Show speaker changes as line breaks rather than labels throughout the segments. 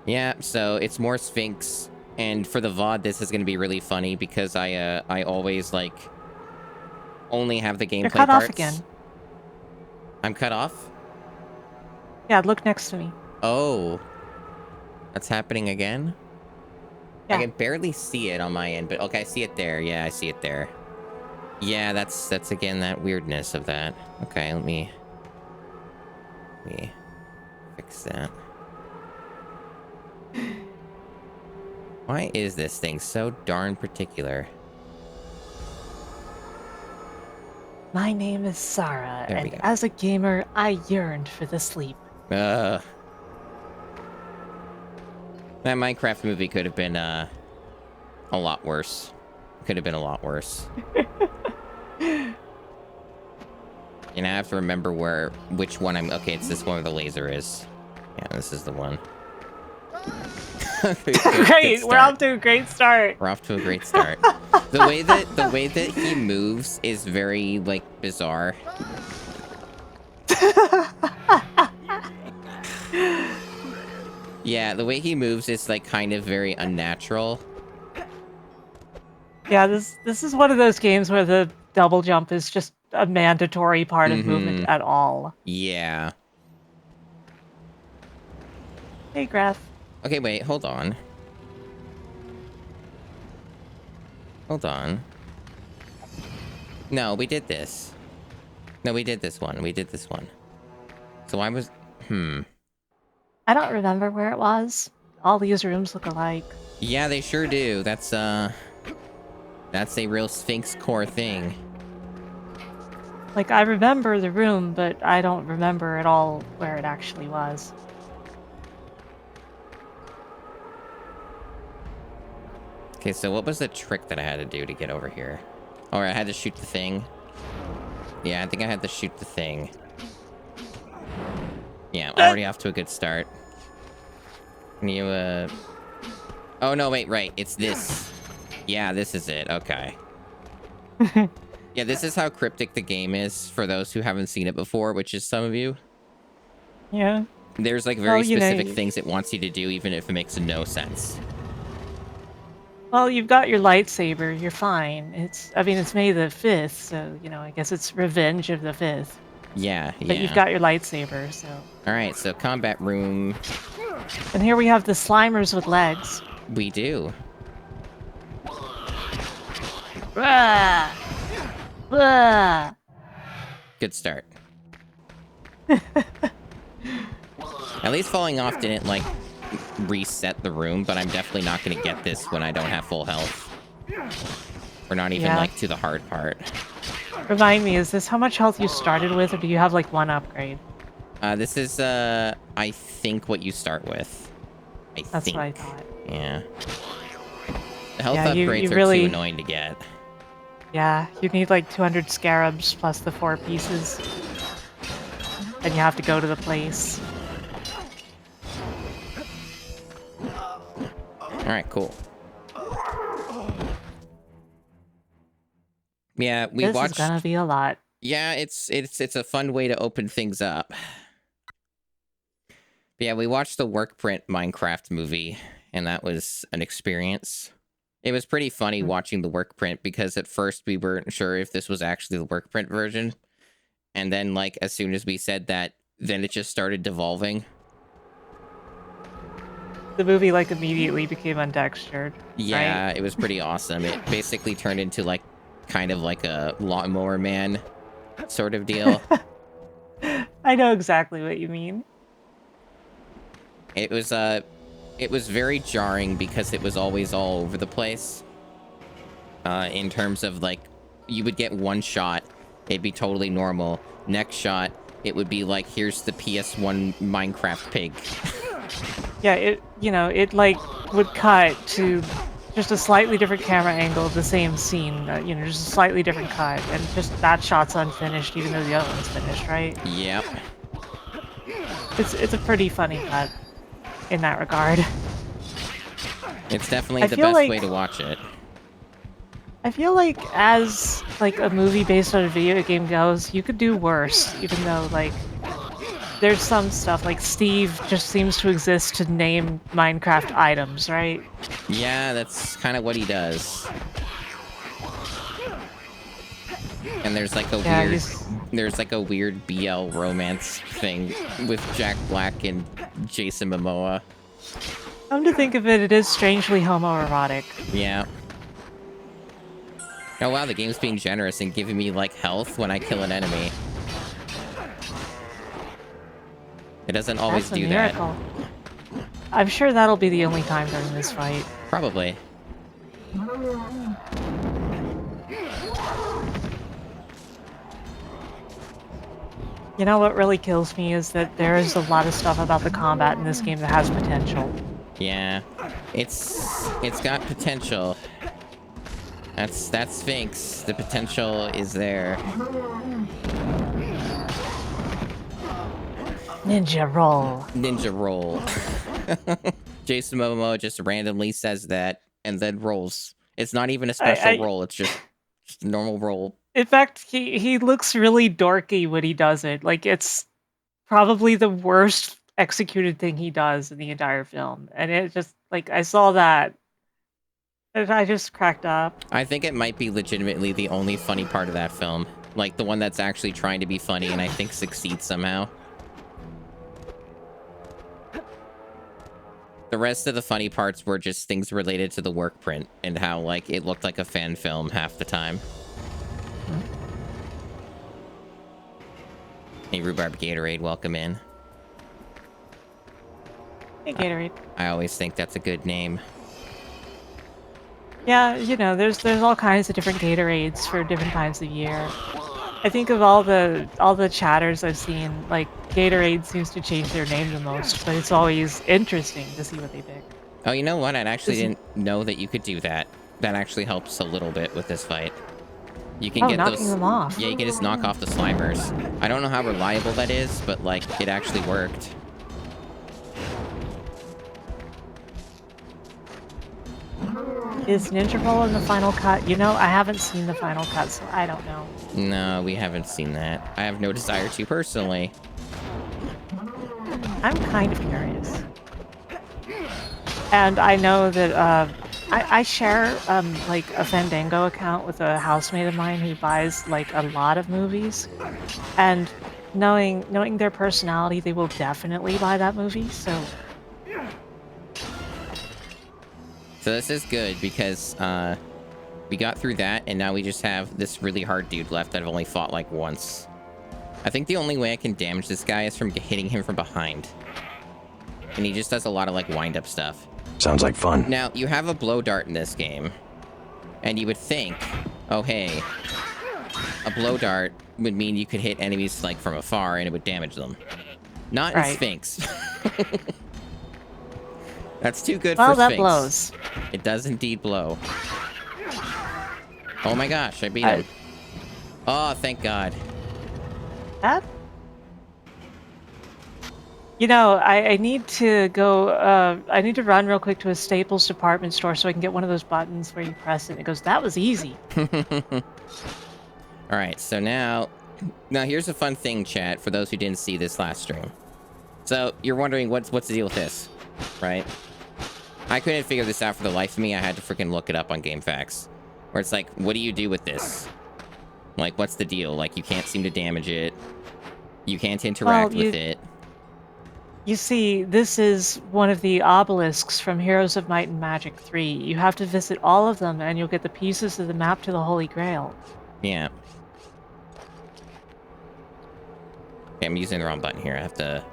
Yeah, so it's more Sphinx, and for the VOD, this is gonna be really funny because I always like only have the
You're
gameplay
cut off
parts.
again.
I'm cut off?
Yeah, look next to me.
Oh. That's happening again? I
Yeah.
can barely see it on my end, but okay, I see it there. Yeah, I see it there. Yeah, that's again that weirdness of that. Okay, let me fix that. Why is this thing so darn particular?
My name is Sarah,
There we
and
go.
as a gamer, I yearned for the sleep.
That Minecraft movie could have been a lot worse. Could have been a lot worse. And I have to remember which one I'm... Okay, it's this one where the laser is. Yeah, this is the one.
Great, we're off to a great start.
We're off to a great start. The way that he moves is very like bizarre. Yeah, the way he moves is like kind of very unnatural.
Yeah, this is one of those games where the double jump is just a mandatory part of movement at all.
Yeah.
Hey, Graf.
Okay, wait, hold on. Hold on. No, we did this. No, we did this one. We did this one. So I was...
I don't remember where it was. All these rooms look alike.
Yeah, they sure do. That's a real Sphinx core thing.
Like, I remember the room, but I don't remember at all where it actually was.
Okay, so what was the trick that I had to do to get over here? Or I had to shoot the thing. Yeah, I think I had to shoot the thing. Yeah, already off to a good start. Can you, Oh, no, wait, right. It's this. Yeah, this is it. Okay. Yeah, this is how cryptic the game is for those who haven't seen it before, which is some of you.
Yeah.
There's, like, very specific things it wants you to do, even if it makes no sense.
Well, you've got your lightsaber. You're fine. I mean, it's May the 5th, so, you know, I guess it's Revenge of the 5th.
Yeah,
But you've got your lightsaber, so...
Alright, so combat room.
And here we have the Slimers with legs.
We do.
Blah! Blah!
Good start. At least falling off didn't, like, reset the room, but I'm definitely not going to get this when I don't have full health. Or not even, like, to the hard part.
Remind me, is this how much health you started with, or do you have, like, one upgrade?
This is, I think what you start with.
That's what I thought.
Yeah. The health upgrades are too annoying to get.
Yeah, you need, like, 200 scarabs plus the 4 pieces. And you have to go to the place.
Alright, cool. Yeah, we watched...
This is gonna be a lot.
Yeah, it's a fun way to open things up. But yeah, we watched the work print Minecraft movie, and that was an experience. It was pretty funny watching the work print, because at first we weren't sure if this was actually the work print version. And then, like, as soon as we said that, then it just started devolving.
The movie, like, immediately became untextured.
Yeah,
right?
It was pretty awesome. It basically turned into, like, kind of like a Lawnmower Man sort of deal.
I know exactly what you mean.
It was very jarring because it was always all over the place. In terms of, like, you would get one shot, it'd be totally normal. Next shot, it would be like, here's the PS1 Minecraft pig.
Yeah, it like would cut to just a slightly different camera angle of the same scene, just a slightly different cut, and just that shot's unfinished even though the other one's finished, right?
Yep.
It's a pretty funny cut in that regard.
It's definitely the best way to watch it.
I feel like as like a movie based on a video game goes, you could do worse, even though like there's some stuff like Steve just seems to exist to name Minecraft items, right?
Yeah, that's kind of what he does. And
Yeah,
there's like a weird BL romance thing with Jack Black and Jason Momoa.
come to think of it, it is strangely homoerotic.
Yeah. Oh wow, the game's being generous and giving me like health when I kill an enemy. It doesn't always
That's a
do that.
miracle. I'm sure that'll be the only time during this fight.
Probably.
You know what really kills me is that there is a lot of stuff about the combat in this game that has potential.
Yeah. It's got potential. That's Sphinx. The potential is there.
Ninja roll.
Ninja roll. Jason Momoa just randomly says that and then rolls. It's not even a special roll. It's just a normal roll.
In fact, he looks really dorky when he does it. Like, it's probably the worst executed thing he does in the entire film. And it just, like, I saw that, and I just cracked up.
I think it might be legitimately the only funny part of that film. Like, the one that's actually trying to be funny and I think succeeds somehow. The rest of the funny parts were just things related to the work print and how, like, it looked like a fan film half the time. Hey, Rhubarb Gatorade, welcome in.
Hey, Gatorade.
I always think that's a good name.
Yeah, you know, there's all kinds of different Gatorades for different times of year. I think of all the chatters I've seen, like, Gatorade seems to change their name the most, but it's always interesting to see what they pick.
Oh, you know what? I actually didn't know that you could do that. That actually helps a little bit with this fight. You can get
knocking
those.
them off.
Yeah, you can just knock off the Slimers. I don't know how reliable that is, but like it actually worked.
Is Ninja Roll in the final cut? You know, I haven't seen the final cut, so I don't know.
No, we haven't seen that. I have no desire to personally.
I'm kind of curious. And I know that I share like a Fandango account with a housemate of mine who buys like a lot of movies, and knowing their personality, they will definitely buy that movie. So
this is good because we got through that, and now we just have this really hard dude left that I've only fought like once. I think the only way I can damage this guy is from hitting him from behind, and he just does a lot of like wind-up stuff.
Sounds like fun.
Now, you have a blow dart in this game, and you would think, oh hey, a blow dart would mean you could hit enemies like from afar and it would damage them. Not in Sphinx. That's too good for Sphinx.
Well, that blows.
It does indeed blow. Oh my gosh, I beat him. Oh, thank God.
That? You know, I need to go, I need to run real quick to a Staples department store so I can get one of those buttons where you press it and it goes, that was easy.
Alright, so now here's a fun thing, chat, for those who didn't see this last stream. So, you're wondering what's the deal with this, right? I couldn't figure this out for the life of me. I had to freaking look it up on GameFAQs. Where it's like, what do you do with this? Like, what's the deal? Like, you can't seem to damage it. You can't interact with it.
You see, this is one of the obelisks from Heroes of Might and Magic 3. You have to visit all of them, and you'll get the pieces of the map to the Holy Grail.
Yeah. Okay, I'm using the wrong button here. I have to...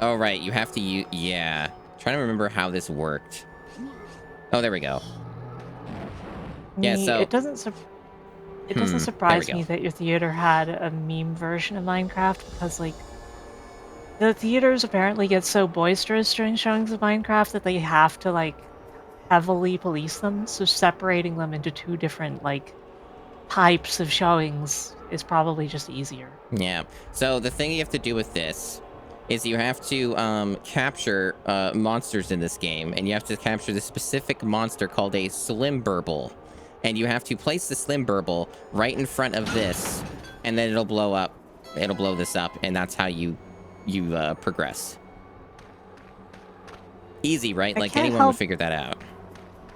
Oh, right. You have to use... Yeah. I'm trying to remember how this worked. Oh, there we go. Yeah, so...
It doesn't surprise me that your theater had a meme version of Minecraft, because, like, the theaters apparently get so boisterous during showings of Minecraft that they have to, like, heavily police them, so separating them into two different, like, types of showings is probably just easier.
Yeah. So the thing you have to do with this is you have to capture monsters in this game, and you have to capture this specific monster called a Slim Burble. And you have to place the Slim Burble right in front of this, and then it'll blow up it'll blow this up, and that's how you progress. Easy, right?
I
Like,
can't
anyone would
help
figure that out.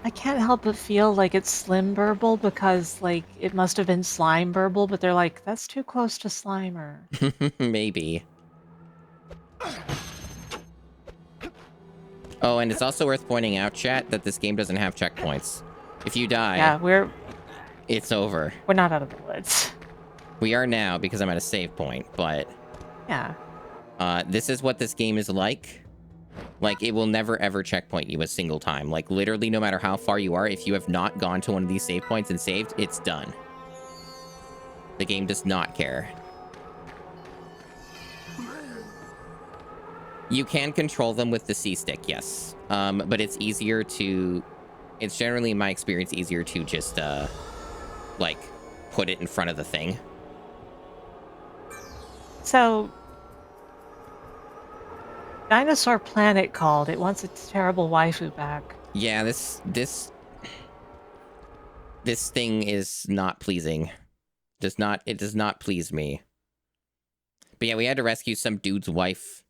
I can't help but feel like it's Slim Burble because, like, it must have been Slime Burble, but they're like, that's too close to Slimer.
Maybe. Oh, and it's also worth pointing out, chat, that this game doesn't have checkpoints. If you die,
Yeah,
it's over.
we're not out of the woods.
We are now, because I'm at a save point, but
Yeah.
this is what this game is like. Like, it will never, ever checkpoint you a single time. Like, literally, no matter how far you are, if you have not gone to one of these save points and saved, it's done. The game does not care. You can control them with the C-stick, yes. But it's easier to... It's generally, in my experience, easier to just, like, put it in front of the thing.
So, Dinosaur Planet called. It wants its terrible waifu back.
Yeah, this thing is not pleasing. It does not please me. But yeah, we had to rescue some dude's wife.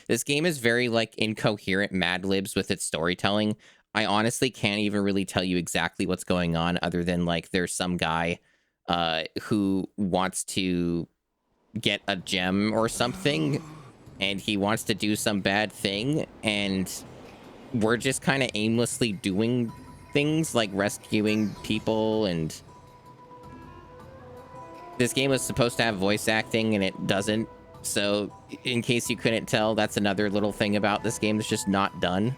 This game is very, like, incoherent Mad Libs with its storytelling. I honestly can't even really tell you exactly what's going on, other than, like, there's some guy who wants to get a gem or something, and he wants to do some bad thing, and we're just kind of aimlessly doing things, like rescuing people, and this game was supposed to have voice acting, and it doesn't. So, in case you couldn't tell, that's another little thing about this game that's just not done.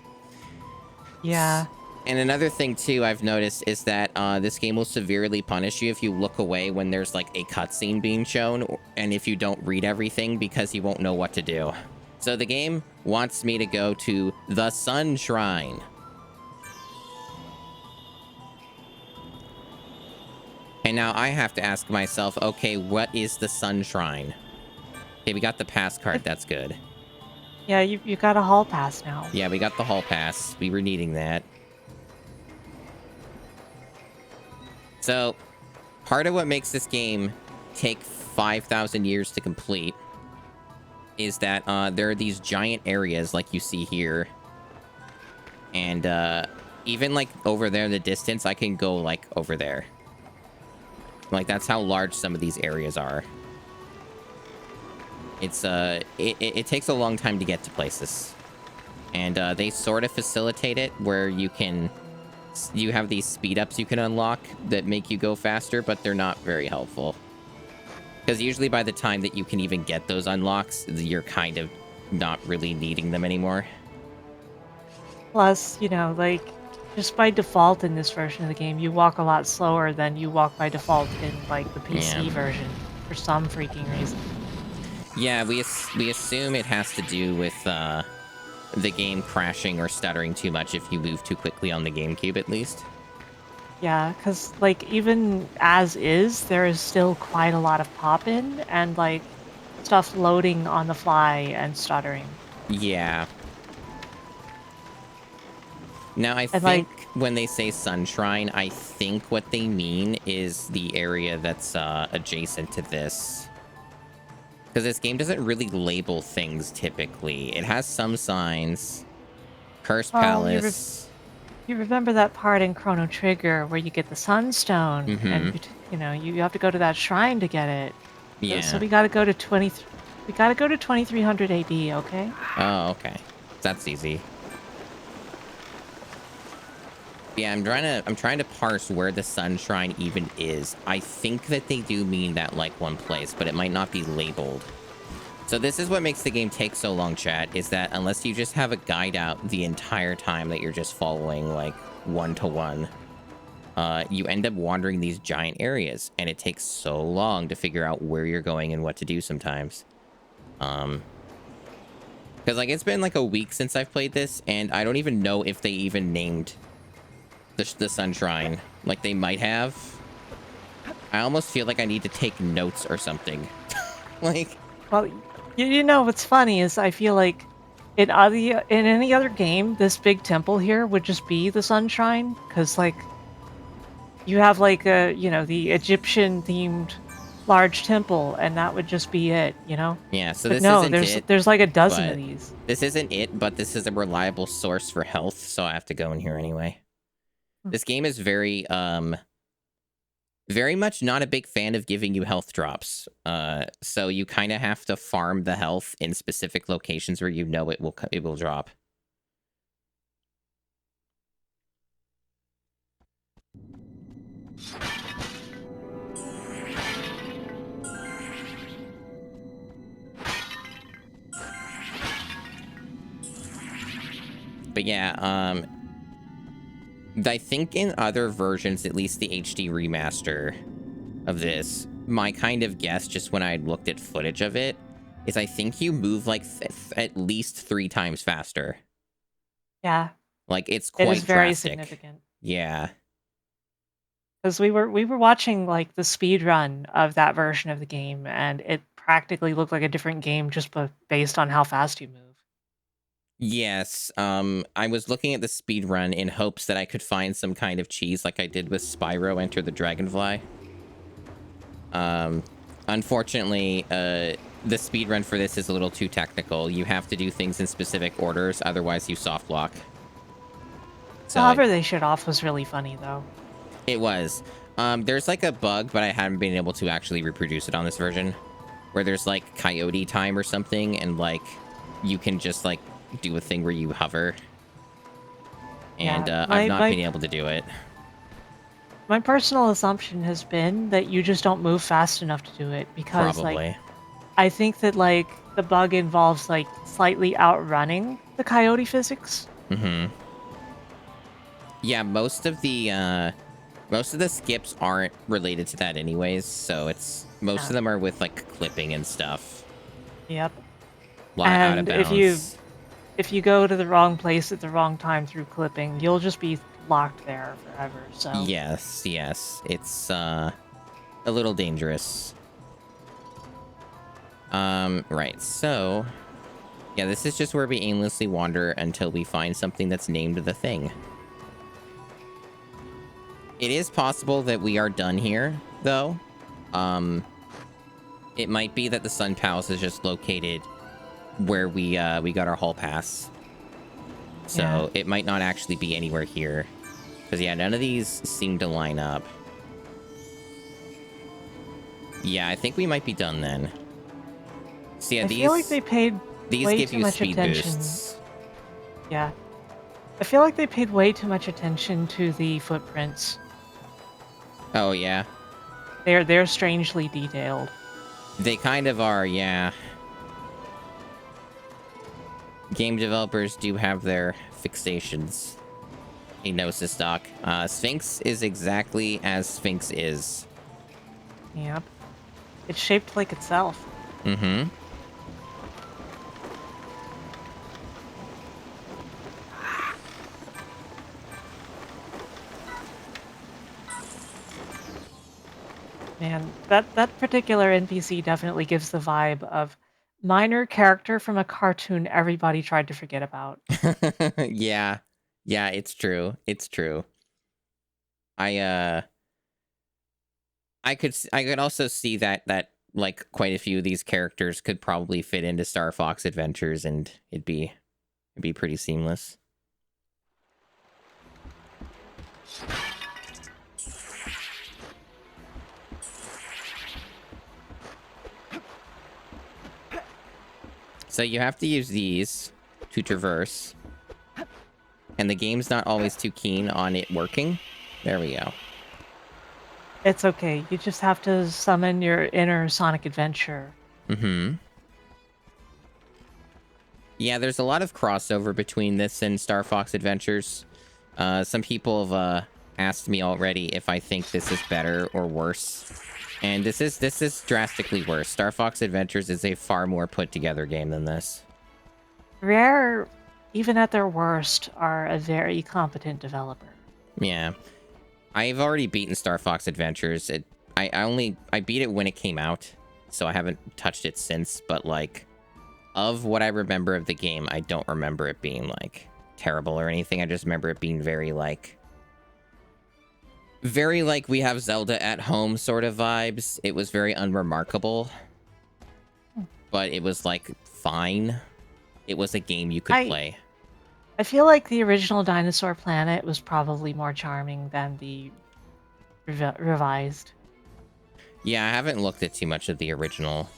Yeah.
And another thing, too, I've noticed is that this game will severely punish you if you look away when there's, like, a cutscene being shown, and if you don't read everything, because you won't know what to do. So the game wants me to go to the Sun Shrine. And now I have to ask myself, okay, what is the Sun Shrine? Okay, we got the pass card. That's good.
Yeah, you got a hall pass now.
Yeah, we got the hall pass. We were needing that. So, part of what makes this game take 5,000 years to complete is that there are these giant areas like you see here. And even, like, over there in the distance, I can go, like, over there. Like, that's how large some of these areas are. It's, it takes a long time to get to places. And they sort of facilitate it where you have these speed ups you can unlock that make you go faster, but they're not very helpful. Because usually by the time that you can even get those unlocks, you're kind of not really needing them anymore.
Plus, you know, like, just by default in this version of the game, you walk a lot slower than you walk by default in, like, the PC version, for some freaking reason.
Yeah, we assume it has to do with the game crashing or stuttering too much if you move too quickly on the GameCube, at least.
Yeah, because, like, even as is, there is still quite a lot of pop-in and, like, stuff loading on the fly and stuttering.
Yeah. Now, I think,
like,
when they say Sunshrine, I think what they mean is the area that's adjacent to this. Because this game doesn't really label things, typically. It has some signs. Cursed Palace.
You remember that part in Chrono Trigger where you get the Sunstone, and you know you have to go to that shrine to get it.
Yeah.
So we gotta go to 2300 AD, okay?
Oh, okay. That's easy. Yeah, I'm trying to parse where the Sun Shrine even is. I think that they do mean that, like, one place, but it might not be labeled. So this is what makes the game take so long, chat, is that unless you just have a guide out the entire time that you're just following, like, one-to-one, you end up wandering these giant areas, and it takes so long to figure out where you're going and what to do sometimes. Because, like, it's been, like, a week since I've played this, and I don't even know if they even named the Sun Shrine. Like, they might have. I almost feel like I need to take notes or something. Like...
Well, you know what's funny is I feel like in any other game, this big temple here would just be the Sun Shrine, because, like, you have, like, you know, the Egyptian-themed large temple, and that would just be it, you know?
Yeah, so
But
this
no,
isn't it,
there's like a dozen of
but
these.
this isn't it, but this is a reliable source for health, so I have to go in here anyway.
Hmm.
This game is very much not a big fan of giving you health drops. So you kind of have to farm the health in specific locations where you know it will drop. But yeah, I think in other versions, at least the HD remaster of this, my kind of guess, just when I looked at footage of it, is I think you move like at least 3 times faster.
Yeah,
Like, it's
it is
quite
very
drastic.
significant.
Yeah.
Because we were watching like the speed run of that version of the game, and it practically looked like a different game just based on how fast you move.
Yes, I was looking at the speed run in hopes that I could find some kind of cheese like I did with Spyro Enter the Dragonfly. Unfortunately, the speed run for this is a little too technical. You have to do things in specific orders, otherwise you soft block.
The
So
hover they showed off was really funny, though.
it was. There's like a bug, but I haven't been able to actually reproduce it on this version, where there's like coyote time or something, and like you can just like do a thing where you hover. And
Yeah,
I've not been able to do it.
my personal assumption has been that you just don't move fast enough to do it, because like
Probably.
I think that like the bug involves like slightly outrunning the coyote physics.
Mm-hmm. Yeah, most of the skips aren't related to that anyways, so it's most of them are with like clipping and stuff.
Yep.
A lot out of
And
bounds.
if you go to the wrong place at the wrong time through clipping, you'll just be locked there forever. So
Yes, it's a little dangerous. Right, so yeah, this is just where we aimlessly wander until we find something that's named the thing. It is possible that we are done here, though. It might be that the Sun Palace is just located where we got our hall pass. So
yeah.
it might not actually be anywhere here. Because, yeah, none of these seem to line up. Yeah, I think we might be done then. So, yeah,
I feel like they paid
these
way
give
too
you
much
speed
attention.
boosts.
Yeah. I feel like they paid way too much attention to the footprints.
Oh, yeah.
They're strangely detailed.
They kind of are, yeah. Game developers do have their fixations. He knows this, Doc. Sphinx is exactly as Sphinx is.
Yep. It's shaped like itself.
Mm-hmm.
Man, that particular NPC definitely gives the vibe of minor character from a cartoon everybody tried to forget about.
Yeah. Yeah, it's true. It's true. I could also see that like quite a few of these characters could probably fit into Star Fox Adventures, and it'd be pretty seamless. So you have to use these to traverse. And the game's not always too keen on it working. There we go.
It's okay. You just have to summon your inner Sonic Adventure.
Mm-hmm. Yeah, there's a lot of crossover between this and Star Fox Adventures. Some people have asked me already if I think this is better or worse. And this is drastically worse. Star Fox Adventures is a far more put together game than this.
Rare, even at their worst, are a very competent developer.
Yeah. I've already beaten Star Fox Adventures. I beat it when it came out, so I haven't touched it since, but like of what I remember of the game, I don't remember it being like terrible or anything. I just remember it being very like Very like we have Zelda at home sort of vibes. It was very unremarkable, but it was like fine. It was a game you could play.
I feel like the original Dinosaur Planet was probably more charming than the revised.
Yeah, I haven't looked at too much of the original.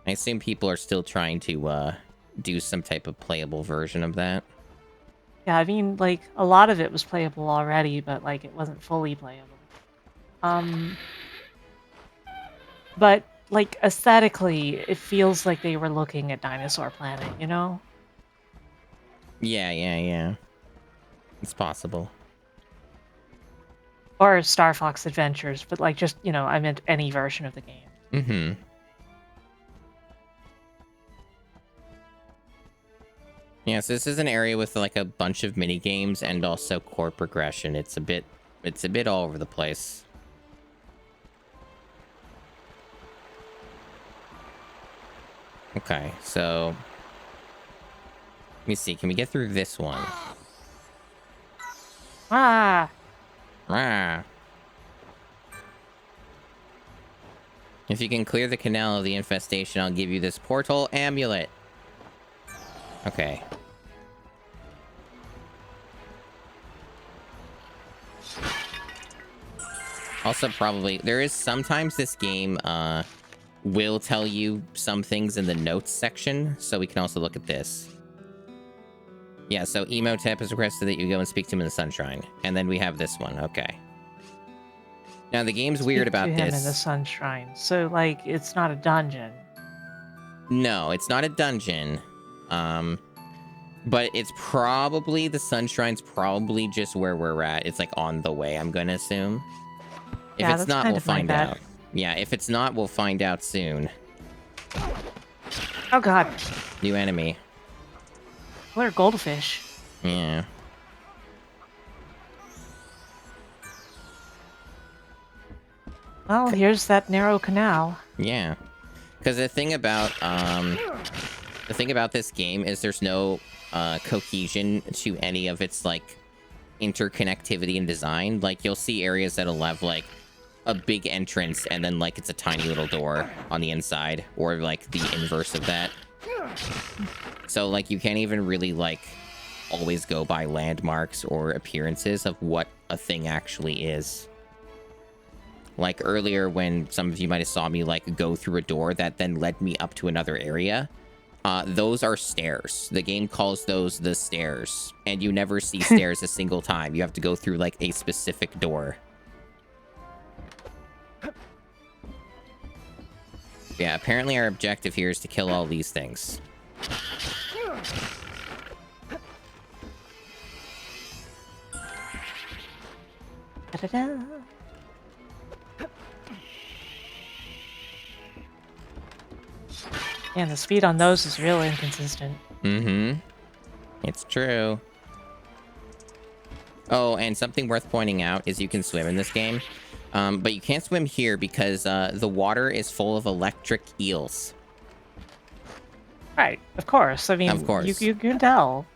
I assume people are still trying to do some type of playable version of that.
Yeah, I mean, like, a lot of it was playable already, but, like, it wasn't fully playable. But, like, aesthetically, it feels like they were looking at Dinosaur Planet, you know?
Yeah. It's possible.
Or Star Fox Adventures, but, like, just, you know, I meant any version of the game.
Mm-hmm. Yeah, so this is an area with like a bunch of mini games and also core progression. It's a bit all over the place. Okay, so let me see. Can we get through this one?
Ah!
Ah. If you can clear the canal of the infestation, I'll give you this portal amulet. Okay. Also, probably, there is sometimes this game will tell you some things in the notes section, so we can also look at this. Yeah, so Emotep has requested that you go and speak to him in the sunshine. And then we have this one, okay. Now, the game's weird about
Speak to him
this.
in the sunshine. So, like, it's not a dungeon.
No, it's not a dungeon. But it's probably, the sunshine's probably just where we're at. It's like on the way, I'm gonna assume. If
Yeah,
it's
that's
not,
kind
we'll
of my
find
bet.
out. Yeah, if it's not, we'll find out soon.
Oh god.
New enemy.
What are goldfish?
Yeah.
Well, here's that narrow canal.
Yeah. Because the thing about this game is there's no cohesion to any of its like interconnectivity and design. Like you'll see areas that'll have like a big entrance and then like it's a tiny little door on the inside, or like the inverse of that. So like you can't even really like always go by landmarks or appearances of what a thing actually is. Like earlier when some of you might have saw me like go through a door that then led me up to another area. Those are stairs. The game calls those the stairs. And you never see stairs a single time. You have to go through like a specific door. Yeah, apparently our objective here is to kill all these things.
Da-da-da. And the speed on those is real inconsistent.
Mm-hmm. It's true. Oh, and something worth pointing out is you can swim in this game. But you can't swim here because the water is full of electric eels.
Right, of course. I mean,
Of course.
You can tell.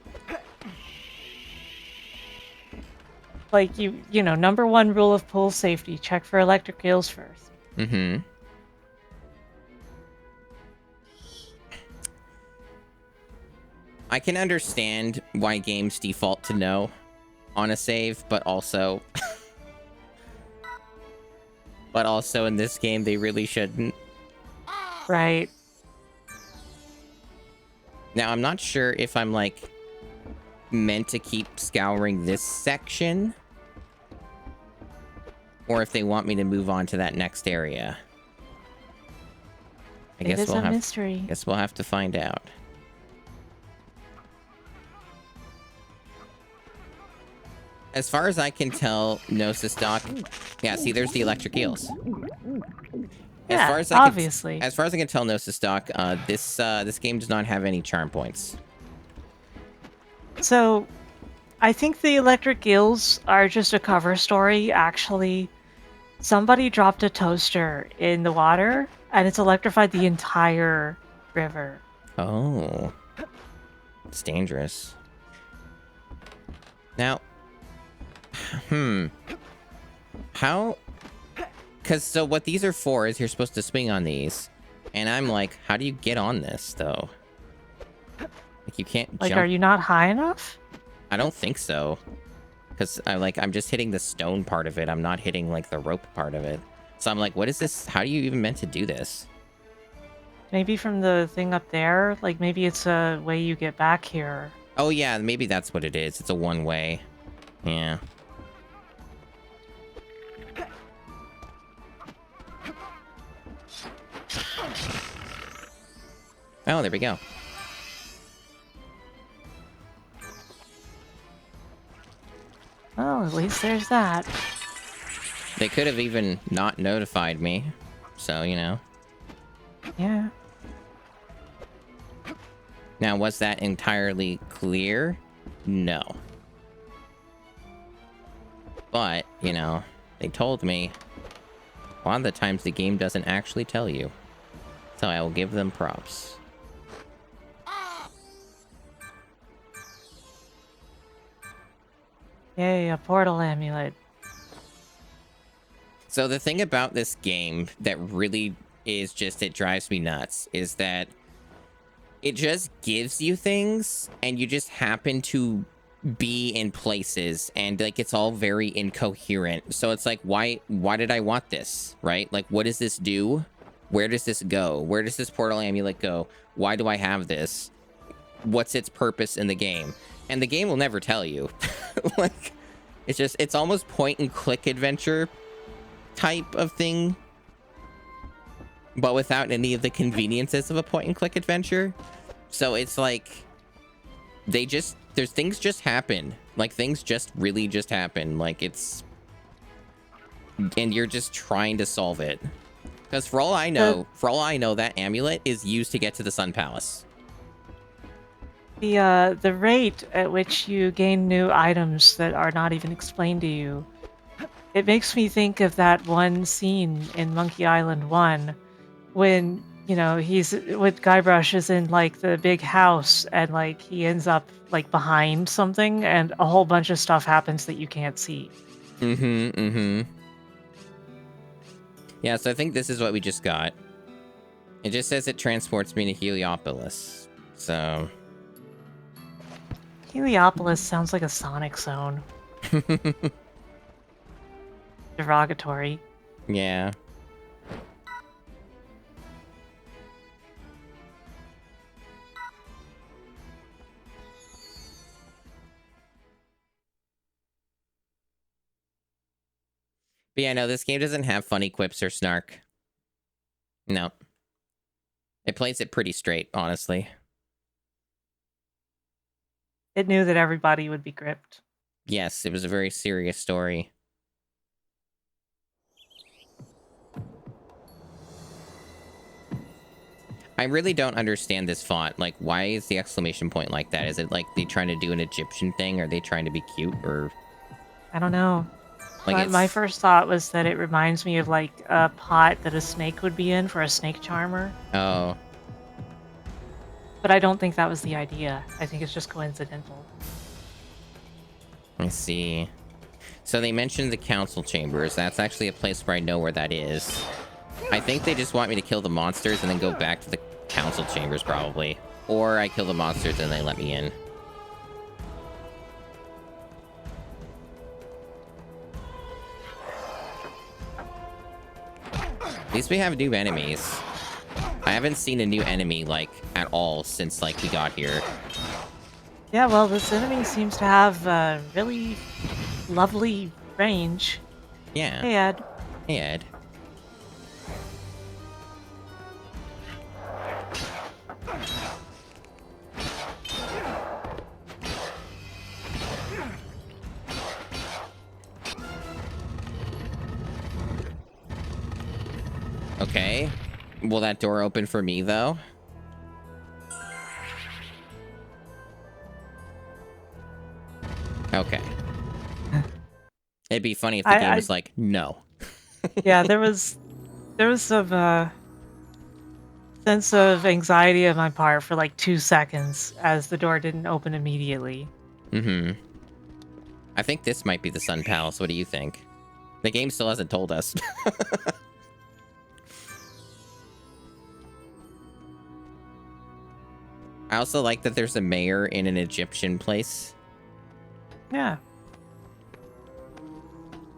Like, you know, number one rule of pool safety, check for electric eels first.
Mm-hmm. I can understand why games default to no on a save, but also... but also in this game, they really shouldn't.
Right.
Now, I'm not sure if I'm, like, meant to keep scouring this section, or if they want me to move on to that next area. I
It is a mystery.
Guess we'll have to find out. As far as I can tell, Gnosis Doc... Yeah, see, there's the electric eels.
Yeah, obviously.
As far as I can tell, Gnosis Doc, this game does not have any charm points.
So, I think the electric eels are just a cover story, actually. Somebody dropped a toaster in the water, and it's electrified the entire river.
Oh. It's dangerous. Now, How? Because so what these are for is you're supposed to swing on these. And I'm like, how do you get on this, though? Like, you can't
Like,
jump.
are you not high enough?
I don't think so. Because I'm just hitting the stone part of it. I'm not hitting, like, the rope part of it. So I'm like, what is this? How do you even meant to do this?
Maybe from the thing up there? Like, maybe it's a way you get back here.
Oh, yeah, maybe that's what it is. It's a one-way. Yeah. Oh, there we go.
Well, at least there's that.
They could have even not notified me. So, you know.
Yeah.
Now, was that entirely clear? No. But, you know, they told me a lot of the times the game doesn't actually tell you. So I will give them props.
Yay, a portal amulet.
So the thing about this game that really is just, it drives me nuts, is that it just gives you things and you just happen to be in places and like it's all very incoherent. So it's like, why did I want this, right? Like, what does this do? Where does this go? Where does this portal amulet go? Why do I have this? What's its purpose in the game? And the game will never tell you. Like, it's almost point and click adventure type of thing, but without any of the conveniences of a point and click adventure. So it's like there's things just happen. Like, things just really just happen. Like, it's, and you're just trying to solve it. Because for all I know, that amulet is used to get to the Sun Palace.
The rate at which you gain new items that are not even explained to you, it makes me think of that one scene in Monkey Island 1 when, you know, when Guybrush is in, like, the big house and, like, he ends up, like, behind something and a whole bunch of stuff happens that you can't see.
Yeah, so I think this is what we just got. It just says it transports me to Heliopolis. So...
Heliopolis sounds like a Sonic zone. Derogatory.
Yeah. But yeah, no, this game doesn't have funny quips or snark. No. It plays it pretty straight, honestly.
It knew that everybody would be gripped.
Yes, it was a very serious story. I really don't understand this font. Like, why is the exclamation point like that? Is it like they trying to do an Egyptian thing? Are they trying to be cute? Or
I don't know.
like,
My first thought was that it reminds me of, like, a pot that a snake would be in for a snake charmer.
Oh.
But I don't think that was the idea. I think it's just coincidental.
I see. So they mentioned the council chambers. That's actually a place where I know where that is. I think they just want me to kill the monsters and then go back to the council chambers, probably. Or I kill the monsters and they let me in. At least we have new enemies. I haven't seen a new enemy, like, at all since, like, we got here.
Yeah, well, this enemy seems to have a really lovely range.
Yeah.
Hey, Ed.
Hey, Ed. Okay. Will that door open for me, though? Okay. It'd be funny if the game was like, no.
Yeah, there was some sense of anxiety on my part for like 2 seconds as the door didn't open immediately.
Mm-hmm. I think this might be the Sun Palace. What do you think? The game still hasn't told us. I also like that there's a mayor in an Egyptian place.
Yeah.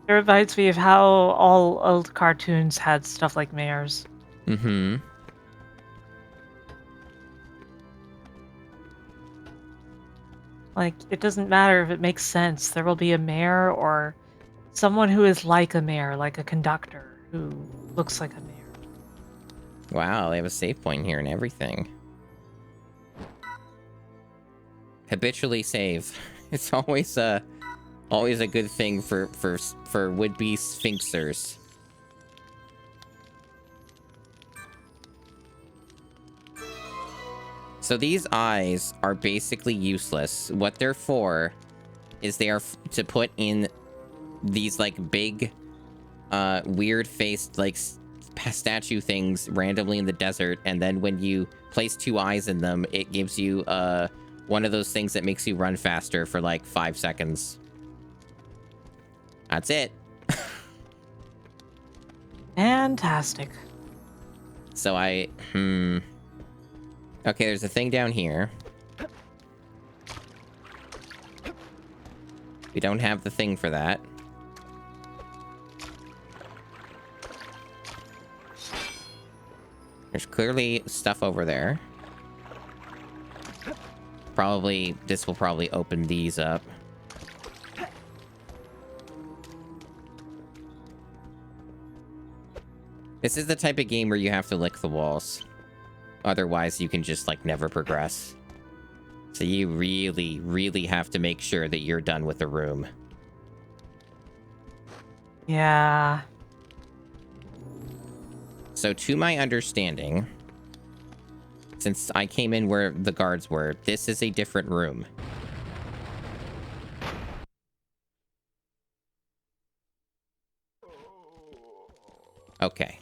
It reminds me of how all old cartoons had stuff like mayors.
Mm-hmm.
Like, it doesn't matter if it makes sense. There will be a mayor or someone who is like a mayor, like a conductor who looks like a mayor.
Wow, they have a save point here and everything. Habitually save. It's always a good thing for would-be sphinxers. So these eyes are basically useless. What they're for is they are to put in these like big weird-faced like statue things randomly in the desert, and then when you place 2 eyes in them, it gives you one of those things that makes you run faster for like 5 seconds. That's it.
Fantastic.
So okay, there's a thing down here. We don't have the thing for that. There's clearly stuff over there. This will probably open these up. This is the type of game where you have to lick the walls. Otherwise, you can just, like, never progress. So you really, really have to make sure that you're done with the room.
Yeah.
So to my understanding, since I came in where the guards were, this is a different room. Okay.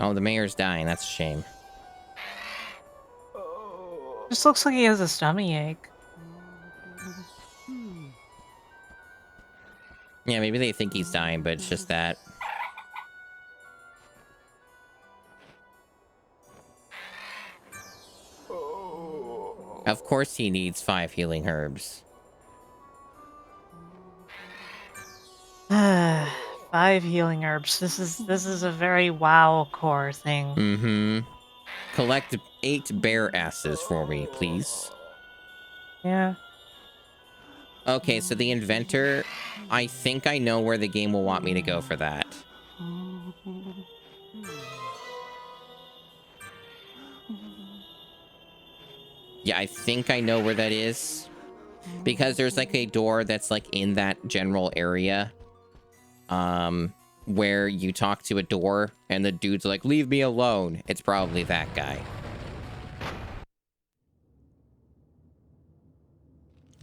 Oh, the mayor's dying. That's a shame.
Just looks like he has a stomach ache.
Yeah, maybe they think he's dying, but it's just that. Of course he needs 5 healing herbs.
5 healing herbs. This is a very WoW core thing.
Mm-hmm. Collect 8 bear asses for me, please.
Yeah.
Okay, so the inventor, I think I know where the game will want me to go for that. Yeah, I think I know where that is. Because there's like a door that's like in that general area. Where you talk to a door and the dude's like, leave me alone. It's probably that guy.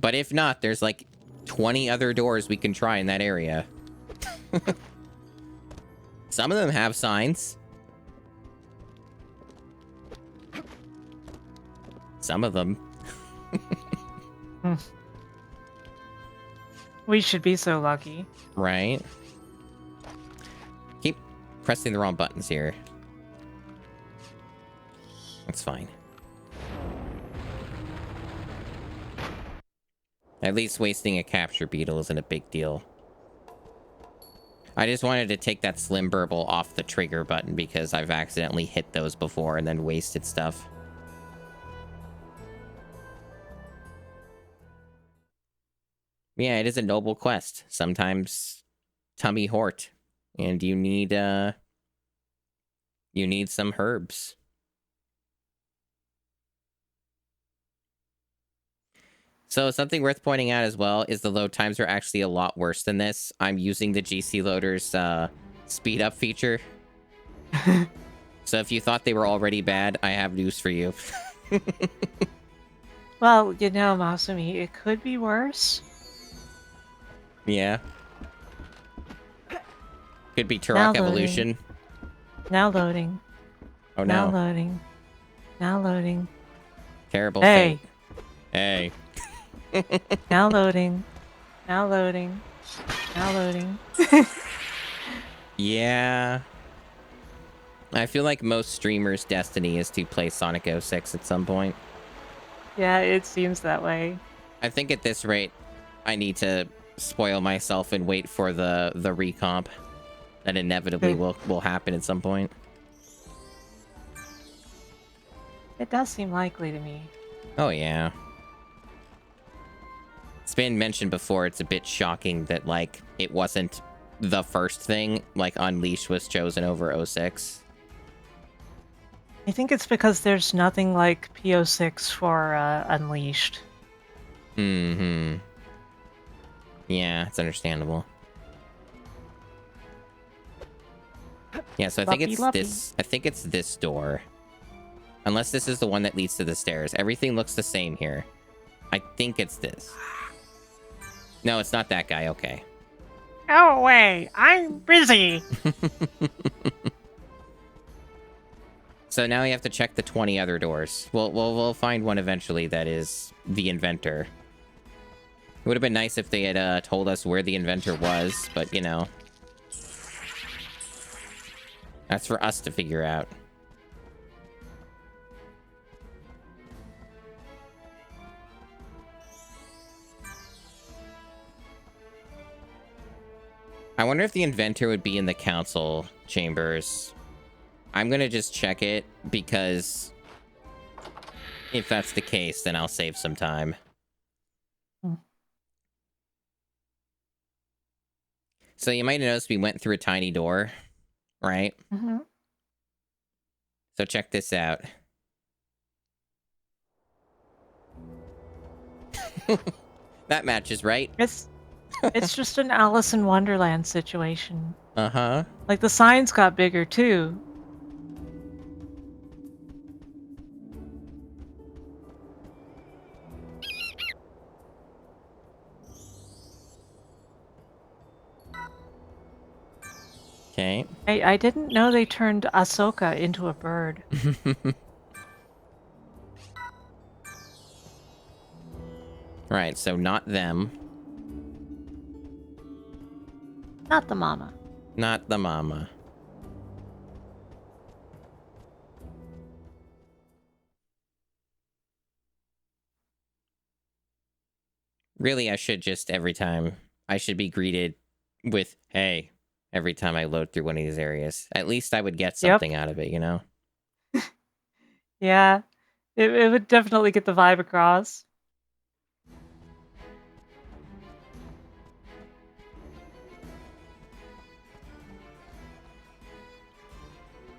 But if not, there's like 20 other doors we can try in that area. Some of them have signs. Some of them.
We should be so lucky.
Right? Keep pressing the wrong buttons here. That's fine. At least wasting a capture beetle isn't a big deal. I just wanted to take that slim burble off the trigger button because I've accidentally hit those before and then wasted stuff. Yeah, it is a noble quest. Sometimes tummy hort. And you need some herbs. So something worth pointing out as well is the load times are actually a lot worse than this. I'm using the GC Loader's speed up feature. So if you thought they were already bad, I have news for you.
Well, you know, Masumi, it could be worse.
Yeah. Could be Turok Evolution.
Now loading.
Oh
Now
no.
loading. Now loading.
Terrible
Hey.
fate. Hey.
Now loading. Now loading. Now loading.
Yeah. I feel like most streamers' destiny is to play Sonic 06 at some point.
Yeah, it seems that way.
I think at this rate, I need to spoil myself and wait for the recomp that inevitably will happen at some point.
It does seem likely to me.
Oh, yeah. It's been mentioned before, it's a bit shocking that, like, it wasn't the first thing. Like, Unleashed was chosen over 06.
I think it's because there's nothing like PO6 for Unleashed.
Mm-hmm. Yeah, it's understandable. Yeah, so I think it's this. I think it's this door. Unless this is the one that leads to the stairs. Everything looks the same here. I think it's this. No, it's not that guy. Okay.
Go away! I'm busy!
So now we have to check the 20 other doors. We'll find one eventually that is the inventor. It would have been nice if they had told us where the inventor was, but you know. That's for us to figure out. I wonder if the inventor would be in the council chambers. I'm gonna just check it, because if that's the case, then I'll save some time. So you might have noticed we went through a tiny door, right?
Mm-hmm.
So check this out. That matches, right?
It's just an Alice in Wonderland situation.
Uh-huh.
Like, the signs got bigger, too.
Okay.
I didn't know they turned Ahsoka into a bird.
Right, so not them.
Not the mama.
Not the mama. Really, I should just every time... I should be greeted with, hey, every time I load through one of these areas. At least I would get something out of it, you know?
Yeah. It would definitely get the vibe across.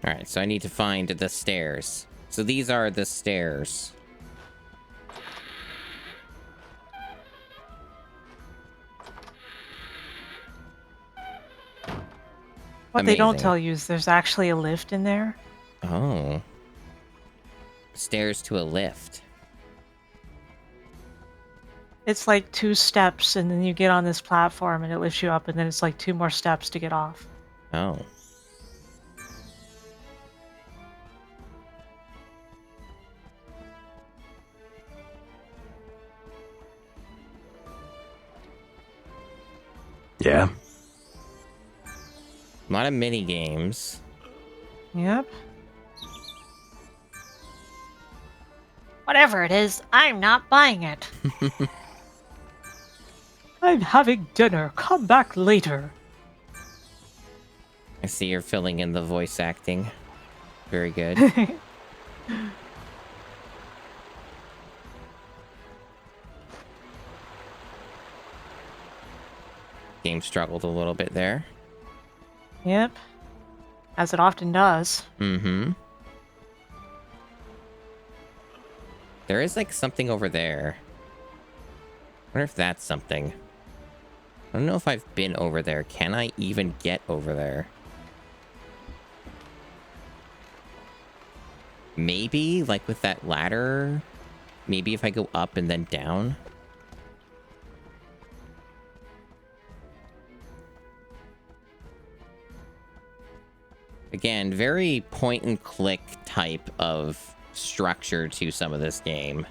Alright, so I need to find the stairs. So these are the stairs.
What they don't tell you is there's actually a lift in there.
Oh. Stairs to a lift.
It's like 2 steps, and then you get on this platform, and it lifts you up, and then it's like 2 more steps to get off.
Oh.
Yeah.
A lot of mini games.
Yep. Whatever it is, I'm not buying it. I'm having dinner. Come back later.
I see you're filling in the voice acting. Very good. Game struggled a little bit there.
Yep. As it often does.
Mm-hmm. There is, like, something over there. I wonder if that's something. I don't know if I've been over there. Can I even get over there? Maybe, like, with that ladder? Maybe if I go up and then down? Again, very point-and-click type of structure to some of this game.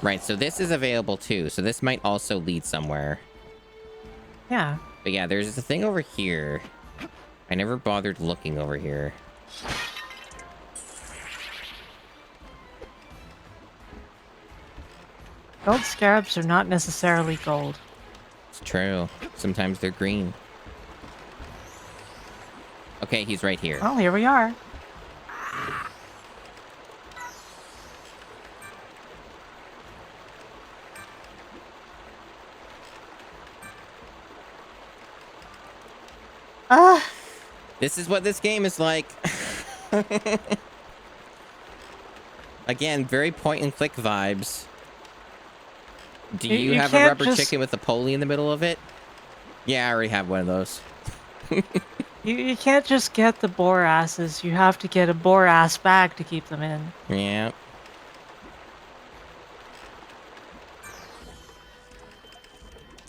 Right, so this is available too, so this might also lead somewhere.
Yeah.
But yeah, there's a thing over here. I never bothered looking over here.
Gold scarabs are not necessarily gold.
It's true. Sometimes they're green. Okay, he's right here.
Well, here we are. Ah!
This is what this game is like. Again, very point and click vibes. Do you have a rubber chicken with a pulley in the middle of it? Yeah, I already have one of those.
You can't just get the boar asses. You have to get a boar ass bag to keep them in.
Yeah.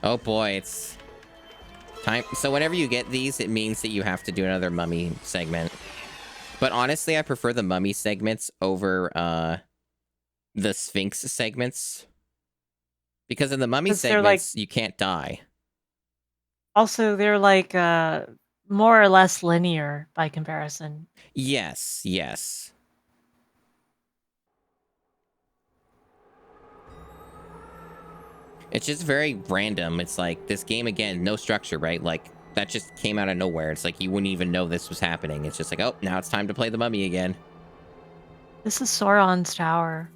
Oh boy, it's time. So whenever you get these, it means that you have to do another mummy segment. But honestly, I prefer the mummy segments over the Sphinx segments. Because in the mummy segments, you can't die.
Also, they're like more or less linear by comparison.
Yes, yes. It's just very random. It's like this game, again, no structure, right? Like, that just came out of nowhere. It's like you wouldn't even know this was happening. It's just like, oh, now it's time to play the mummy again.
This is Sauron's tower.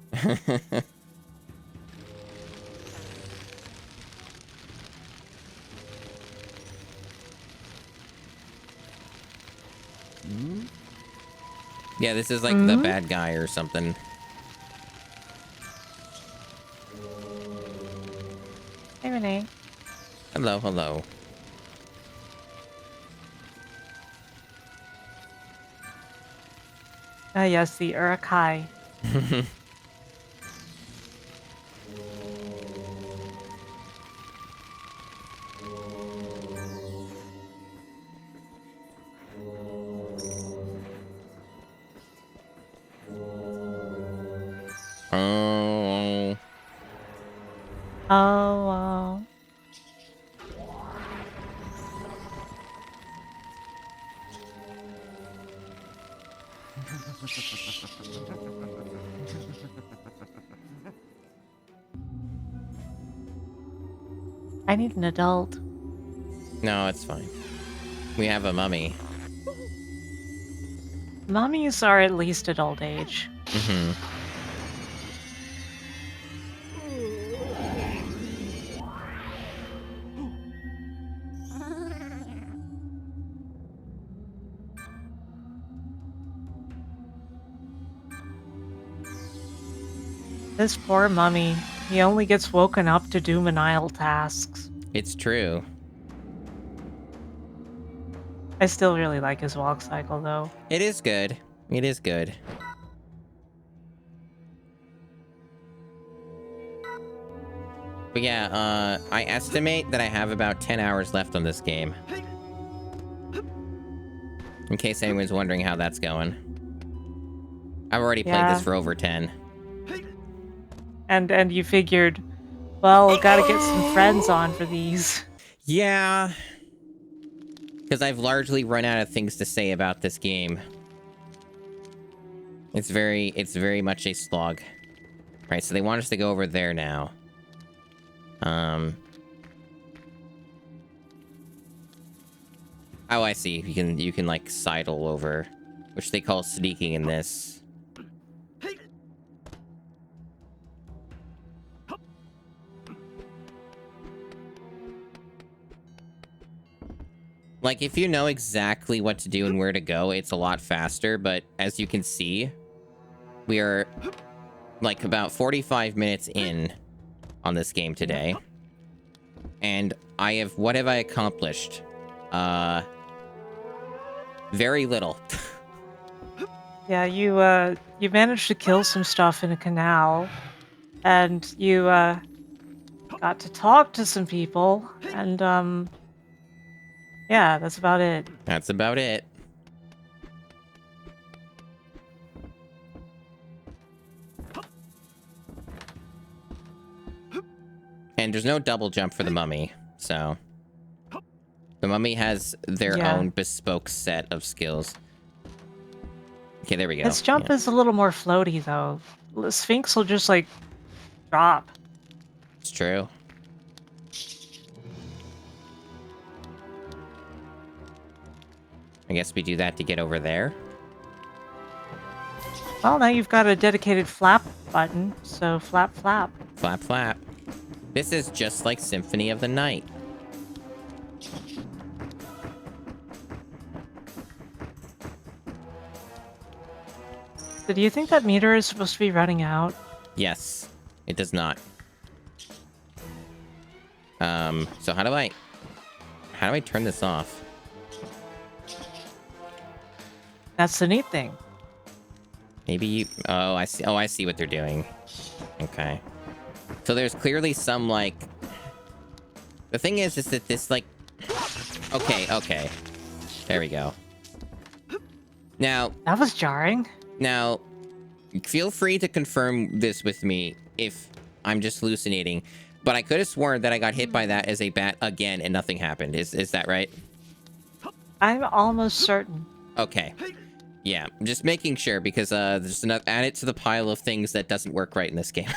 Yeah, this is like the bad guy or something.
Hey, Renee.
Hello, hello.
Yes, the Urukai.
Oh.
Oh, wow. I need an adult.
No, it's fine. We have a mummy.
Mummies are at least adult age.
Mm-hmm.
This poor mummy. He only gets woken up to do menial tasks.
It's true.
I still really like his walk cycle, though.
It is good. It is good. But yeah, I estimate that I have about 10 hours left on this game. In case anyone's wondering how that's going. I've already played this for over 10.
And you figured, well, gotta get some friends on for these.
Yeah. Because I've largely run out of things to say about this game. It's very much a slog. Right, so they want us to go over there now. Oh, I see. You can like sidle over, which they call sneaking in this. Like, if you know exactly what to do and where to go, it's a lot faster, but as you can see, we are, like, about 45 minutes in on this game today. And what have I accomplished? Very little.
Yeah, you managed to kill some stuff in a canal, and you, got to talk to some people, and, Yeah, that's about it.
That's about it. And there's no double jump for the mummy, so... The mummy has their
Yeah.
own bespoke set of skills. Okay, there we go.
Its jump is a little more floaty, though. Sphinx will just, like, drop.
It's true. I guess we do that to get over there.
Well, now you've got a dedicated flap button, so flap, flap.
Flap, flap. This is just like Symphony of the Night.
So do you think that meter is supposed to be running out?
Yes, it does not. So how do I turn this off?
That's the neat thing.
Maybe you... Oh, I see. Oh, I see what they're doing. Okay. So there's clearly some, like... The thing is that this, like... Okay. There we go. Now...
That was jarring.
Now, feel free to confirm this with me if I'm just hallucinating. But I could have sworn that I got hit by that as a bat again and nothing happened. Is that right?
I'm almost certain.
Okay. Yeah, I'm just making sure because there's enough... Add it to the pile of things that doesn't work right in this game.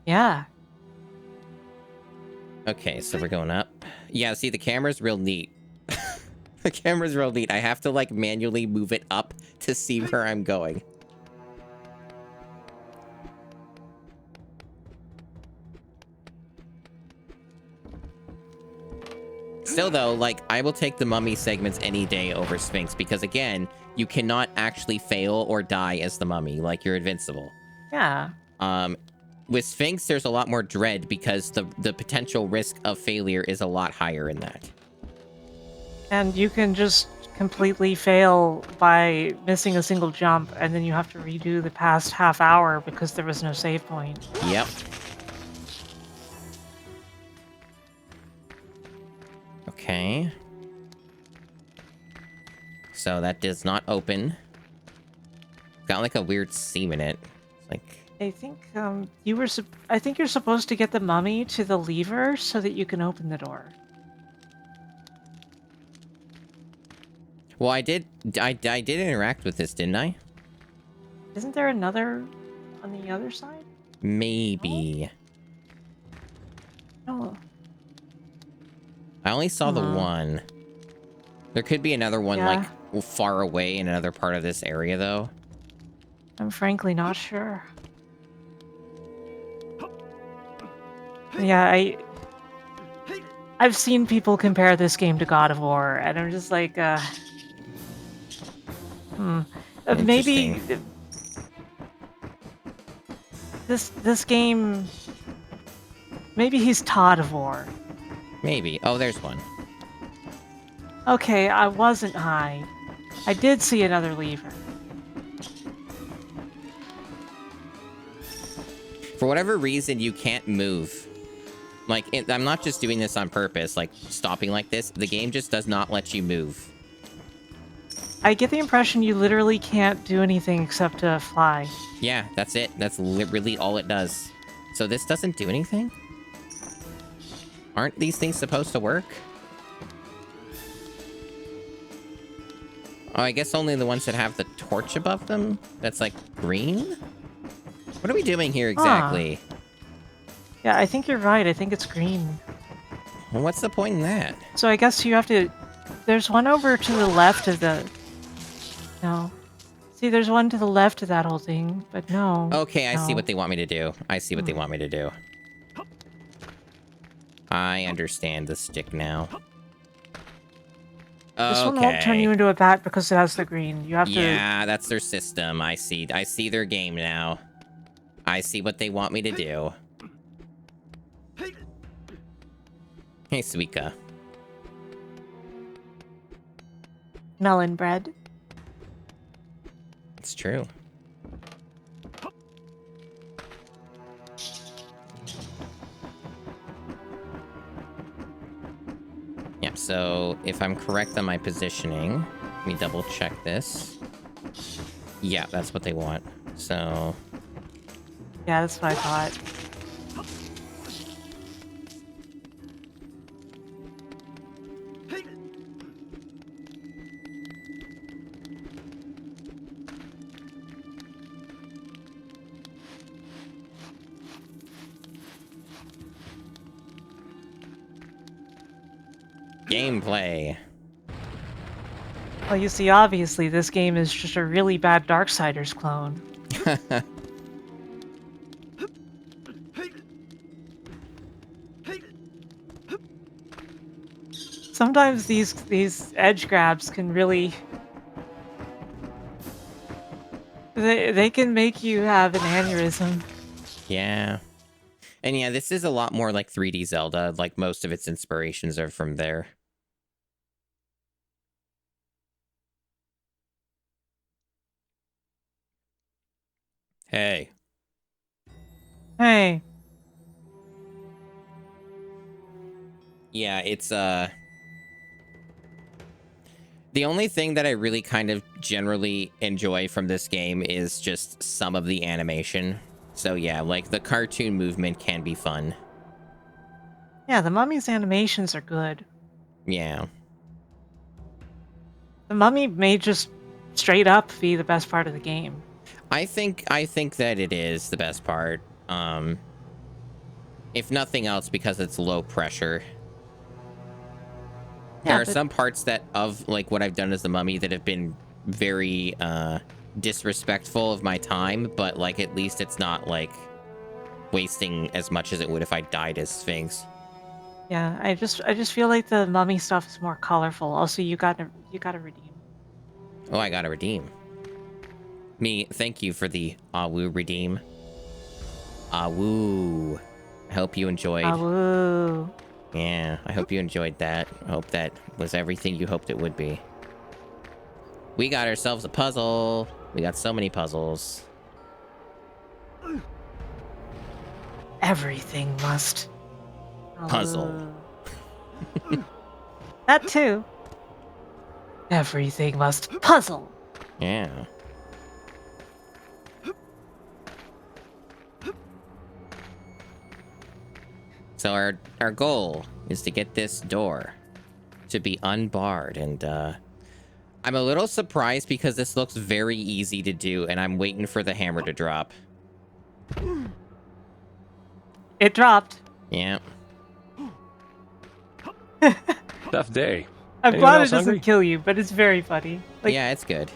Yeah.
Okay, so we're going up. Yeah, see, the camera's real neat. The camera's real neat. I have to, like, manually move it up to see where I'm going. Still, though, like, I will take the mummy segments any day over Sphinx because, again, you cannot actually fail or die as the mummy. Like, you're invincible.
Yeah.
With Sphinx, there's a lot more dread because the potential risk of failure is a lot higher in that.
And you can just completely fail by missing a single jump, and then you have to redo the past half hour because there was no save point.
Yep. Okay. So that does not open. Got like a weird seam in it. It's like...
I think I think you're supposed to get the mummy to the lever so that you can open the door.
Well, I did interact with this, didn't I?
Isn't there another on the other side?
Maybe.
Oh.
I only saw the one. There could be another one,
Yeah.
like, far away in another part of this area, though.
I'm frankly not sure. Yeah, I've seen people compare this game to God of War, and I'm just like, maybe
Interesting.
this game, maybe he's Todd of War.
Maybe. Oh, there's one.
Okay, I wasn't high. I did see another lever.
For whatever reason, you can't move. Like, I'm not just doing this on purpose, like, stopping like this. The game just does not let you move.
I get the impression you literally can't do anything except to fly.
Yeah, that's it. That's literally all it does. So this doesn't do anything? Aren't these things supposed to work? Oh, I guess only the ones that have the torch above them? That's, like, green? What are we doing here exactly?
Yeah, I think you're right. I think it's green.
Well, what's the point in that?
So I guess you have to... There's one over to the left of the... No. See, there's one to the left of that whole thing, but no.
Okay, I see
no.
what they want me to do. I see what they want me to do. I understand the stick now.
This one won't turn you into a bat because it has the green. You have to...
Yeah, that's their system. I see their game now. I see what they want me to do. Hey, Suika.
Melon bread.
It's true. Yep, so if I'm correct on my positioning, let me double check this. Yeah, that's what they want. So...
Yeah, that's what I thought.
Gameplay.
Well, you see, obviously, this game is just a really bad Darksiders clone. Sometimes these edge grabs can really... They can make you have an aneurysm.
Yeah. And yeah, this is a lot more like 3D Zelda. Like, most of its inspirations are from there. Hey.
Hey.
Yeah, it's, the only thing that I really kind of generally enjoy from this game is just some of the animation. So yeah, like, the cartoon movement can be fun.
Yeah, the Mummy's animations are good.
Yeah.
The Mummy may just straight up be the best part of the game.
I think that it is the best part. If nothing else, because it's low pressure.
Yeah,
There are some parts that of like what I've done as the Mummy that have been very disrespectful of my time, but like at least it's not like wasting as much as it would if I died as Sphinx.
Yeah, I just feel like the Mummy stuff is more colorful. Also, you gotta redeem.
Oh, I gotta redeem. Thank you for the Awoo redeem. Awoo. I hope you enjoyed.
Awoo.
Yeah, I hope you enjoyed that. I hope that was everything you hoped it would be. We got ourselves a puzzle. We got so many puzzles.
Everything must.
Puzzle.
That too. Everything must puzzle.
Yeah. So our goal is to get this door to be unbarred, and I'm a little surprised because this looks very easy to do, and I'm waiting for the hammer to drop.
It dropped.
Yeah.
Tough day.
I'm
Anyone
glad it
else
doesn't
hungry?
kill you, but it's very funny. Like,
Yeah, it's good.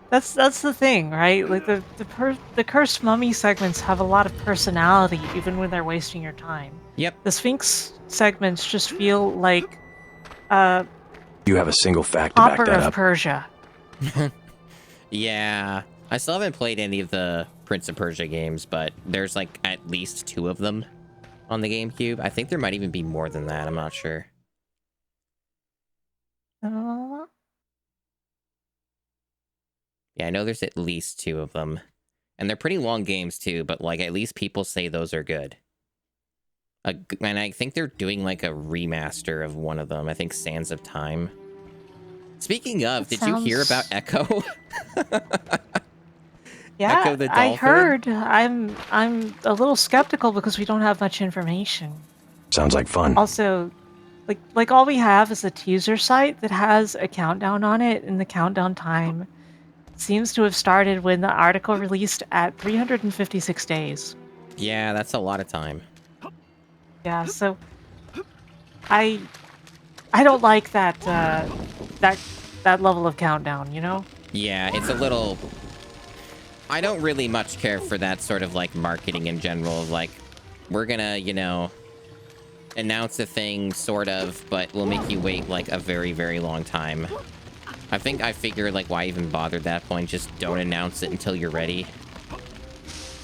that's the thing, right? Like the cursed mummy segments have a lot of personality, even when they're wasting your time.
Yep.
The Sphinx segments just feel like
You have a single fact to back
Hopper
that
of
up.
Persia.
Yeah. I still haven't played any of the Prince of Persia games, but there's like at least 2 of them on the GameCube. I think there might even be more than that. I'm not sure. Yeah, I know there's at least 2 of them. And they're pretty long games too, but like at least people say those are good. And I think they're doing like a remaster of one of them. I think Sands of Time. Speaking of, did you hear about Echo?
Yeah,
Echo the Dolphin?
I heard. I'm a little skeptical because we don't have much information.
Sounds like fun.
Also, like all we have is a teaser site that has a countdown on it, and the countdown time seems to have started when the article released at 356 days.
Yeah, that's a lot of time.
Yeah, so I don't like that that level of countdown, you know?
Yeah, it's a little... I don't really much care for that sort of like marketing in general. Like, we're gonna, you know, announce a thing, sort of, but we'll make you wait like a very, very long time. I think I figured like why even bother at that point? Just don't announce it until you're ready.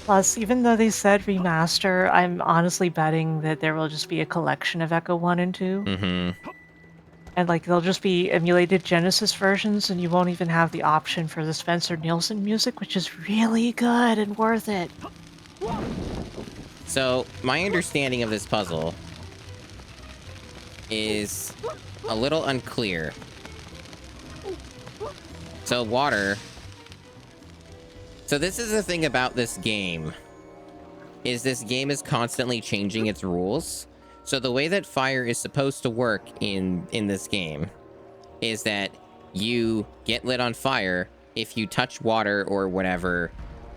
Plus, even though they said remaster, I'm honestly betting that there will just be a collection of Echo 1 and 2.
Mm-hmm.
And like they'll just be emulated Genesis versions, and you won't even have the option for the Spencer Nielsen music, which is really good and worth it.
So, my understanding of this puzzle is a little unclear. So water. So this is the thing about this game. Is this game is constantly changing its rules. So the way that fire is supposed to work in this game is that you get lit on fire if you touch water or whatever,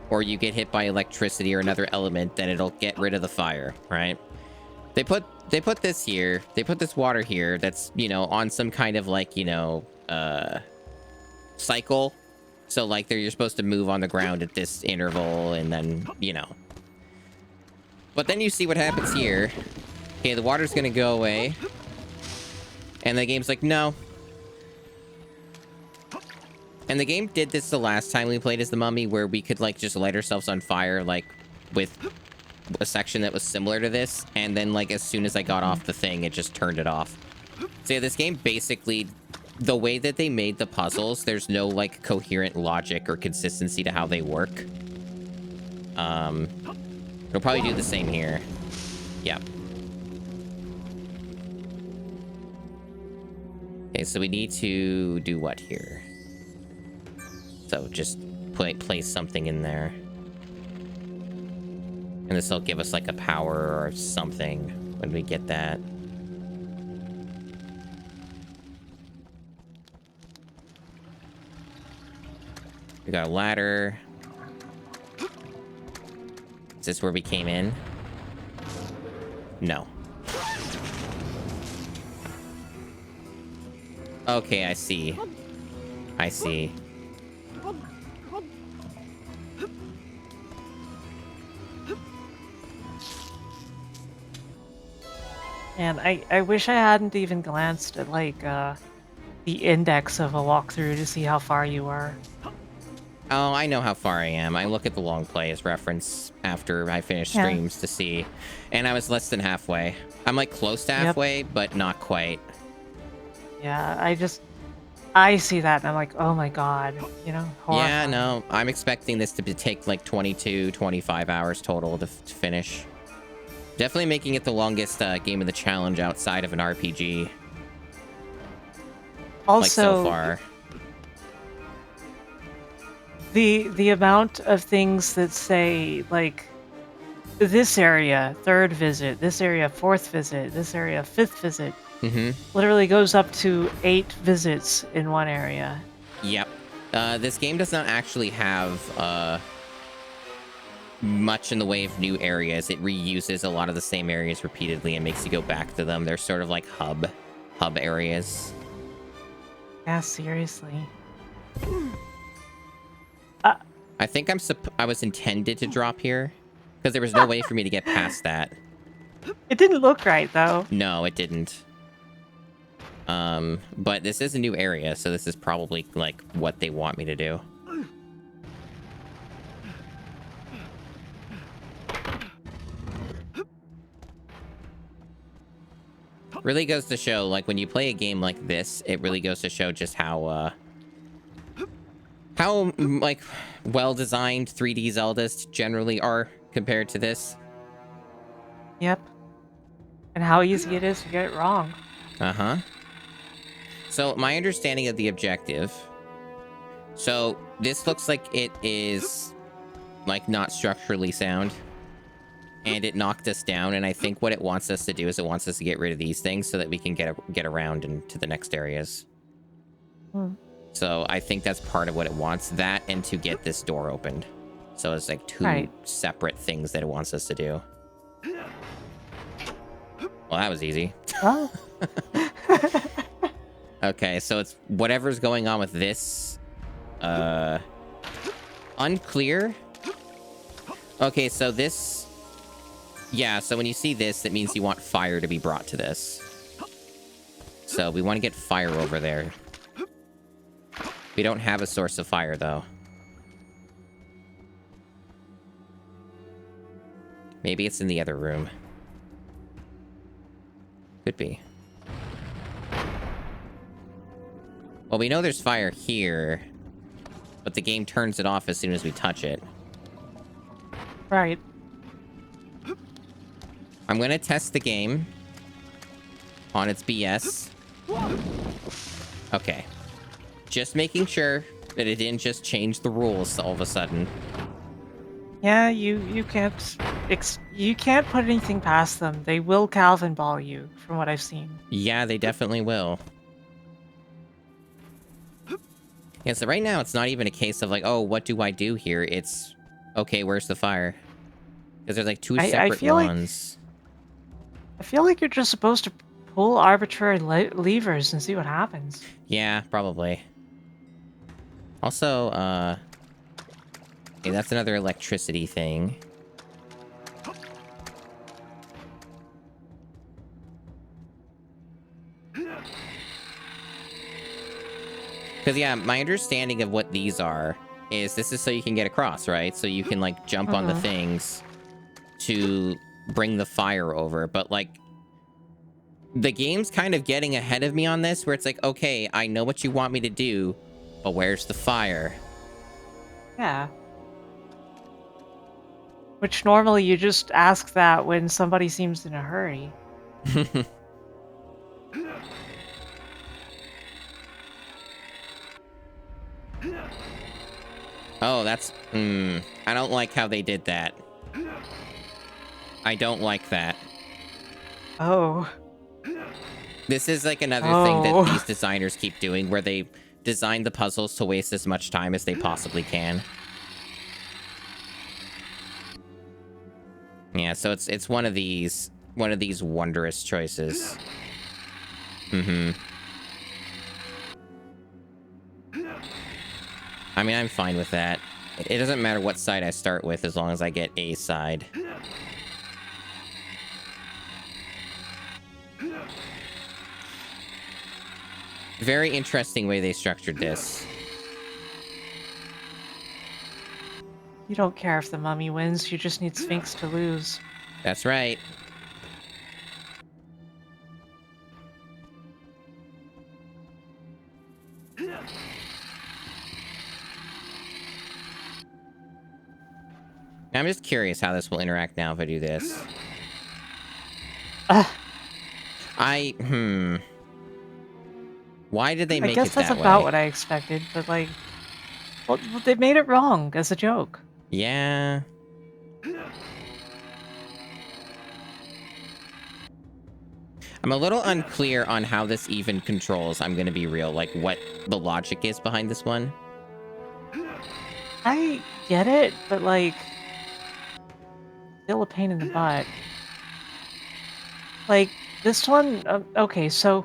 or you get hit by electricity or another element, then it'll get rid of the fire, right? They put this here. They put this water here that's, you know, on some kind of like, you know, cycle. So like you're supposed to move on the ground at this interval and then, you know. But then you see what happens here. Okay, the water's gonna go away. And the game's like, no. And the game did this the last time we played as the Mummy, where we could, like, just light ourselves on fire, like, with a section that was similar to this. And then, like, as soon as I got off the thing, it just turned it off. So yeah, this game basically, the way that they made the puzzles, there's no, like, coherent logic or consistency to how they work. It'll probably do the same here. Yep. Okay, so we need to do what here? So just place something in there. And this will give us like a power or something when we get that. We got a ladder. Is this where we came in? No. Okay, I see. I see.
And I wish I hadn't even glanced at, like, the index of a walkthrough to see how far you are.
Oh, I know how far I am. I look at the long play as reference after I finish streams to see. And I was less than halfway. I'm, like, close to halfway, but not quite.
Yeah, I see that and I'm like, oh my god, you know? Horrifying.
Yeah, no, I'm expecting this to take like 22, 25 hours total to finish. Definitely making it the longest game of the challenge outside of an RPG.
Also,
like so far.
The amount of things that say, like, this area, 3rd visit, this area, 4th visit, this area, 5th visit, literally goes up to 8 visits in one area.
Yep. This game does not actually have much in the way of new areas. It reuses a lot of the same areas repeatedly and makes you go back to them. They're sort of like hub areas.
Yeah, seriously.
I think I was intended to drop here because there was no way for me to get past that.
It didn't look right though.
No, it didn't. But this is a new area, so this is probably like what they want me to do. Really goes to show, like, when you play a game like this, it really goes to show just how like, well-designed 3D Zeldas generally are compared to this.
Yep. And how easy it is to get it wrong.
Uh-huh. So, my understanding of the objective... So, this looks like it is, like, not structurally sound. And it knocked us down, and I think what it wants us to do is it wants us to get rid of these things so that we can get around into the next areas. So I think that's part of what it wants. That and to get this door opened. So it's like two separate things that it wants us to do. Well, that was easy.
Oh.
Okay, so it's whatever's going on with this. Unclear. Okay, so this... Yeah, so when you see this, that means you want fire to be brought to this. So we want to get fire over there. We don't have a source of fire, though. Maybe it's in the other room. Could be. Well, we know there's fire here, but the game turns it off as soon as we touch it.
Right.
I'm going to test the game on its BS Okay. Just making sure that it didn't just change the rules all of a sudden.
Yeah, you can't put anything past them. They will Calvin ball you, from what I've seen.
Yeah, they definitely will. Yeah, so right now it's not even a case of like, oh, what do I do here? It's, okay, where's the fire? Because there's like two separate ones.
I feel like you're just supposed to pull arbitrary levers and see what happens.
Yeah, probably. Also, okay, that's another electricity thing. Because, yeah, my understanding of what these are is this is so you can get across, right? So you can, like, jump on the things to bring the fire over. But, like, the game's kind of getting ahead of me on this, where it's like, okay, I know what you want me to do, but where's the fire?
Yeah. Which normally you just ask that when somebody seems in a hurry.
Oh, that's... I don't like how they did that. I don't like that.
Oh.
This is like another thing that these designers keep doing, where they design the puzzles to waste as much time as they possibly can. Yeah, so it's one of these wondrous choices. I mean, I'm fine with that. It doesn't matter what side I start with as long as I get a side. Very interesting way they structured this.
You don't care if the mummy wins, you just need Sphinx to lose.
That's right. I'm just curious how this will interact now if I do this. Why did they make it that way?
I guess that's about what I expected, but like... Well, they made it wrong as a joke.
Yeah. I'm a little unclear on how this even controls, I'm gonna be real. Like, what the logic is behind this one.
I get it, but like... Still a pain in the butt. Like, this one... okay, so...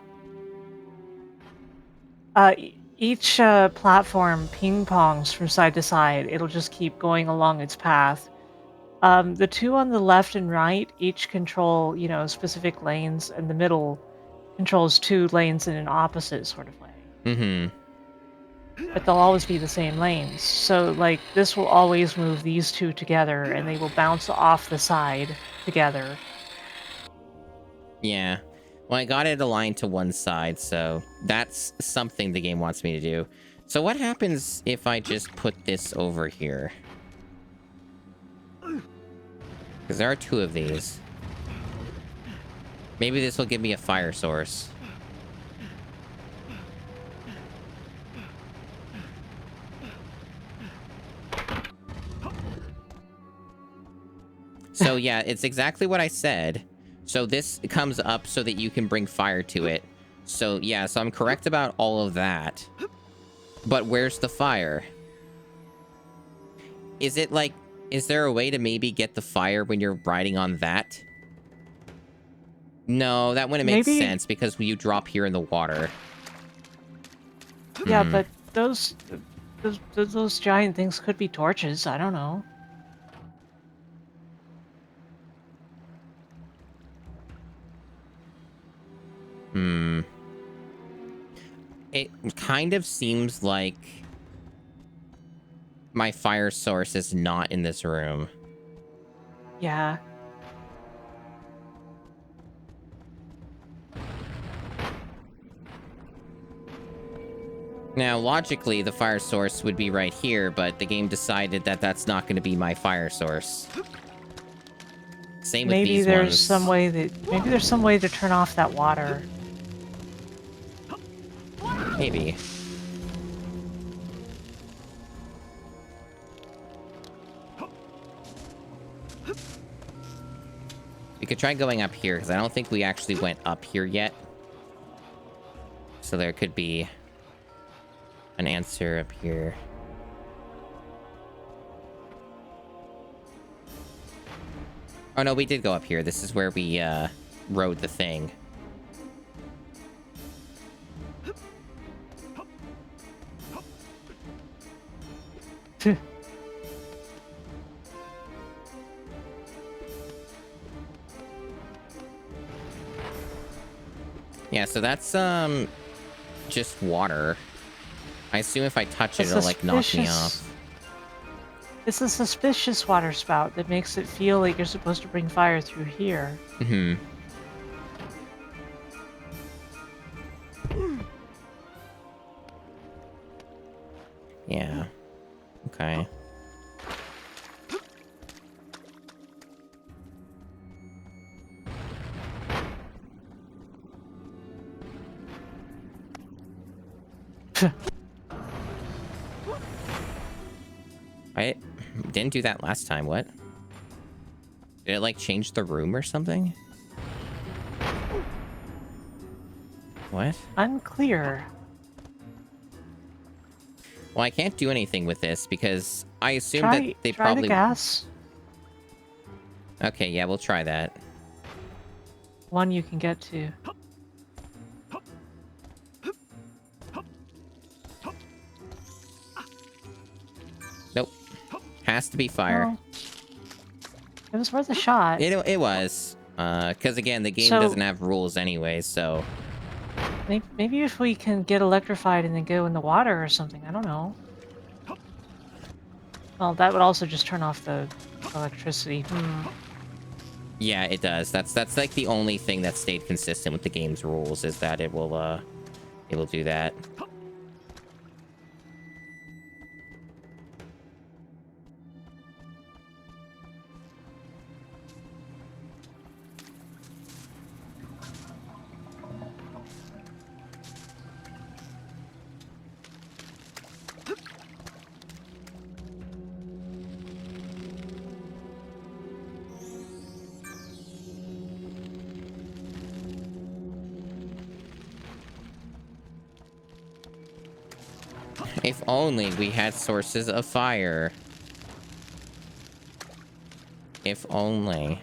each platform ping-pongs from side to side. It'll just keep going along its path. The two on the left and right each control, you know, specific lanes, and the middle controls 2 lanes in an opposite sort of way. But they'll always be the same lanes. So, like, this will always move these two together, and they will bounce off the side together.
Yeah. Well, I got it aligned to one side, so that's something the game wants me to do. So what happens if I just put this over here? Because there are 2 of these. Maybe this will give me a fire source. So yeah, it's exactly what I said. So this comes up so that you can bring fire to it. So yeah, so I'm correct about all of that. But where's the fire? Is it like, is there a way to maybe get the fire when you're riding on that? No, that wouldn't make sense because you drop here in the water.
Yeah, but those giant things could be torches. I don't know.
It kind of seems like my fire source is not in this room.
Yeah.
Now, logically, the fire source would be right here, but the game decided that that's not going to be my fire source. Same with these ones.
Maybe there's some way to turn off that water.
Maybe. We could try going up here, because I don't think we actually went up here yet. So there could be an answer up here. Oh no, we did go up here. This is where we rode the thing. Yeah, so that's just water. I assume if I touch it, it'll like knock me off.
It's a suspicious water spout that makes it feel like you're supposed to bring fire through here.
Mm-hmm. Yeah. Okay. I didn't do that last time. What? Did it like change the room or something? What?
Unclear.
Well, I can't do anything with this because I assume
Try
that they probably...
the gas.
Okay, yeah, we'll try that.
One you can get to.
Nope. Has to be fire.
Well, it was worth a shot.
It was. Because again, the game doesn't have rules anyway, so...
Maybe if we can get electrified and then go in the water or something, I don't know. Well, that would also just turn off the electricity.
Yeah, it does. That's like the only thing that stayed consistent with the game's rules, is that it will do that. If only we had sources of fire. If only.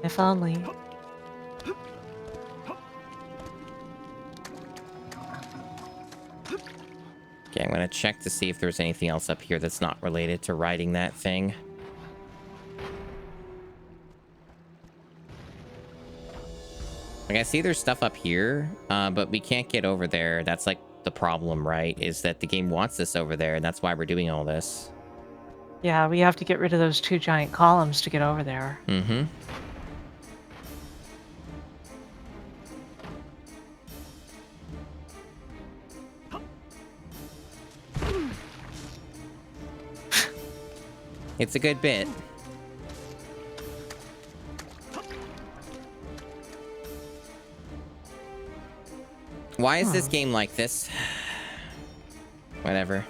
If only.
Okay, I'm gonna check to see if there's anything else up here that's not related to riding that thing. Like, I see there's stuff up here, but we can't get over there. That's like the problem, right? Is that the game wants us over there, and that's why we're doing all this.
Yeah, we have to get rid of those two giant columns to get over there.
Mm-hmm. It's a good bit. Why is this game like this? Whatever.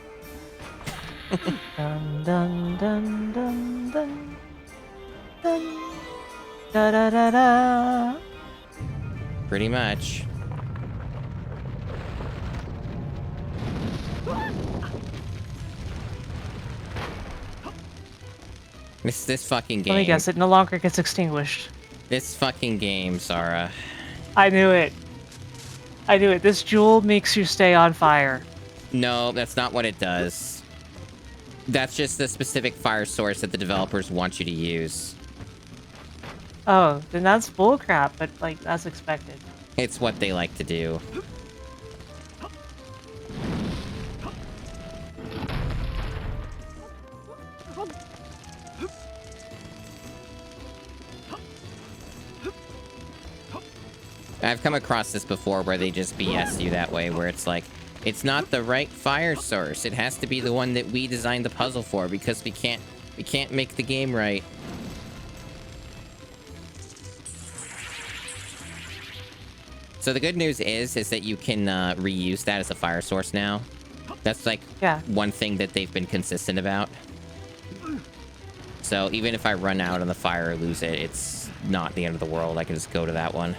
Dun dun dun dun dun dun da da da da.
Pretty much. This fucking game.
Let me guess, it no longer gets extinguished.
This fucking game, Sarah.
I knew it. I knew it. This jewel makes you stay on fire.
No, that's not what it does. That's just the specific fire source that the developers want you to use.
Oh, then that's bullcrap, but like that's expected.
It's what they like to do. I've come across this before where they just BS you that way, where it's like, it's not the right fire source. It has to be the one that we designed the puzzle for because we can't make the game right. So the good news is that you can reuse that as a fire source now. That's like one thing that they've been consistent about. So even if I run out on the fire or lose it, it's not the end of the world. I can just go to that one.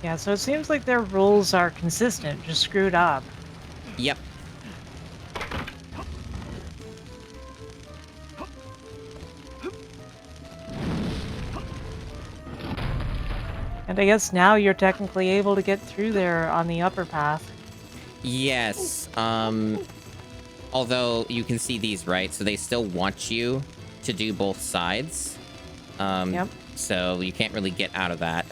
Yeah, so it seems like their rules are consistent, just screwed up.
Yep.
And I guess now you're technically able to get through there on the upper path.
Yes. Although you can see these, right? So they still want you to do both sides.
Yep.
So you can't really get out of that.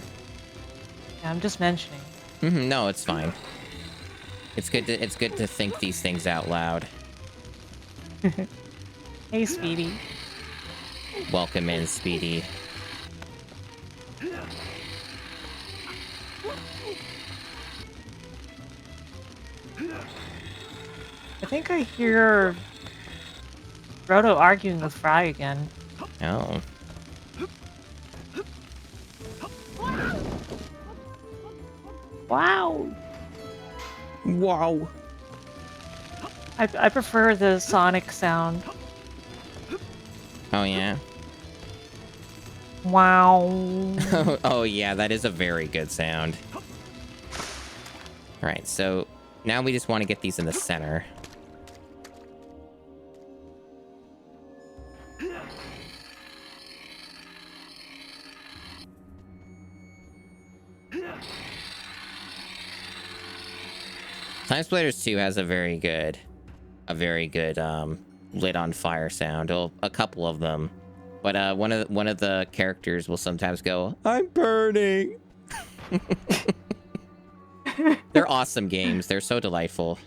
Yeah, I'm just mentioning.
No, it's fine. It's good to think these things out loud.
Hey, Speedy.
Welcome in, Speedy.
I think I hear Roto arguing with Fry again.
Oh.
Wow.
Wow.
I prefer the Sonic sound.
Oh, yeah?
Wow.
Oh, yeah, that is a very good sound. Alright, so now we just want to get these in the center. Time Splitters 2 has a very good lit on fire sound. Well, a couple of them. But one of the characters will sometimes go, "I'm burning." They're awesome games. They're so delightful.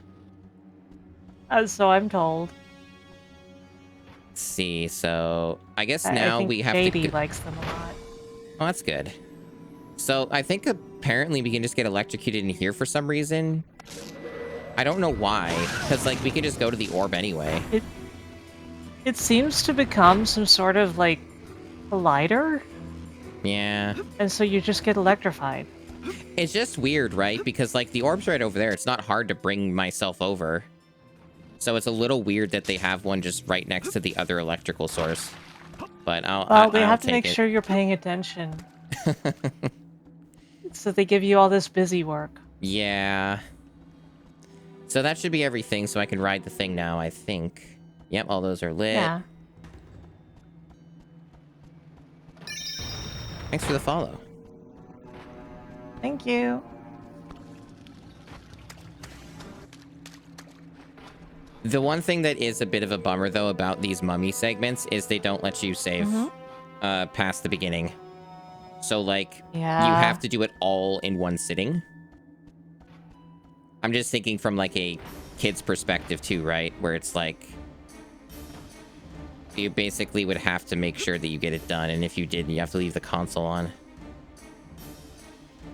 So I'm told.
Let's see, so I guess
I
now
think
we have
JD
to.
likes them a lot.
Oh, that's good. So I think apparently we can just get electrocuted in here for some reason. I don't know why, because like we can just go to the orb anyway.
It seems to become some sort of like collider,
Yeah.
and so you just get electrified.
It's just weird, right? Because like the orb's right over there. It's not hard to bring myself over. So it's a little weird that they have one just right next to the other electrical source. But
Well, they have to make
it.
sure you're paying attention. So they give you all this busy work.
Yeah. So that should be everything, so I can ride the thing now, I think. Yep, all those are lit.
Yeah.
Thanks for the follow.
Thank you.
The one thing that is a bit of a bummer, though, about these mummy segments is they don't let you save past the beginning. So, like, you have to do it all in one sitting. I'm just thinking from, like, a kid's perspective, too, right? Where it's like, you basically would have to make sure that you get it done, and if you didn't, you have to leave the console on.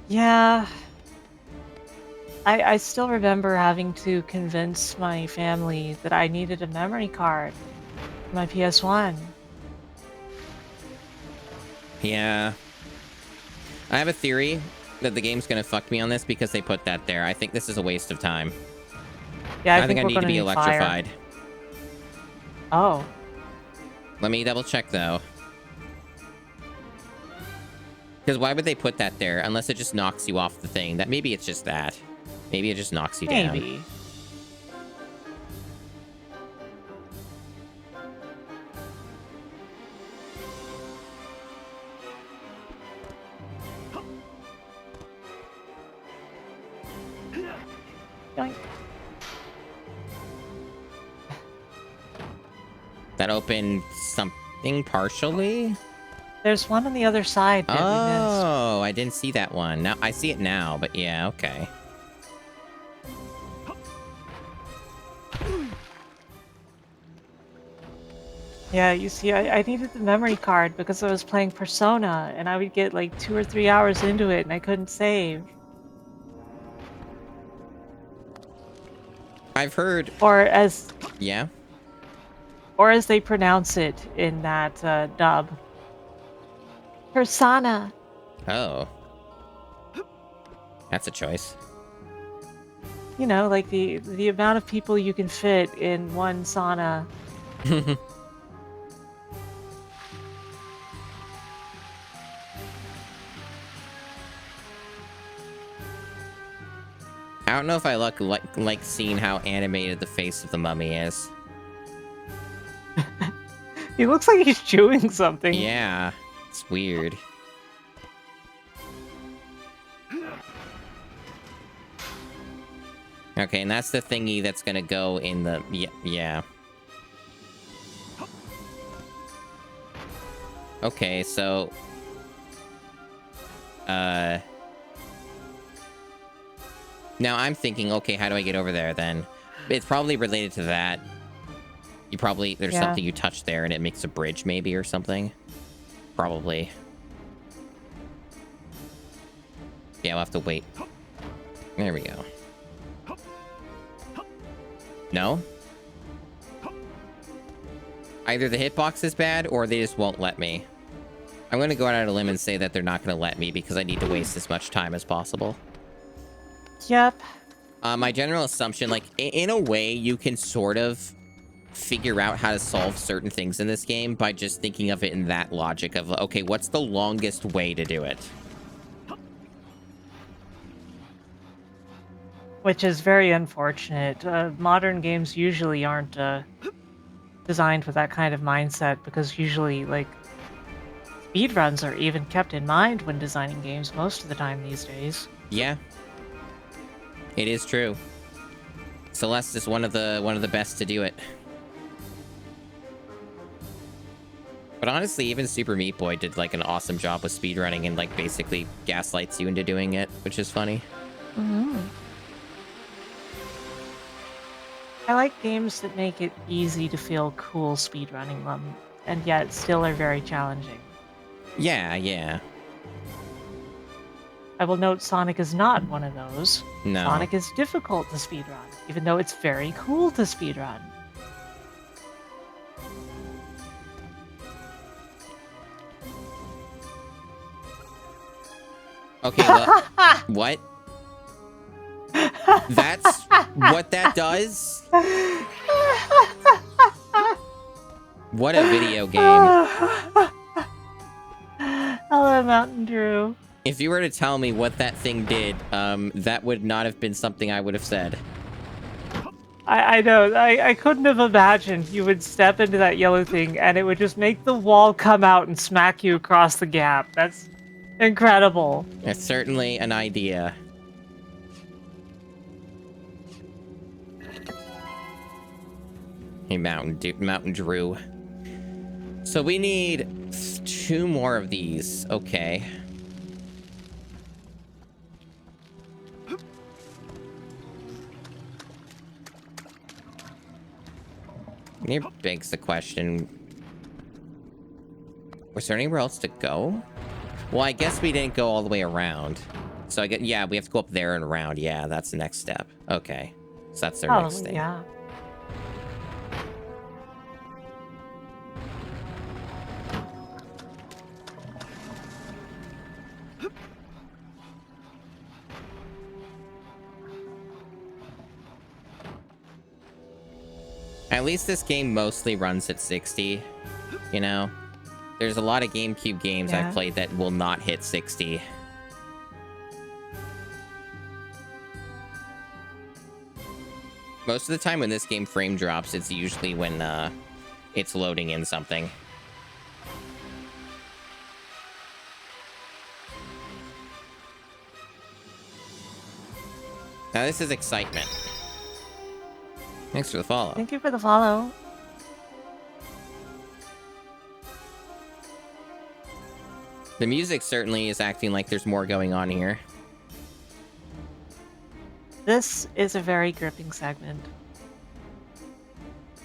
Yeah. I still remember having to convince my family that I needed a memory card for my PS1.
Yeah. I have a theory that the game's gonna fuck me on this because they put that there. I think this is a waste of time.
Yeah,
I think I
we're
need to
gonna
be
need
electrified.
fire. Oh.
Let me double check, though. Because why would they put that there unless it just knocks you off the thing? That maybe it's just that. Maybe it just knocks you down.
Maybe. Yoink.
That opened something partially?
There's one on the other side that we missed.
Oh, I didn't see that one. Now I see it now, but yeah, okay.
Yeah, you see, I needed the memory card because I was playing Persona, and I would get like 2 or 3 hours into it, and I couldn't save.
I've heard...
Or as
Yeah?
they pronounce it in that dub. Persona.
Oh. That's a choice.
You know, like the amount of people you can fit in one sauna.
I don't know if I like seeing how animated the face of the mummy is.
He looks like he's chewing something.
Yeah, it's weird. Okay, and that's the thingy that's gonna go in the... Yeah. Okay, so... Now I'm thinking, okay, how do I get over there then? It's probably related to that. You probably... There's something you touch there and it makes a bridge maybe or something. Probably. Yeah, we'll have to wait. There we go. No? Either the hitbox is bad or they just won't let me. I'm going to go out on a limb and say that they're not going to let me because I need to waste as much time as possible.
Yep.
My general assumption, like, in a way, you can sort of figure out how to solve certain things in this game by just thinking of it in that logic of, okay, what's the longest way to do it?
Which is very unfortunate. Modern games usually aren't designed with that kind of mindset because usually, like, speedruns are even kept in mind when designing games most of the time these days.
Yeah. It is true. Celeste is one of the best to do it. But honestly, even Super Meat Boy did, like, an awesome job with speedrunning and, like, basically gaslights you into doing it, which is funny.
Mm-hmm. I like games that make it easy to feel cool speedrunning them, and yet still are very challenging.
Yeah, yeah.
I will note Sonic is not one of those.
No.
Sonic is difficult to speedrun, even though it's very cool to speedrun.
Okay, well, what? That's what that does? What a video game.
Hello, Mountain Drew.
If you were to tell me what that thing did, that would not have been something I would have said.
I know. I couldn't have imagined you would step into that yellow thing and it would just make the wall come out and smack you across the gap. That's incredible.
It's certainly an idea. Hey, Mountain Drew. So we need 2 more of these. Okay. Here begs the question. Was there anywhere else to go? Well, I guess we didn't go all the way around. So I get, yeah, we have to go up there and around. Yeah, that's the next step. Okay. So that's their next thing.
Yeah.
At least this game mostly runs at 60, you know? There's a lot of GameCube games I've played that will not hit 60. Most of the time when this game frame drops, it's usually when it's loading in something. Now this is excitement. Thanks for the follow.
Thank you for the follow.
The music certainly is acting like there's more going on here.
This is a very gripping segment.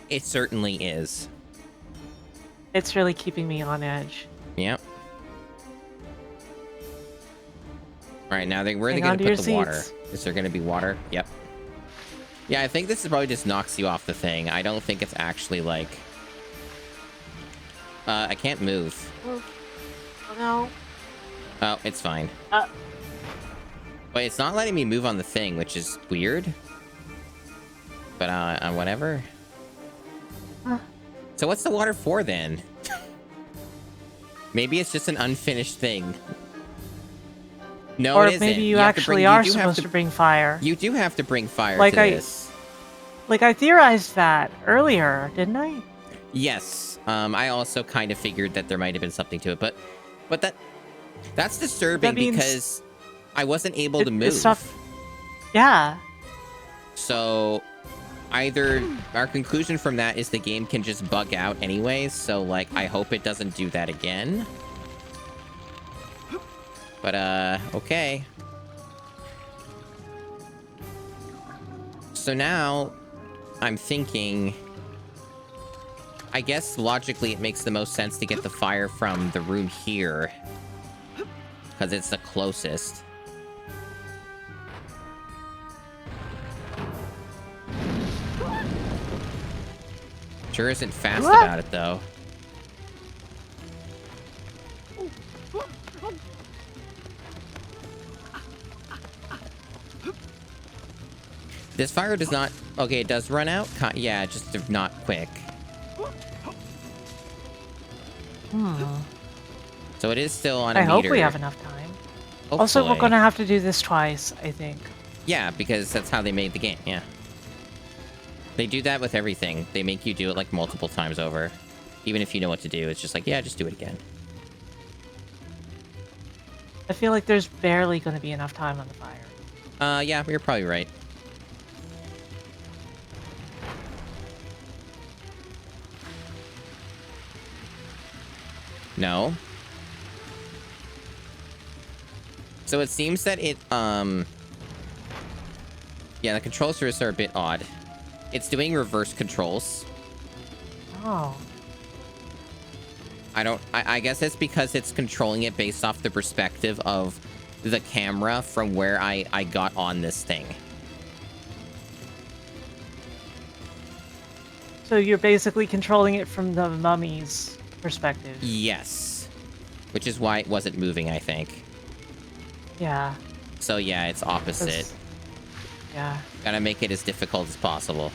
It certainly is.
It's really keeping me on edge.
Yep. Alright, now where are they going to put the water? Is there going to be water? Yep. Yeah, I think this is probably just knocks you off the thing. I don't think it's actually like... I can't move.
Oh no.
Oh, it's fine. But it's not letting me move on the thing, which is weird. But, whatever.
Huh.
So what's the water for, then? Maybe it's just an unfinished thing. No,
or
it isn't.
maybe you actually are supposed to bring fire.
You do have to bring fire
like
to this.
Like I theorized that earlier, didn't I?
Yes. I also kind of figured that there might have been something to it, but that's disturbing because I wasn't able to move.
Yeah.
So either our conclusion from that is the game can just bug out anyways, so like I hope it doesn't do that again. But okay. So now I'm thinking, I guess logically it makes the most sense to get the fire from the room here, because it's the closest. Sure isn't fast about it, though. This fire does not... Okay, it does run out? Yeah, just not quick. So it is still on a meter.
I hope we have enough time.
Hopefully.
Also, we're going to have to do this twice, I think.
Yeah, because that's how they made the game, yeah. They do that with everything. They make you do it, like, multiple times over. Even if you know what to do, it's just like, yeah, just do it again.
I feel like there's barely going to be enough time on the fire.
Yeah, you're probably right. No. So it seems that it, yeah, the controls are a bit odd. It's doing reverse controls.
Oh.
I guess it's because it's controlling it based off the perspective of the camera from where I got on this thing.
So you're basically controlling it from the mummy's perspective.
Yes. Which is why it wasn't moving, I think.
Yeah.
So yeah, it's opposite.
Yeah.
Gotta make it as difficult as possible.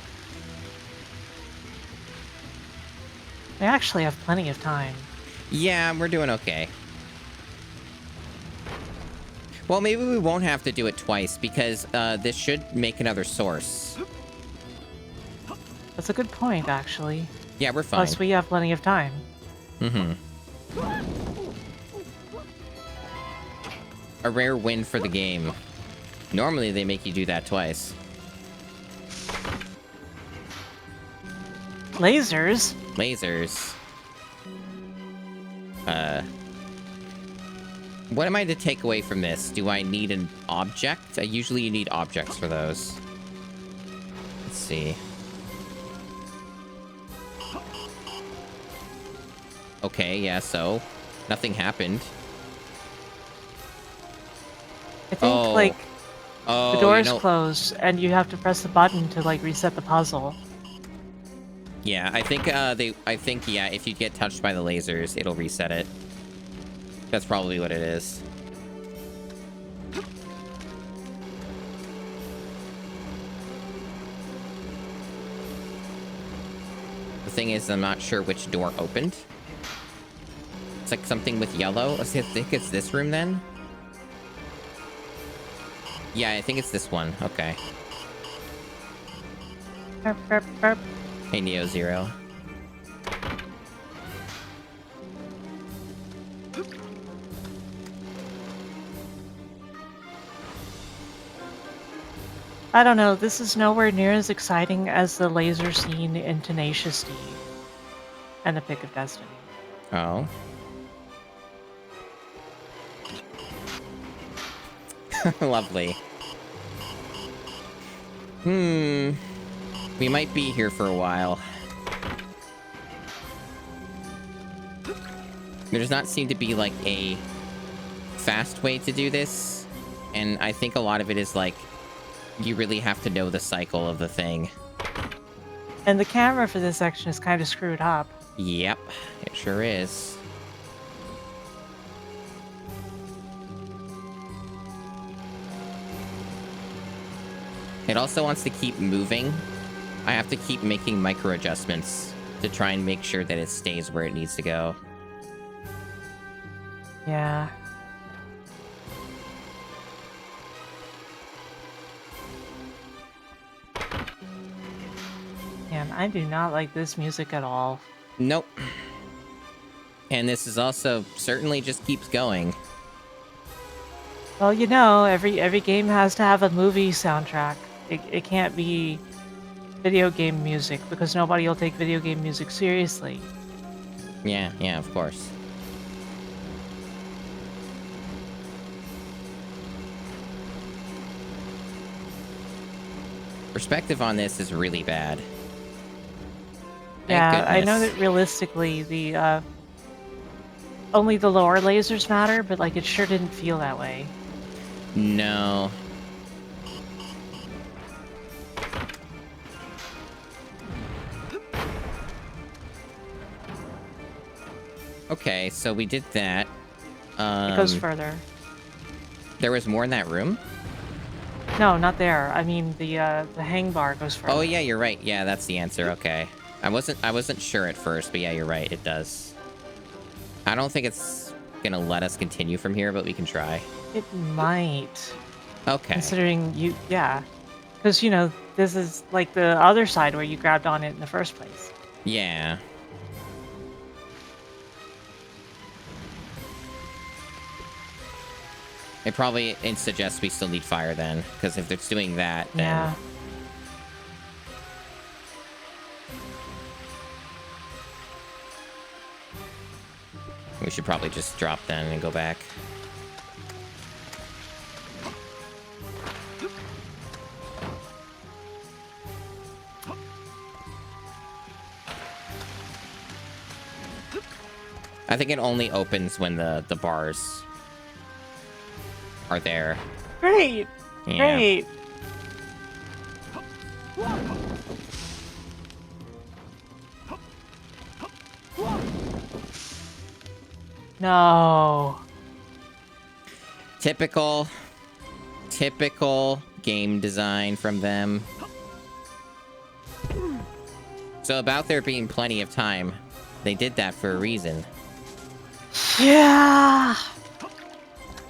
I actually have plenty of time.
Yeah, we're doing okay. Well, maybe we won't have to do it twice, because this should make another source.
That's a good point, actually.
Yeah, we're fine.
Plus, we have plenty of time.
Mm-hmm. A rare win for the game. Normally, they make you do that twice.
Lasers?
Lasers. What am I to take away from this? Do I need an object? Usually you need objects for those. Let's see. Okay, yeah, so nothing happened.
I think, like, the door is
you know,
closed, and you have to press the button to, like, reset the puzzle.
Yeah, I think, yeah, if you get touched by the lasers, it'll reset it. That's probably what it is. The thing is, I'm not sure which door opened. It's like something with yellow. I think it's this room, then? Yeah, I think it's this one. Okay.
Burp, burp, burp.
Hey, Neo Zero.
I don't know, this is nowhere near as exciting as the laser scene in Tenacious D and the Pick of Destiny.
Oh. Lovely. We might be here for a while. There does not seem to be, like, a fast way to do this. And I think a lot of it is, like, you really have to know the cycle of the thing.
And the camera for this section is kind of screwed up.
Yep, it sure is. It also wants to keep moving. I have to keep making micro adjustments to try and make sure that it stays where it needs to go.
Yeah. Man, I do not like this music at all.
Nope. And this is also certainly just keeps going.
Well, you know, every game has to have a movie soundtrack. It can't be video game music because nobody will take video game music seriously.
Yeah, of course. Perspective on this is really bad. Thank
Yeah, I know
goodness.
that realistically the only the lower lasers matter, but like it sure didn't feel that way.
No. Okay, so we did that.
It goes further.
There was more in that room?
No, not there. I mean the hang bar goes further.
Oh yeah, you're right. Yeah, that's the answer. Okay. I wasn't sure at first, but yeah, you're right. It does. I don't think it's gonna let us continue from here, but we can try.
It might.
Okay.
Considering you, yeah. Because, you know, this is like the other side where you grabbed on it in the first place.
Yeah. It suggests we still need fire then, because if it's doing that, then...
Yeah.
We should probably just drop then and go back. I think it only opens when the bars are there.
Great!
Yeah.
Great! No.
Typical game design from them. So about there being plenty of time, they did that for a reason.
Yeah!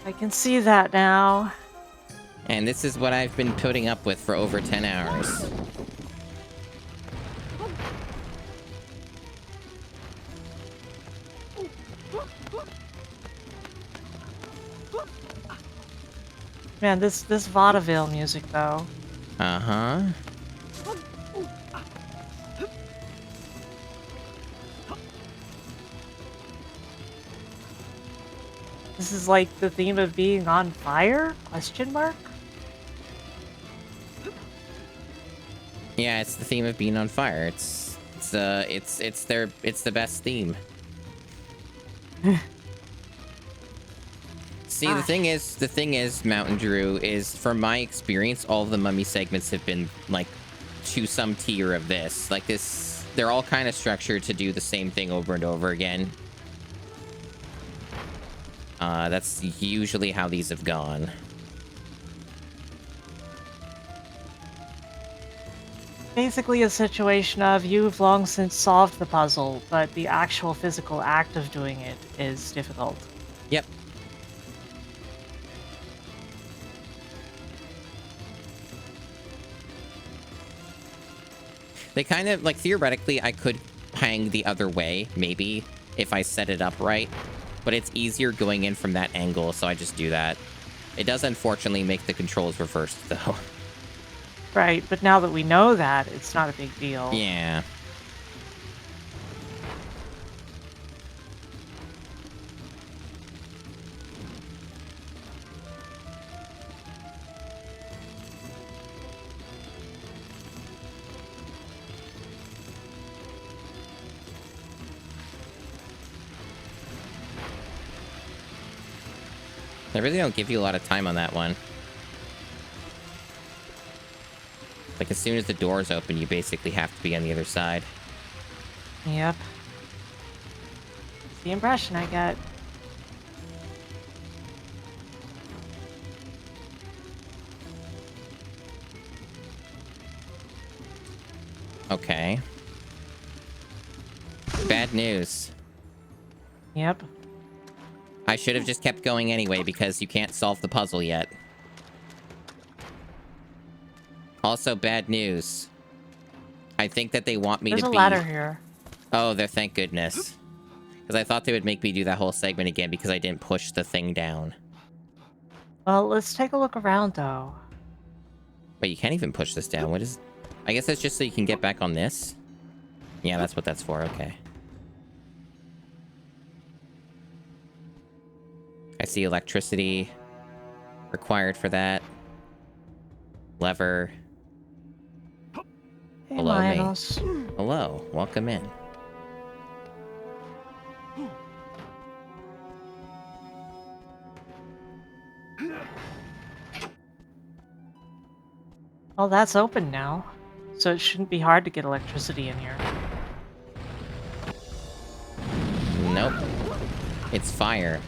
I can see that now.
And this is what I've been putting up with for over 10 hours.
Man, this vaudeville music, though.
Uh-huh.
This is like the theme of being on fire? Question mark?
Yeah, it's the theme of being on fire. It's the best theme. See, the thing is, Mountain Drew, is from my experience, all of the Mummy segments have been like to some tier of this. Like this, they're all kind of structured to do the same thing over and over again. That's usually how these have gone.
Basically a situation of you've long since solved the puzzle, but the actual physical act of doing it is difficult.
Yep. They kind of, like, theoretically, I could hang the other way, maybe, if I set it up right. But it's easier going in from that angle, so I just do that. It does, unfortunately, make the controls reversed, though.
Right, but now that we know that, it's not a big deal.
Yeah. They really don't give you a lot of time on that one. Like, as soon as the doors open, you basically have to be on the other side.
Yep. It's the impression I get.
Okay. Bad news.
Yep.
I should have just kept going anyway because you can't solve the puzzle yet. Also, bad news. I think that they want me
There's
to
a
be...
ladder here.
Oh, there, thank goodness. Because I thought they would make me do that whole segment again because I didn't push the thing down.
Well, let's take a look around, though.
Wait, you can't even push this down. What is... I guess that's just so you can get back on this? Yeah, that's what that's for. Okay. I see electricity required for that. Lever.
Hey,
Hello, mate.
Miles.
Hello. Welcome in.
Well, that's open now, so it shouldn't be hard to get electricity in here.
Nope. It's fire.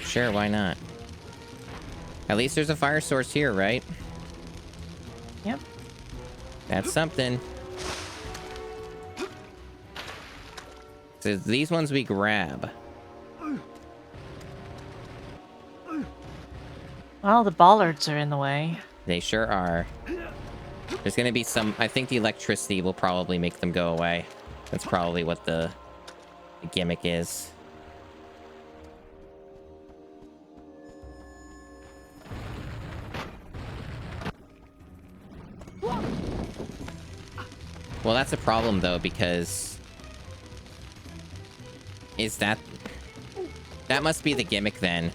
Sure, why not? At least there's a fire source here, right?
Yep.
That's something. So these ones we grab.
Well, the bollards are in the way.
They sure are. There's gonna be some... I think the electricity will probably make them go away. That's probably what the gimmick is. Well, that's a problem, though, because... Is that... That must be the gimmick, then.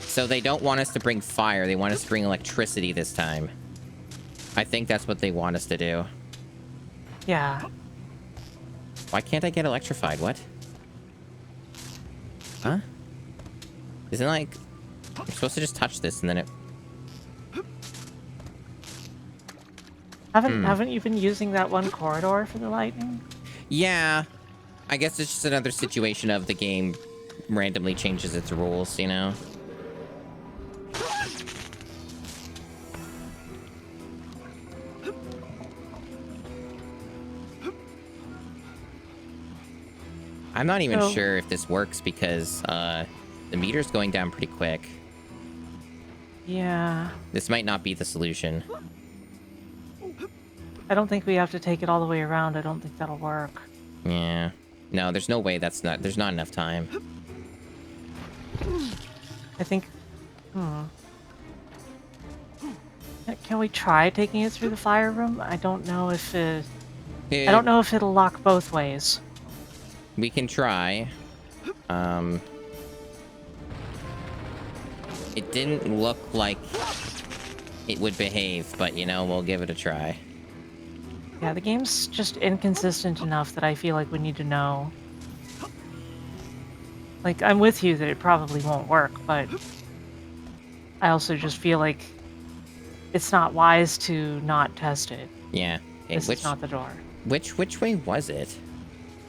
So they don't want us to bring fire, they want us to bring electricity this time. I think that's what they want us to do.
Yeah.
Why can't I get electrified? What? Huh? Isn't it like... I'm supposed to just touch this and then it...
Haven't you been using that one corridor for the lightning?
Yeah. I guess it's just another situation of the game randomly changes its rules, you know? I'm not even sure if this works because the meter's going down pretty quick.
Yeah.
This might not be the solution.
I don't think we have to take it all the way around. I don't think that'll work.
Yeah. No, there's no way that's not... There's not enough time.
I think... Can we try taking it through the fire room? I don't know if I don't know if it'll lock both ways.
We can try. It didn't look like it would behave, but, you know, we'll give it a try.
Yeah, the game's just inconsistent enough that I feel like we need to know. Like, I'm with you that it probably won't work, but I also just feel like it's not wise to not test it.
Yeah. Hey,
This is not the door.
Which way was it?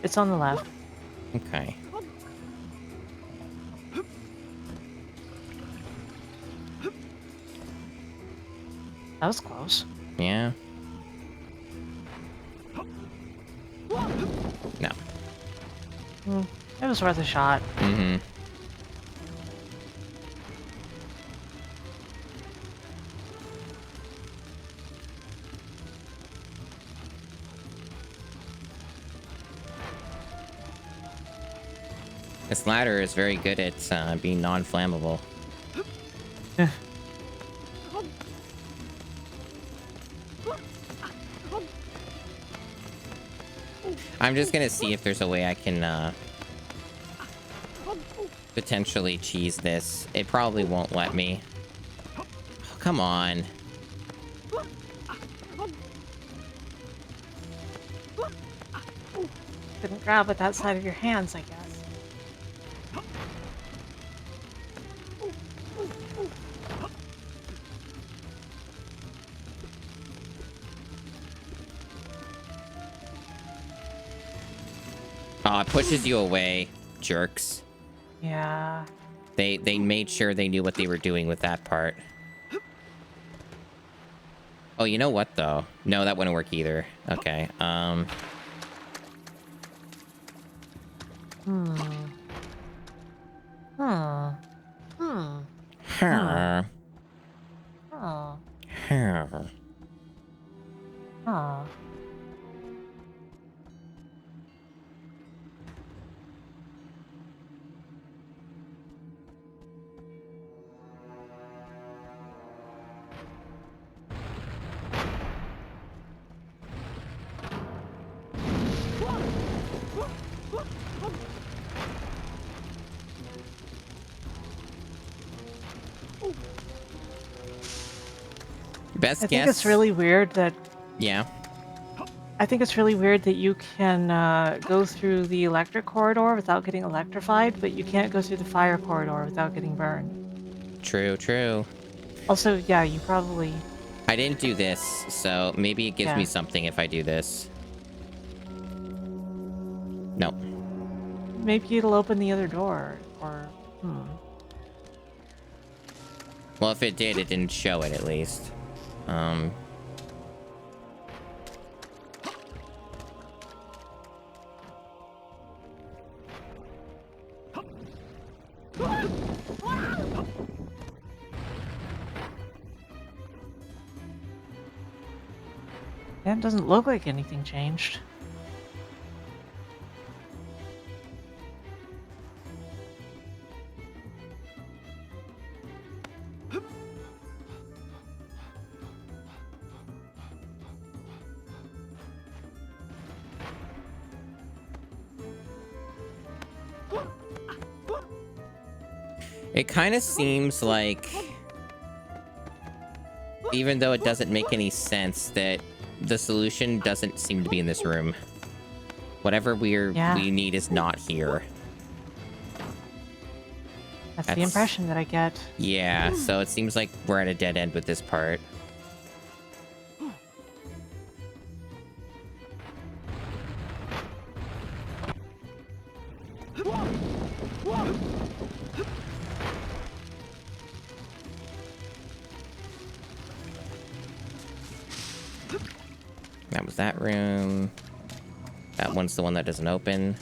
It's on the left.
Okay.
That was close.
Yeah. No.
It was worth a shot.
Mm-hmm. This ladder is very good at being non-flammable. I'm just gonna see if there's a way I can potentially cheese this. It probably won't let me. Oh, come on.
Couldn't grab with that side of your hands, I guess.
Oh, it pushes you away, jerks.
Yeah.
They made sure they knew what they were doing with that part. Oh, you know what, though? No, that wouldn't work either. Okay,
Hmm. Hmm. Hmm.
Huh.
Huh.
Huh.
Huh.
Best
I
guess.
think it's really weird that
Yeah.
you can go through the electric corridor without getting electrified, but you can't go through the fire corridor without getting burned.
True, true.
Also, yeah, you probably...
I didn't do this, so maybe it gives me
Yeah.
something if I do this. No.
Maybe it'll open the other door, or...
Well, if it did, it didn't show it, at least.
Yeah, it doesn't look like anything changed.
It kind of seems like, even though it doesn't make any sense, that the solution doesn't seem to be in this room. Whatever we need is not here.
That's the impression that I get.
Yeah, so it seems like we're at a dead end with this part. That was that room. That one's the one that doesn't open.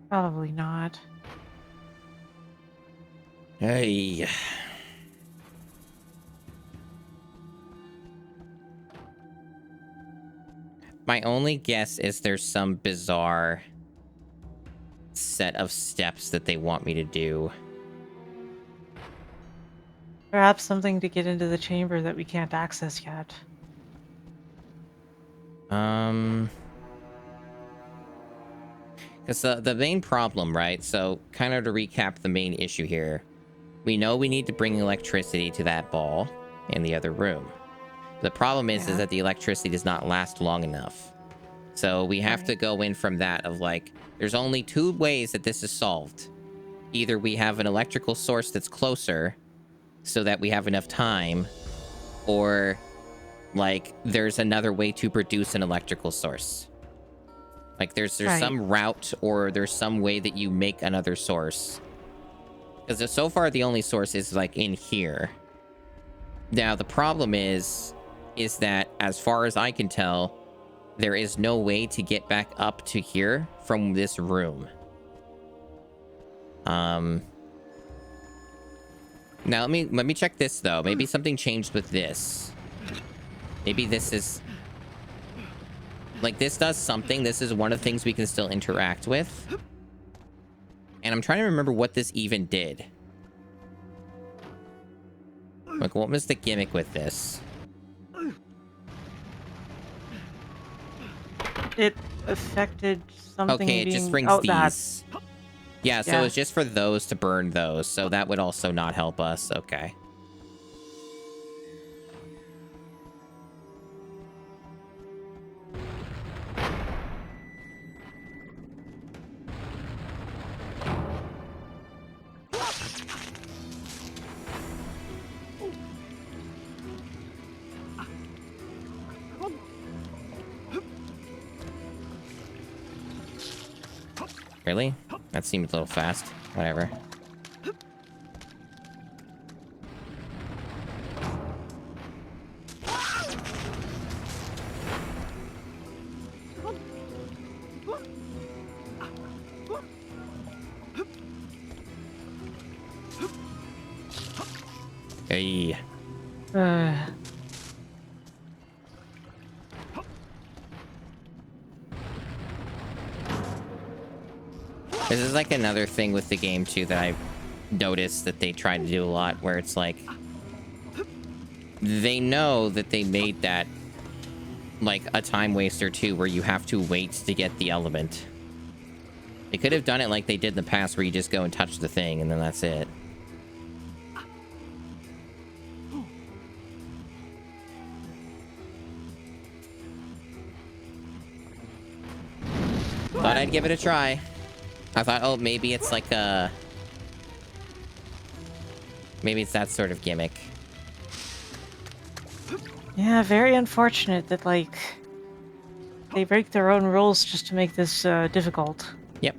Probably not.
Hey. My only guess is there's some bizarre set of steps that they want me to do.
Perhaps something to get into the chamber that we can't access yet.
Because the main problem, right? So, kind of to recap the main issue here. We know we need to bring electricity to that ball in the other room. The problem is that the electricity does not last long enough. So we have to go in from that of like, there's only two ways that this is solved. Either we have an electrical source that's closer so that we have enough time, or like there's another way to produce an electrical source. Like there's some route, or there's some way that you make another source. Because so far the only source is like in here. Now the problem is that as far as I can tell, there is no way to get back up to here from this room. Now let me check this though. Maybe something changed with this. Maybe this is like, this does something. This is one of the things we can still interact with. And I'm trying to remember what this even did. Like, what was the gimmick with this?
It affected something
Okay, it just brings
oh,
these.
that.
Yeah, so
Yeah.
it's just for those to burn those, so that would also not help us. Okay. Really? That seemed a little fast. Whatever. Hey. This is like another thing with the game too that I've noticed that they try to do a lot, where it's like they know that they made that like a time waster too, where you have to wait to get the element. They could have done it like they did in the past, where you just go and touch the thing and then that's it. Thought I'd give it a try. I thought, oh, maybe it's like a... Maybe it's that sort of gimmick.
Yeah, very unfortunate that, like, they break their own rules just to make this difficult.
Yep.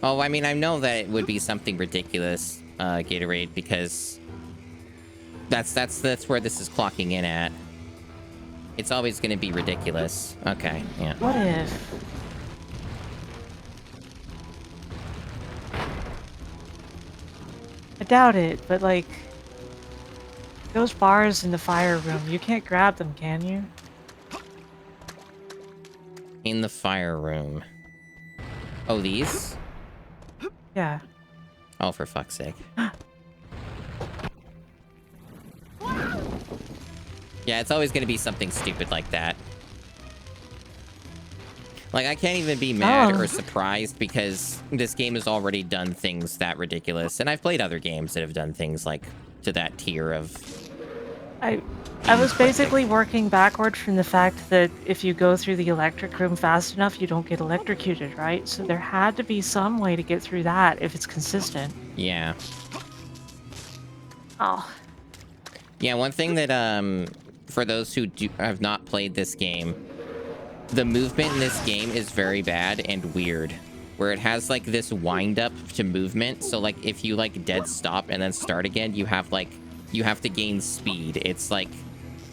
Oh, I mean, I know that it would be something ridiculous, Gatorade, because that's where this is clocking in at. It's always going to be ridiculous. Okay, yeah.
What if? I doubt it, but like, those bars in the fire room, you can't grab them, can you?
In the fire room. Oh, these?
Yeah.
Oh, for fuck's sake. Yeah, it's always going to be something stupid like that. Like, I can't even be mad or surprised because this game has already done things that ridiculous. And I've played other games that have done things like to that tier of...
I was basically working backward from the fact that if you go through the electric room fast enough, you don't get electrocuted, right? So there had to be some way to get through that if it's consistent.
Yeah.
Oh.
Yeah, one thing that, for those who have not played this game, the movement in this game is very bad and weird. Where it has, like, this wind-up to movement. So, like, if you, like, dead stop and then start again, you have, like... You have to gain speed. It's like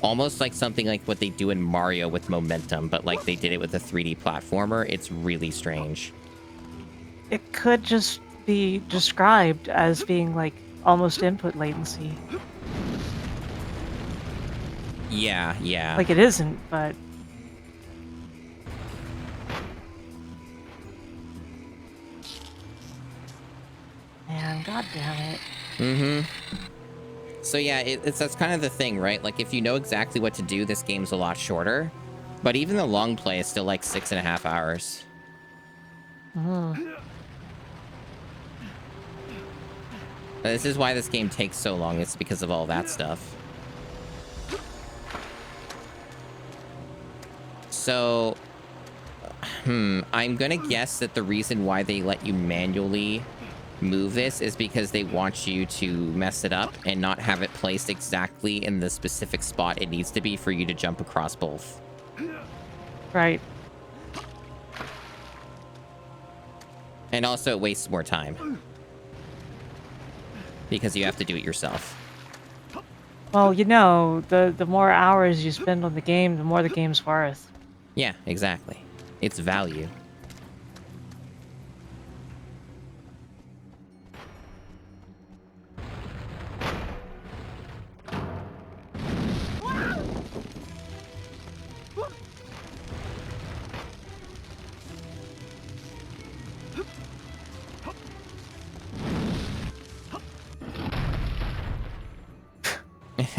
almost like something like what they do in Mario with momentum, but like they did it with a 3D platformer. It's really strange.
It could just be described as being like almost input latency.
Yeah, yeah.
Like it isn't, but... Man, god damn it.
Mm-hmm. So yeah, that's kind of the thing, right? Like, if you know exactly what to do, this game's a lot shorter. But even the long play is still like 6.5 hours. This is why this game takes so long. It's because of all that stuff. So, I'm gonna guess that the reason why they let you manually move this is because they want you to mess it up and not have it placed exactly in the specific spot it needs to be for you to jump across both.
Right.
And also it wastes more time. Because you have to do it yourself.
Well, you know, the more hours you spend on the game, the more the game's worth.
Yeah, exactly. It's value.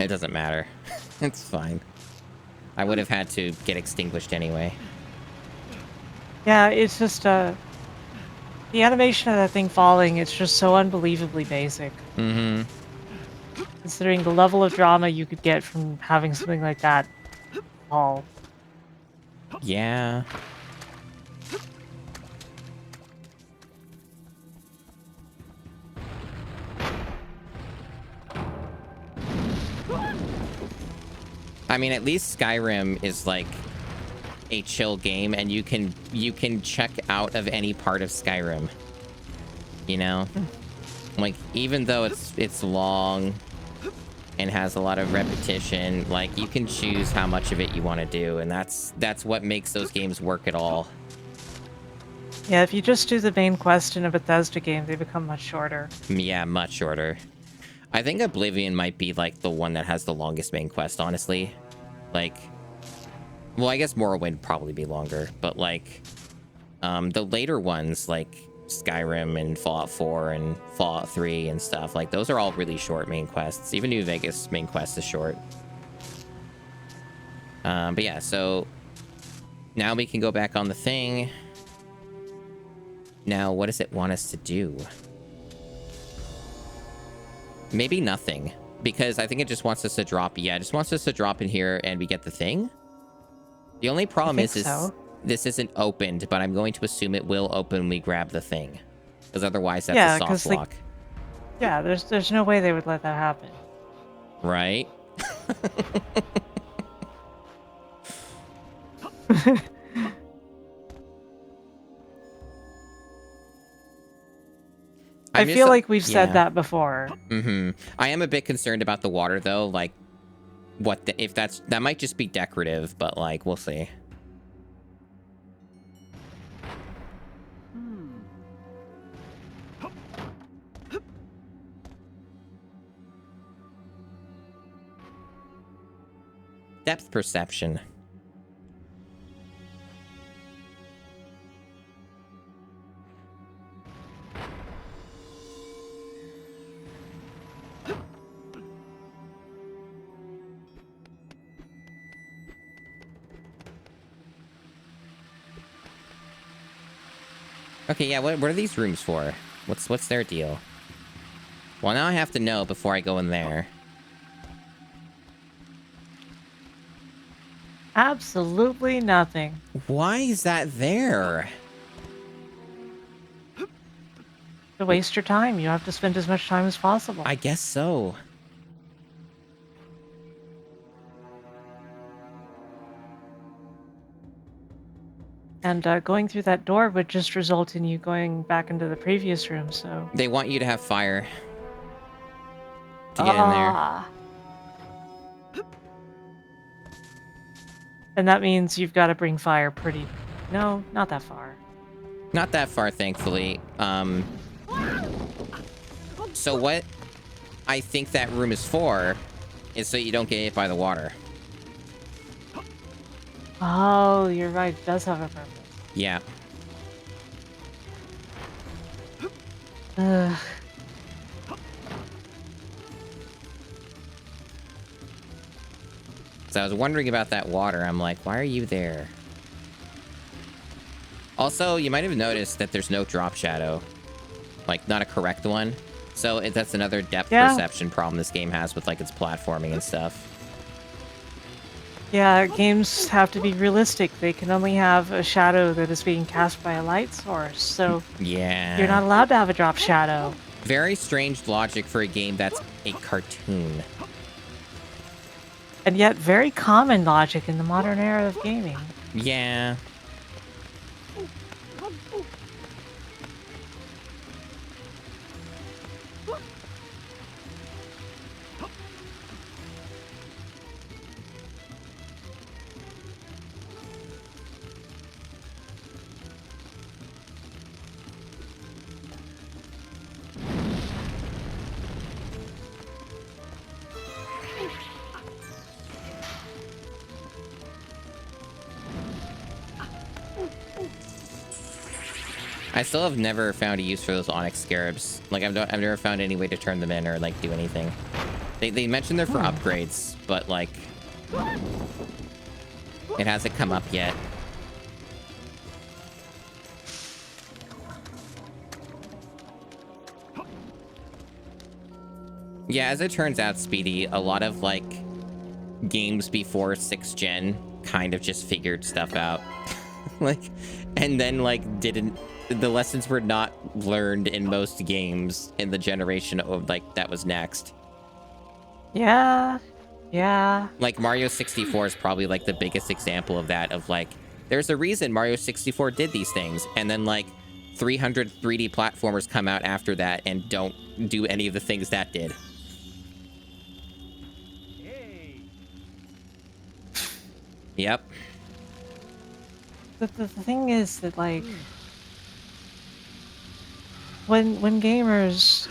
It doesn't matter. It's fine. I would have had to get extinguished anyway.
Yeah, it's just, the animation of that thing falling, it's just so unbelievably basic.
Mm-hmm.
Considering the level of drama you could get from having something like that fall.
Yeah. I mean, at least Skyrim is like a chill game, and you can check out of any part of Skyrim. You know, like even though it's long and has a lot of repetition, like you can choose how much of it you want to do, and that's what makes those games work at all.
Yeah, if you just do the main quest in a Bethesda game, they become much shorter.
Yeah, much shorter. I think Oblivion might be like the one that has the longest main quest, honestly. Like, well, I guess Morrowind would probably be longer, but like, the later ones like Skyrim and Fallout 4 and Fallout 3 and stuff, like those are all really short main quests. Even New Vegas main quest is short. But yeah, so now we can go back on the thing. Now, what does it want us to do? Maybe nothing, because I think it just wants us to drop. Yeah, it just wants us to drop in here and we get the thing. The only problem is this isn't opened, but I'm going to assume it will open when we grab the thing, because otherwise that's a soft lock.
Yeah, there's no way they would let that happen.
Right?
I feel like we've said that before.
Mm-hmm. I am a bit concerned about the water, though. Like, if that might just be decorative, but like, we'll see. Depth perception. Okay, yeah, what are these rooms for? What's their deal? Well, now I have to know before I go in there.
Absolutely nothing.
Why is that there?
To waste your time. You have to spend as much time as possible.
I guess so.
And going through that door would just result in you going back into the previous room, so...
They want you to have fire to get in there.
And that means you've got to bring fire pretty... No, not that far.
Not that far, thankfully. So what I think that room is for is so you don't get hit by the water.
Oh, you're right. It does have a purpose.
Yeah.
Ugh.
So I was wondering about that water. I'm like, why are you there? Also, you might have noticed that there's no drop shadow. Like, not a correct one. So that's another depth perception problem this game has with, like, its platforming and stuff.
Yeah, games have to be realistic. They can only have a shadow that is being cast by a light source, so...
Yeah.
You're not allowed to have a drop shadow.
Very strange logic for a game that's a cartoon.
And yet, very common logic in the modern era of gaming.
Yeah. I still have never found a use for those onyx scarabs. Like, I've never found any way to turn them in or, like, do anything. They mentioned they're for upgrades, but, like, it hasn't come up yet. Yeah, as it turns out, Speedy, a lot of, like, games before 6th gen kind of just figured stuff out. Like, and then, like, the lessons were not learned in most games in the generation of, like, that was next.
Yeah. Yeah.
Like, Mario 64 is probably, like, the biggest example of that, of, like, there's a reason Mario 64 did these things, and then, like, 300 3D platformers come out after that and don't do any of the things that did. Yep.
The thing is that, like, when gamers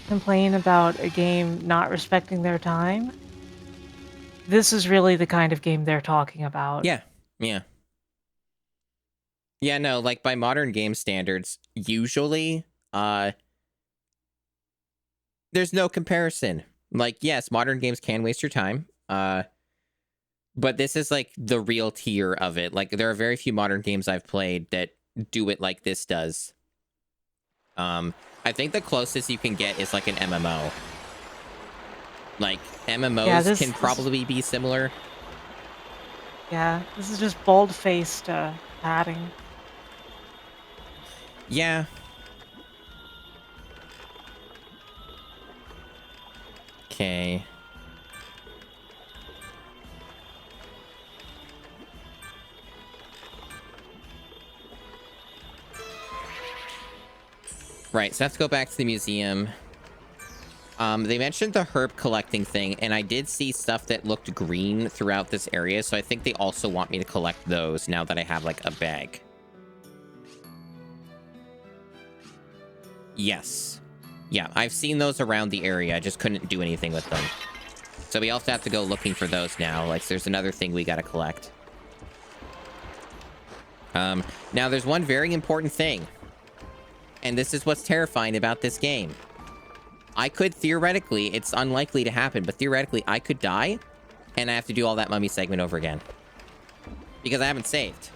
complain about a game not respecting their time, this is really the kind of game they're talking about.
Yeah. Yeah. Yeah, no, like, by modern game standards, usually, there's no comparison. Like, yes, modern games can waste your time, but this is, like, the real tier of it. Like, there are very few modern games I've played that do it like this does. I think the closest you can get is, like, an MMO. Like, MMOs can probably be similar.
Yeah, this is just bold-faced padding.
Yeah. Okay. Right, so let's go back to the museum. They mentioned the herb collecting thing, and I did see stuff that looked green throughout this area, so I think they also want me to collect those now that I have, like, a bag. Yes. Yeah, I've seen those around the area. I just couldn't do anything with them. So we also have to go looking for those now. Like, there's another thing we gotta collect. Now there's one very important thing. And this is what's terrifying about this game. I could theoretically, it's unlikely to happen, but theoretically I could die, and I have to do all that mummy segment over again. Because I haven't saved.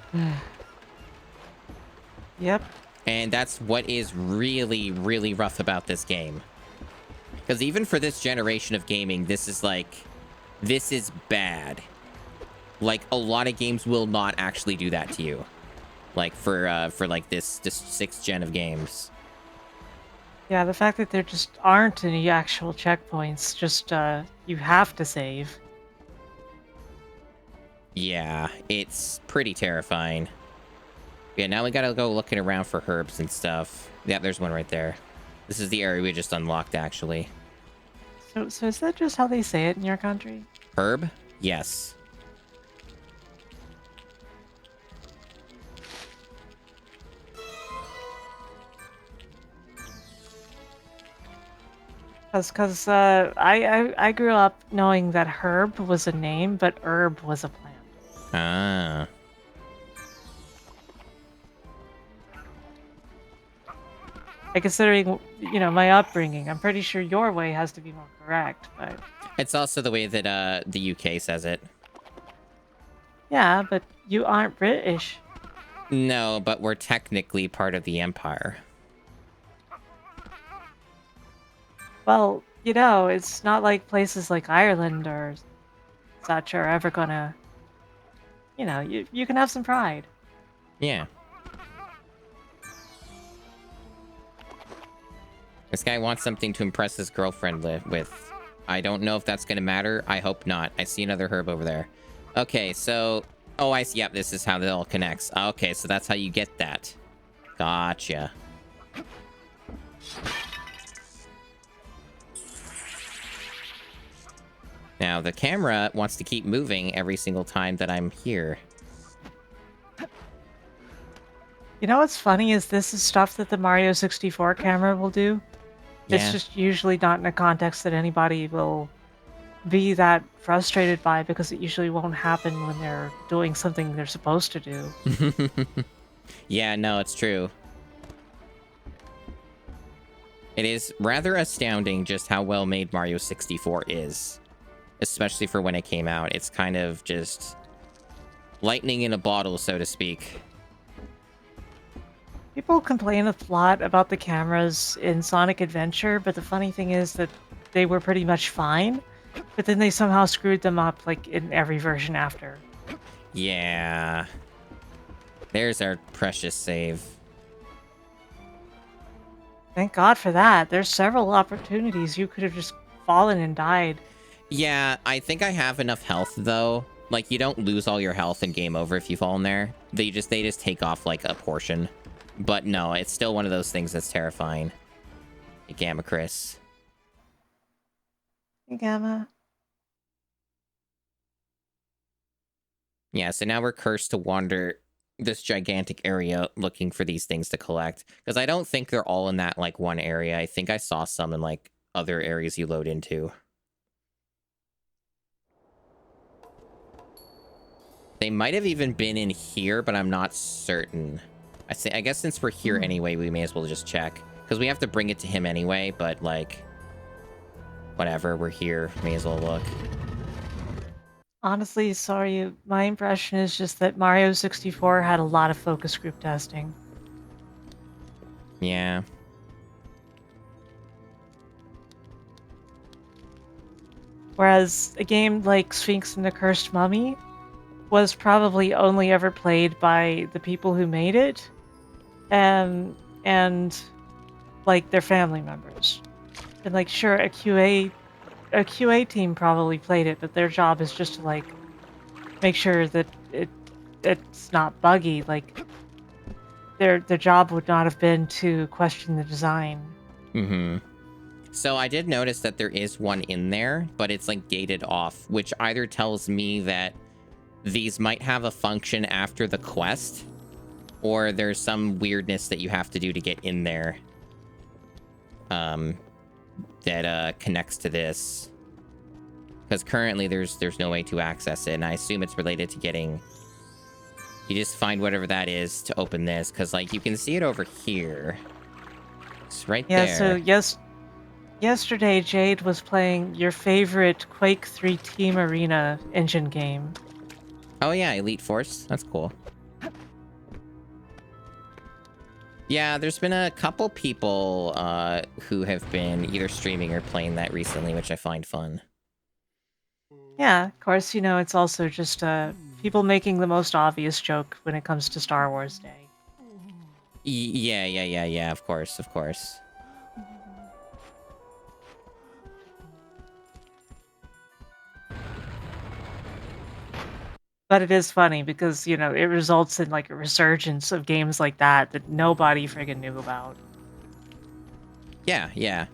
Yep.
And that's what is really, really rough about this game. Because even for this generation of gaming, this is like... This is bad. Like, a lot of games will not actually do that to you. Like, for like, this 6th gen of games.
Yeah, the fact that there just aren't any actual checkpoints, just, you have to save.
Yeah, it's pretty terrifying. Yeah, now we gotta go looking around for herbs and stuff. Yeah, there's one right there. This is the area we just unlocked, actually.
So is that just how they say it in your country?
Herb? Yes.
Because I grew up knowing that herb was a name, but herb was a plant.
Ah.
Considering, you know, my upbringing, I'm pretty sure your way has to be more correct, but...
It's also the way that the UK says it.
Yeah, but you aren't British.
No, but we're technically part of the Empire.
Well, you know, it's not like places like Ireland or such are ever gonna... You know, you can have some pride.
Yeah. This guy wants something to impress his girlfriend with. I don't know if that's gonna matter. I hope not. I see another herb over there. Okay, so... Oh, I see. Yep, this is how it all connects. Okay, so that's how you get that. Gotcha. Now, the camera wants to keep moving every single time that I'm here.
You know what's funny is this is stuff that the Mario 64 camera will do.
Yeah.
It's just usually not in a context that anybody will be that frustrated by, because it usually won't happen when they're doing something they're supposed to do.
Yeah, no, it's true. It is rather astounding just how well made Mario 64 is, especially for when it came out. It's kind of just lightning in a bottle, so to speak.
People complain a lot about the cameras in Sonic Adventure, but the funny thing is that they were pretty much fine, but then they somehow screwed them up like in every version after.
Yeah. There's our precious save.
Thank God for that. There's several opportunities you could have just fallen and died.
Yeah, I think I have enough health though. Like, you don't lose all your health and game over if you fall in there. They just take off like a portion. But no, it's still one of those things that's terrifying. Hey, Gamma Chris.
Hey, Gamma.
Yeah, so now we're cursed to wander this gigantic area looking for these things to collect. Because I don't think they're all in that, like, one area. I think I saw some in, like, other areas you load into. They might have even been in here, but I'm not certain. I guess since we're here anyway, we may as well just check. Because we have to bring it to him anyway, but, like, whatever, we're here. May as well look.
Honestly, sorry, my impression is just that Mario 64 had a lot of focus group testing.
Yeah.
Whereas a game like Sphinx and the Cursed Mummy was probably only ever played by the people who made it, and like their family members. And like, sure, a QA team probably played it, but their job is just to like make sure that it's not buggy. Like their job would not have been to question the design.
Mm-hmm. So I did notice that there is one in there, but it's like gated off, which either tells me that these might have a function after the quest, or there's some weirdness that you have to do to get in there. That connects to this. Because currently there's no way to access it, and I assume it's related to getting... You just find whatever that is to open this, because like you can see it over here. It's right there.
Yeah, so yesterday Jade was playing your favorite Quake 3 Team Arena engine game.
Oh yeah, Elite Force. That's cool. Yeah, there's been a couple people who have been either streaming or playing that recently, which I find fun.
Yeah, of course, you know, it's also just people making the most obvious joke when it comes to Star Wars Day.
Yeah, of course.
But it is funny because, you know, it results in like a resurgence of games like that nobody friggin' knew about.
Yeah.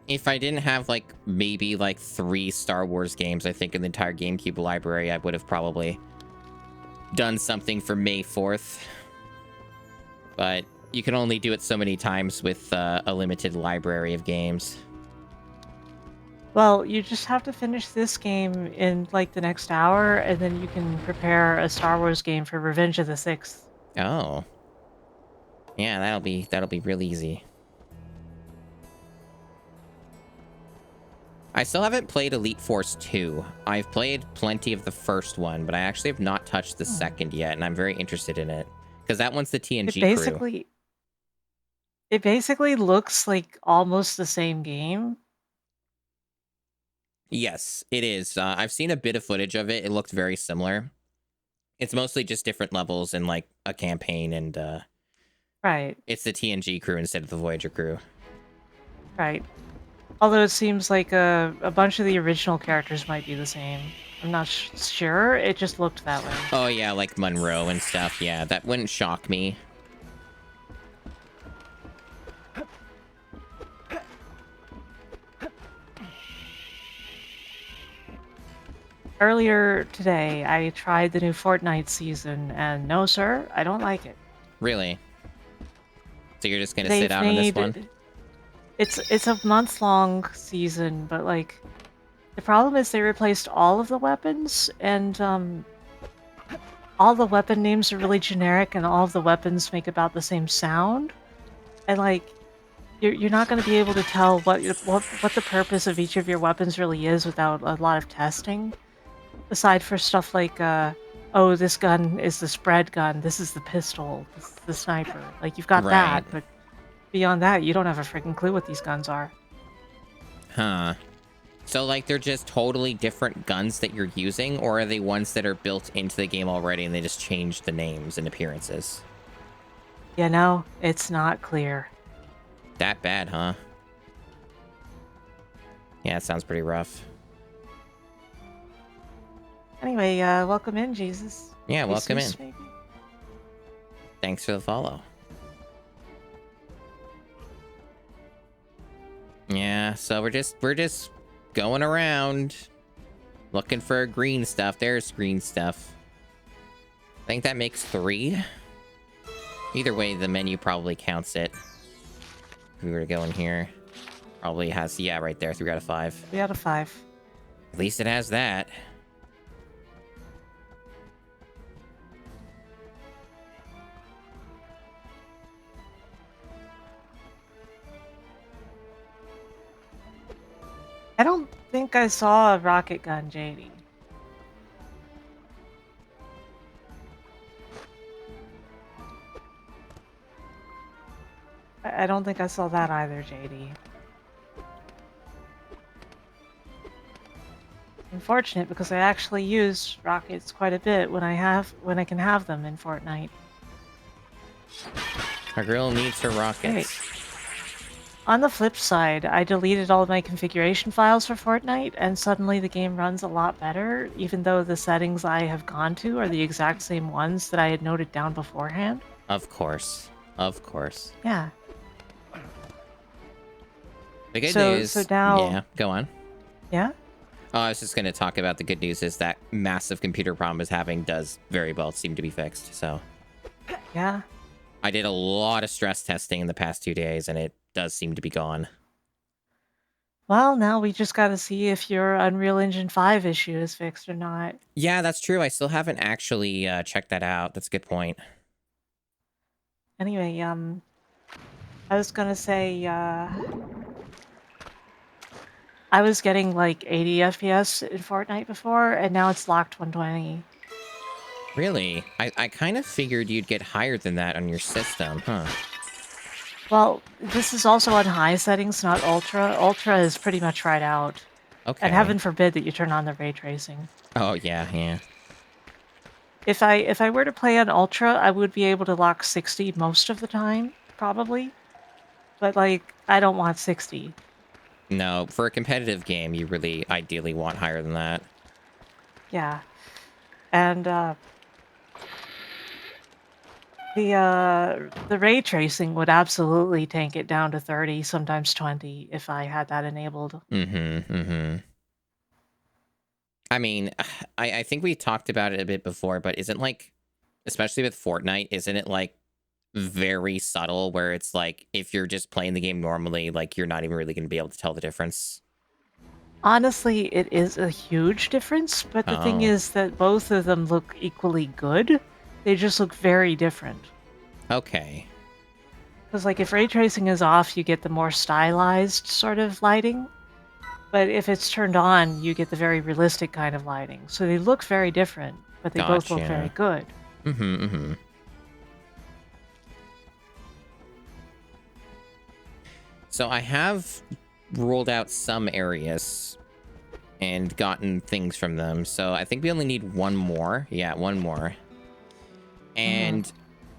If I didn't have like maybe like 3 Star Wars games, I think in the entire GameCube library, I would have probably done something for May 4th. But you can only do it so many times with a limited library of games.
Well, you just have to finish this game in like the next hour, and then you can prepare a Star Wars game for Revenge of the Sixth.
Oh. Yeah, that'll be real easy. I still haven't played Elite Force 2. I've played plenty of the first one, but I actually have not touched the second yet, and I'm very interested in it. Because that one's the TNG crew.
It basically looks like almost the same game.
Yes, it is. I've seen a bit of footage of it. It looked very similar. It's mostly just different levels and like a campaign, and
right.
It's the TNG crew instead of the Voyager crew.
Right. Although it seems like a bunch of the original characters might be the same. I'm not sure. It just looked that way.
Oh yeah, like Monroe and stuff. Yeah, that wouldn't shock me.
Earlier today, I tried the new Fortnite season, and no, sir, I don't like it.
Really? So you're just gonna sit out on this one?
It's a month-long season, but like, the problem is they replaced all of the weapons, and all the weapon names are really generic, and all of the weapons make about the same sound. And like, you're not going to be able to tell what the purpose of each of your weapons really is without a lot of testing. Aside for stuff like, oh, this gun is the spread gun, this is the pistol, this is the sniper. Like, you've got
Right.
that, but beyond that, you don't have a freaking clue what these guns are.
Huh. So, like, they're just totally different guns that you're using, or are they ones that are built into the game already and they just change the names and appearances?
You know, it's not clear.
That bad, huh? Yeah, it sounds pretty rough.
Anyway, welcome in, Jesus.
Yeah, welcome in.
Jesus, maybe?
Thanks for the follow. Yeah, so we're just going around looking for green stuff. There's green stuff. I think that makes 3. Either way, the menu probably counts it. If we were to go in here, probably has, yeah, right there, 3 out of 5.
3 out of 5.
At least it has that.
I don't think I saw a rocket gun, JD. I don't think I saw that either, JD. Unfortunate, because I actually use rockets quite a bit when I can have them in Fortnite.
Our girl needs her rockets.
Great. On the flip side, I deleted all of my configuration files for Fortnite, and suddenly the game runs a lot better, even though the settings I have gone to are the exact same ones that I had noted down beforehand.
Of course. Of course.
Yeah.
The good news...
So now...
Yeah, go on.
Yeah?
Oh, I was just going to talk about the good news is that massive computer problem is having does very well seem to be fixed, so...
Yeah.
I did a lot of stress testing in the past 2 days, and it does seem to be gone.
Well, now we just gotta see if your Unreal Engine 5 issue is fixed or not.
Yeah, that's true. I still haven't actually checked that out. That's a good point.
Anyway, I was gonna say, I was getting like 80 FPS in Fortnite before, and now it's locked 120.
Really? I kind of figured you'd get higher than that on your system, huh?
Well, this is also on high settings, not ultra. Ultra is pretty much right out.
Okay.
And heaven forbid that you turn on the ray tracing.
Oh, yeah, yeah.
If I were to play on ultra, I would be able to lock 60 most of the time, probably. But, like, I don't want 60.
No, for a competitive game, you really ideally want higher than that.
Yeah. And, the ray tracing would absolutely tank it down to 30, sometimes 20, if I had that enabled.
I mean, I think we talked about it a bit before, but isn't like, especially with Fortnite, isn't it like very subtle where it's like, if you're just playing the game normally, like you're not even really going to be able to tell the difference?
Honestly, it is a huge difference, but the thing
Oh.
is that both of them look equally good. They just look very different.
Okay.
Because, like, if ray tracing is off, you get the more stylized sort of lighting. But if it's turned on, you get the very realistic kind of lighting. So they look very different, but they both look very good.
So I have ruled out some areas and gotten things from them. So I think we only need one more. Yeah, one more. And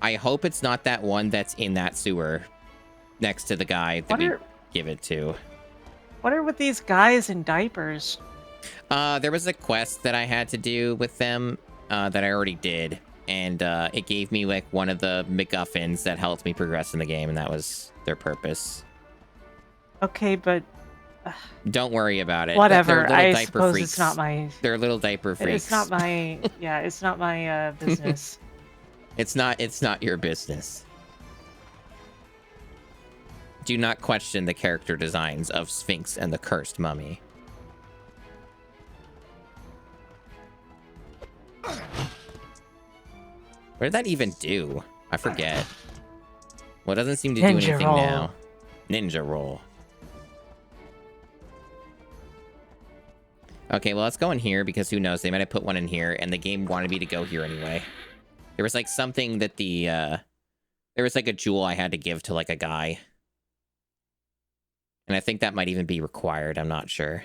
I hope it's not that one that's in that sewer next to the guy that we give it to.
What are with these guys in diapers?
There was a quest that I had to do with them that I already did. And it gave me like one of the MacGuffins that helped me progress in the game. And that was their purpose.
Okay, but...
Don't worry about it.
Whatever, I
diaper
suppose
freaks.
it's not my...
They're little diaper freaks.
It's not my... Yeah, it's not my business.
It's not your business. Do not question the character designs of Sphinx and the Cursed Mummy. What did that even do? I forget. Well, it doesn't seem to do anything now. Ninja roll. Okay, well, let's go in here because who knows? They might have put one in here and the game wanted me to go here anyway. There was like something that there was like a jewel I had to give to like a guy. And I think that might even be required. I'm not sure.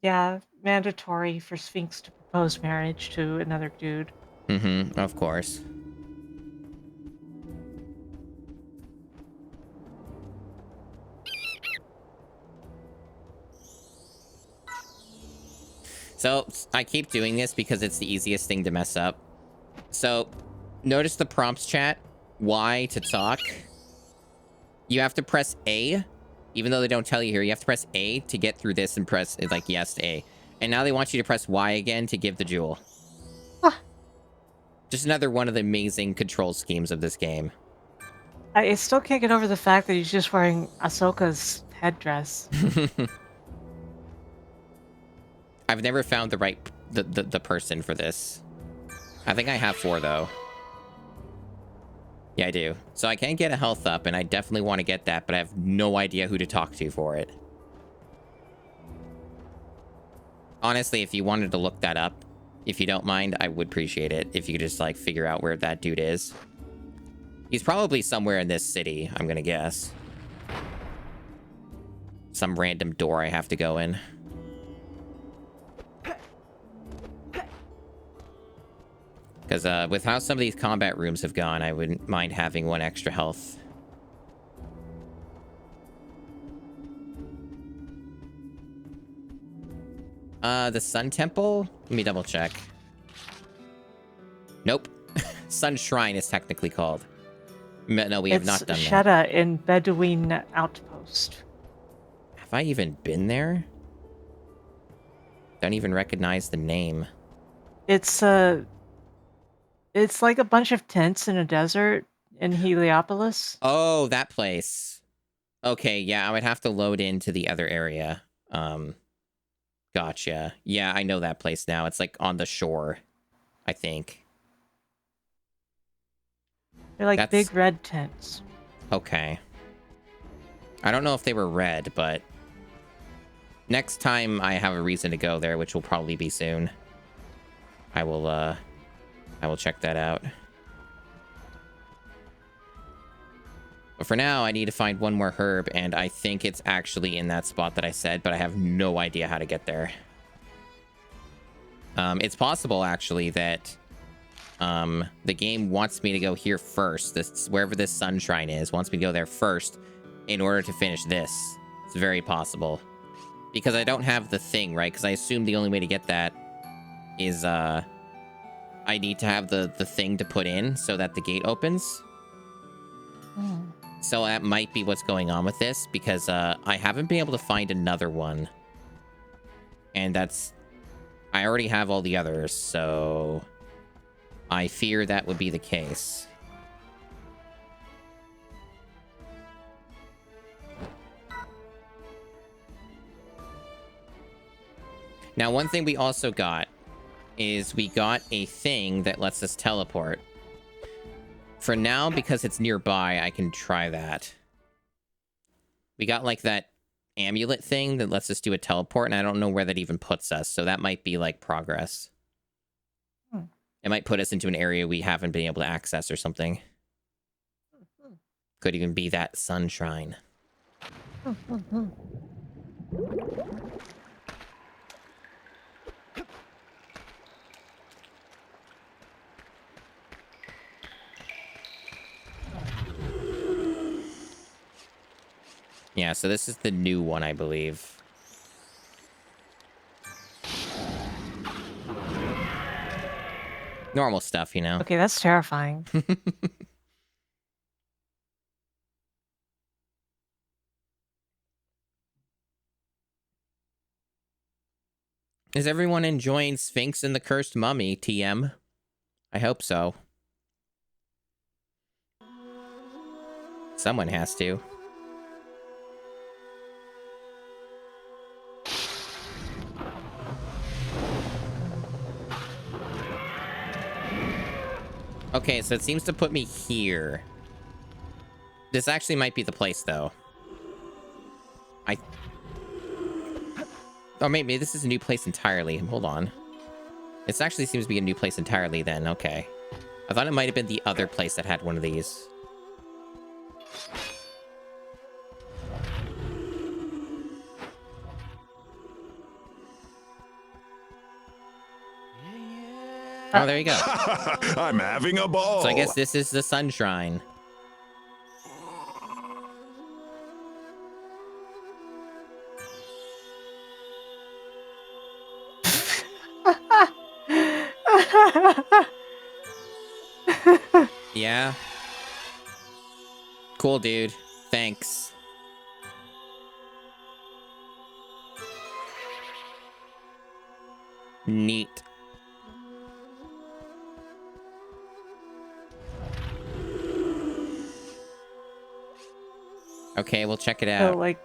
Yeah, mandatory for Sphinx to propose marriage to another dude.
Mm-hmm, of course. So, I keep doing this because it's the easiest thing to mess up. So, notice the prompts chat. Y to talk. You have to press A. Even though they don't tell you here, you have to press A to get through this and press, like, yes, A. And now they want you to press Y again to give the jewel.
Huh.
Just another one of the amazing control schemes of this game.
I still can't get over the fact that he's just wearing Ahsoka's headdress.
I've never found the right the person for this. I think I have 4 though. Yeah, I do. So I can get a health up, and I definitely want to get that, but I have no idea who to talk to for it. Honestly, if you wanted to look that up, if you don't mind, I would appreciate it. If you could just like figure out where that dude is. He's probably somewhere in this city, I'm gonna guess. Some random door I have to go in. Because with how some of these combat rooms have gone, I wouldn't mind having 1 extra health. The Sun Temple? Let me double check. Nope. Sun Shrine is technically called. No, we have not done that.
It's Shetta in Bedouin Outpost.
Have I even been there? Don't even recognize the name.
It's like a bunch of tents in a desert in Heliopolis.
Oh, that place. Okay, yeah, I would have to load into the other area. Gotcha. Yeah, I know that place now. It's like on the shore, I think.
They're like big red tents.
Okay. I don't know if they were red, but next time I have a reason to go there, which will probably be soon, I will check that out. But for now, I need to find 1 more herb, and I think it's actually in that spot that I said, but I have no idea how to get there. It's possible, actually, that the game wants me to go here first. Wherever this Sun Shrine is, wants me to go there first in order to finish this. It's very possible. Because I don't have the thing, right? Because I assume the only way to get that is, I need to have the thing to put in so that the gate opens.
Mm.
So that might be what's going on with this, because I haven't been able to find another one. And I already have all the others, so I fear that would be the case. Now, one thing we also got is we got a thing that lets us teleport. For now, because it's nearby, I can try that. We got like that amulet thing that lets us do a teleport, and I don't know where that even puts us, so that might be like progress. It might put us into an area we haven't been able to access or something. Could even be that Sun Shrine. Yeah, so this is the new one, I believe. Normal stuff, you know?
Okay, that's terrifying.
Is everyone enjoying Sphinx and the Cursed Mummy, TM? I hope so. Someone has to. Okay, so it seems to put me here. This actually might be the place, though. Oh, maybe this is a new place entirely. Hold on. It actually seems to be a new place entirely then. Okay. I thought it might have been the other place that had one of these. Oh, there you go.
I'm having a ball.
So I guess this is the Sunshine. Yeah. Cool, dude. Thanks. Neat. Okay, we'll check it out.
So, like,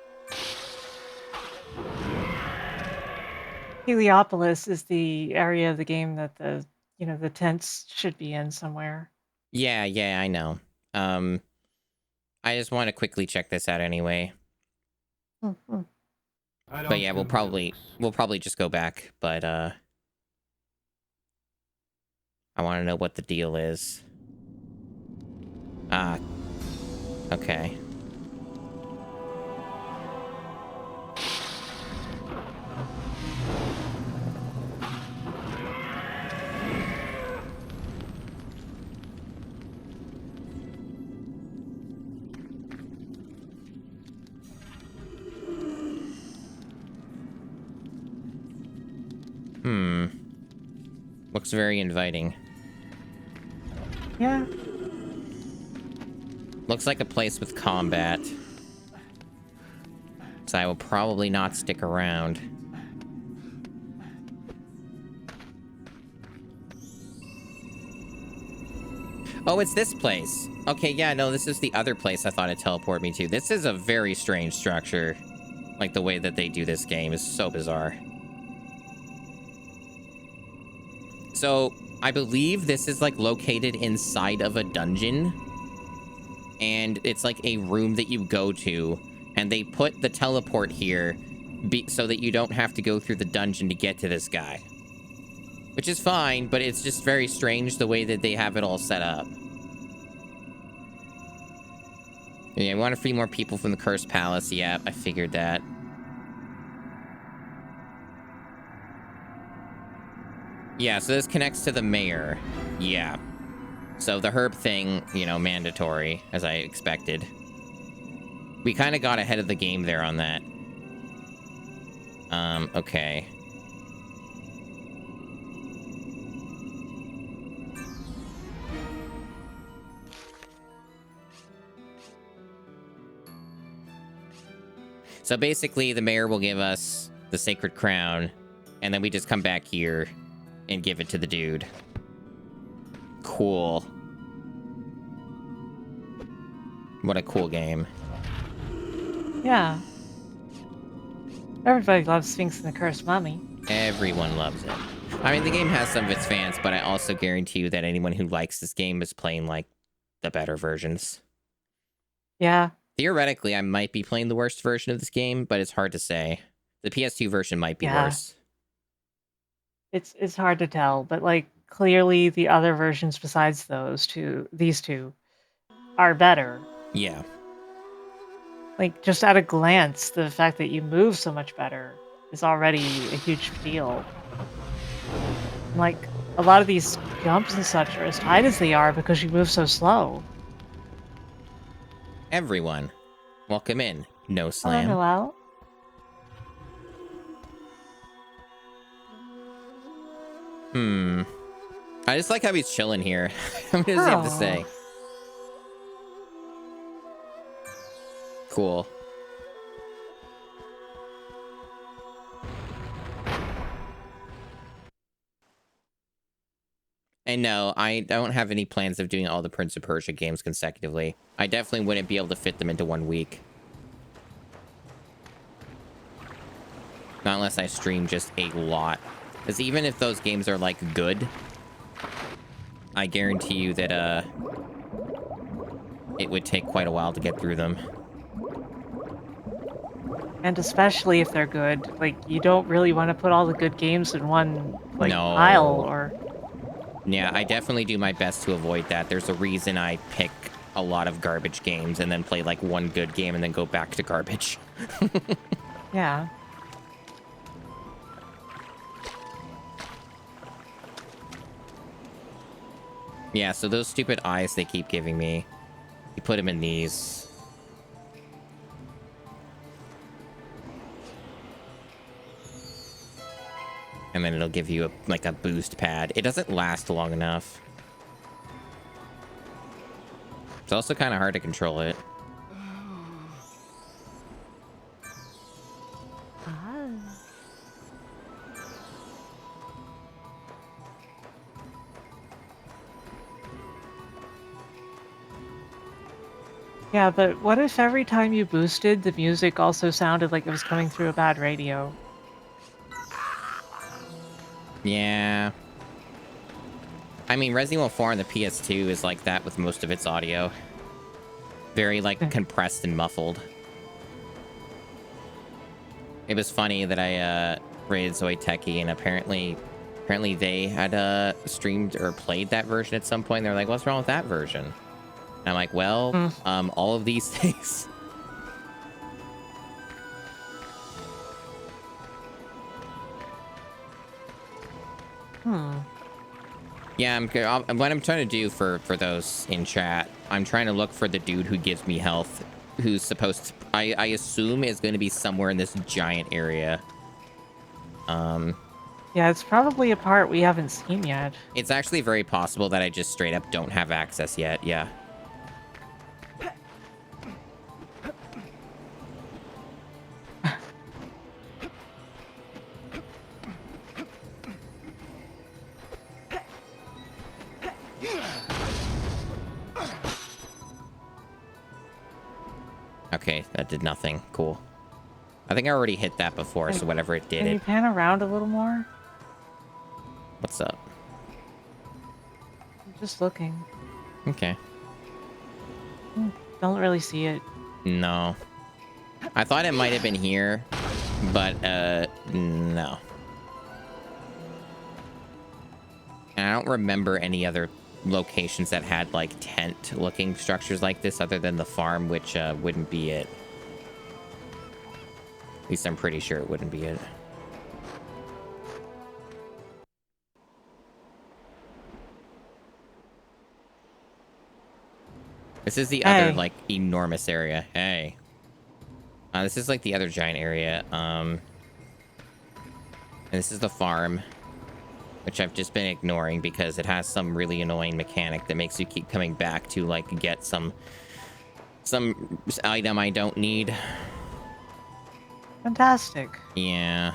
Heliopolis is the area of the game that the tents should be in somewhere.
Yeah, I know. I just want to quickly check this out anyway.
Mm-hmm.
But yeah, we'll probably just go back, but I want to know what the deal is. Ah. Okay. Looks very inviting.
Yeah.
Looks like a place with combat. So I will probably not stick around. Oh, it's this place. Okay, yeah, no, this is the other place I thought it teleported me to. This is a very strange structure. Like, the way that they do this game is so bizarre. So, I believe this is, like, located inside of a dungeon. And it's, like, a room that you go to. And they put the teleport here so that you don't have to go through the dungeon to get to this guy. Which is fine, but it's just very strange the way that they have it all set up. Yeah, we want to free more people from the Cursed Palace. Yeah, I figured that. Yeah, so this connects to the mayor. Yeah. So the herb thing, you know, mandatory, as I expected. We kind of got ahead of the game there on that. Okay. So basically, the mayor will give us the sacred crown, and then we just come back here and give it to the dude. Cool. What a cool game.
Yeah. Everybody loves Sphinx and the Cursed Mummy.
Everyone loves it. I mean, the game has some of its fans, but I also guarantee you that anyone who likes this game is playing, like, the better versions.
Yeah.
Theoretically, I might be playing the worst version of this game, but it's hard to say. The PS2 version might be worse.
It's hard to tell, but, like, clearly the other versions besides these two, are better.
Yeah.
Like, just at a glance, the fact that you move so much better is already a huge deal. Like, a lot of these jumps and such are as tight as they are because you move so slow.
Everyone, welcome in. No Slam.
Hello.
I just like how he's chilling here. What does he have to say? Cool. And no, I don't have any plans of doing all the Prince of Persia games consecutively. I definitely wouldn't be able to fit them into 1 week. Not unless I stream just a lot. Because even if those games are, like, good, I guarantee you that, it would take quite a while to get through them.
And especially if they're good. Like, you don't really want to put all the good games in one, like, pile,
No.
or...
Yeah, I definitely do my best to avoid that. There's a reason I pick a lot of garbage games and then play, like, one good game and then go back to garbage.
Yeah.
Yeah, so those stupid eyes they keep giving me, you put them in these. And then it'll give you like a boost pad. It doesn't last long enough. It's also kind of hard to control it.
Yeah, but what if every time you boosted, the music also sounded like it was coming through a bad radio?
Yeah. I mean, Resident Evil 4 on the PS2 is like that with most of its audio. Very, like, compressed and muffled. It was funny that I raided Zoe Techie, and apparently they had streamed or played that version at some point. They're like, what's wrong with that version? And I'm like, well, all of these things. Yeah, what I'm trying to do for those in chat, I'm trying to look for the dude who gives me health, who's supposed to, I assume is going to be somewhere in this giant area.
Yeah, it's probably a part we haven't seen yet.
It's actually very possible that I just straight up don't have access yet, yeah. Okay, that did nothing. Cool. I think I already hit that before, so whatever it did,
Can you pan around a little more?
What's up?
I'm just looking.
Okay.
Don't really see it.
No. I thought it might have been here, but, no. And I don't remember any other locations that had, like, tent-looking structures like this other than the farm, which, wouldn't be it. At least I'm pretty sure it wouldn't be it. This is the other, like, enormous area. Hey. This is, like, the other giant area. And this is the farm, which I've just been ignoring because it has some really annoying mechanic that makes you keep coming back to, like, get some item I don't need.
Fantastic.
Yeah.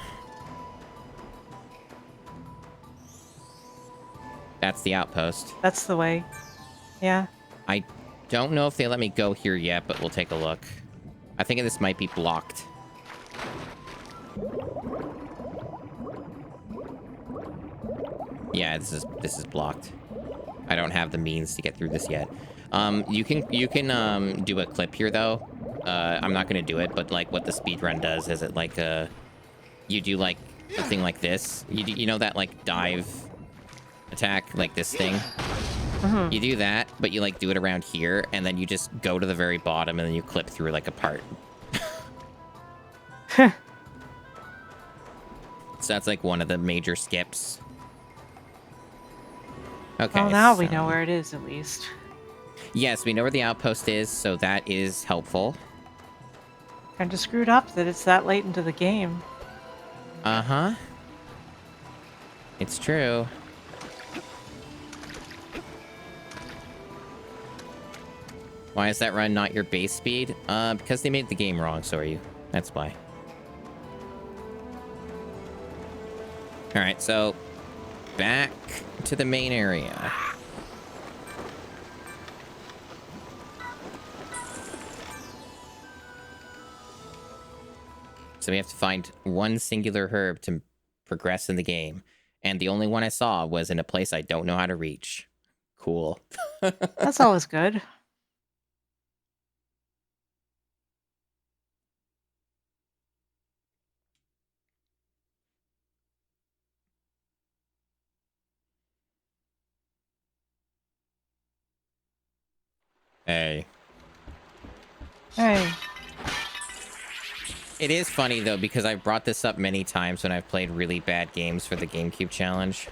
That's the outpost.
That's the way. Yeah.
I don't know if they let me go here yet, but we'll take a look. I think this might be blocked. Yeah, this is blocked. I don't have the means to get through this yet. You can do a clip here though. I'm not gonna do it, but like what the speedrun does is it like you do like a thing like this. You know that like dive attack, like this thing. You do that, but you like do it around here, and then you just go to the very bottom, and then you clip through like a part. So that's like one of the major skips. Okay.
Well, now we know where it is, at least.
Yes, we know where the outpost is, so that is helpful.
Kinda screwed up that it's that late into the game.
Uh-huh. It's true. Why is that run not your base speed? Because they made the game wrong, so are you. That's why. Alright, so back to the main area. So we have to find one singular herb to progress in the game. And the only one I saw was in a place I don't know how to reach. Cool.
That's always good.
Hey.
Hey.
It is funny, though, because I've brought this up many times when I've played really bad games for the GameCube challenge.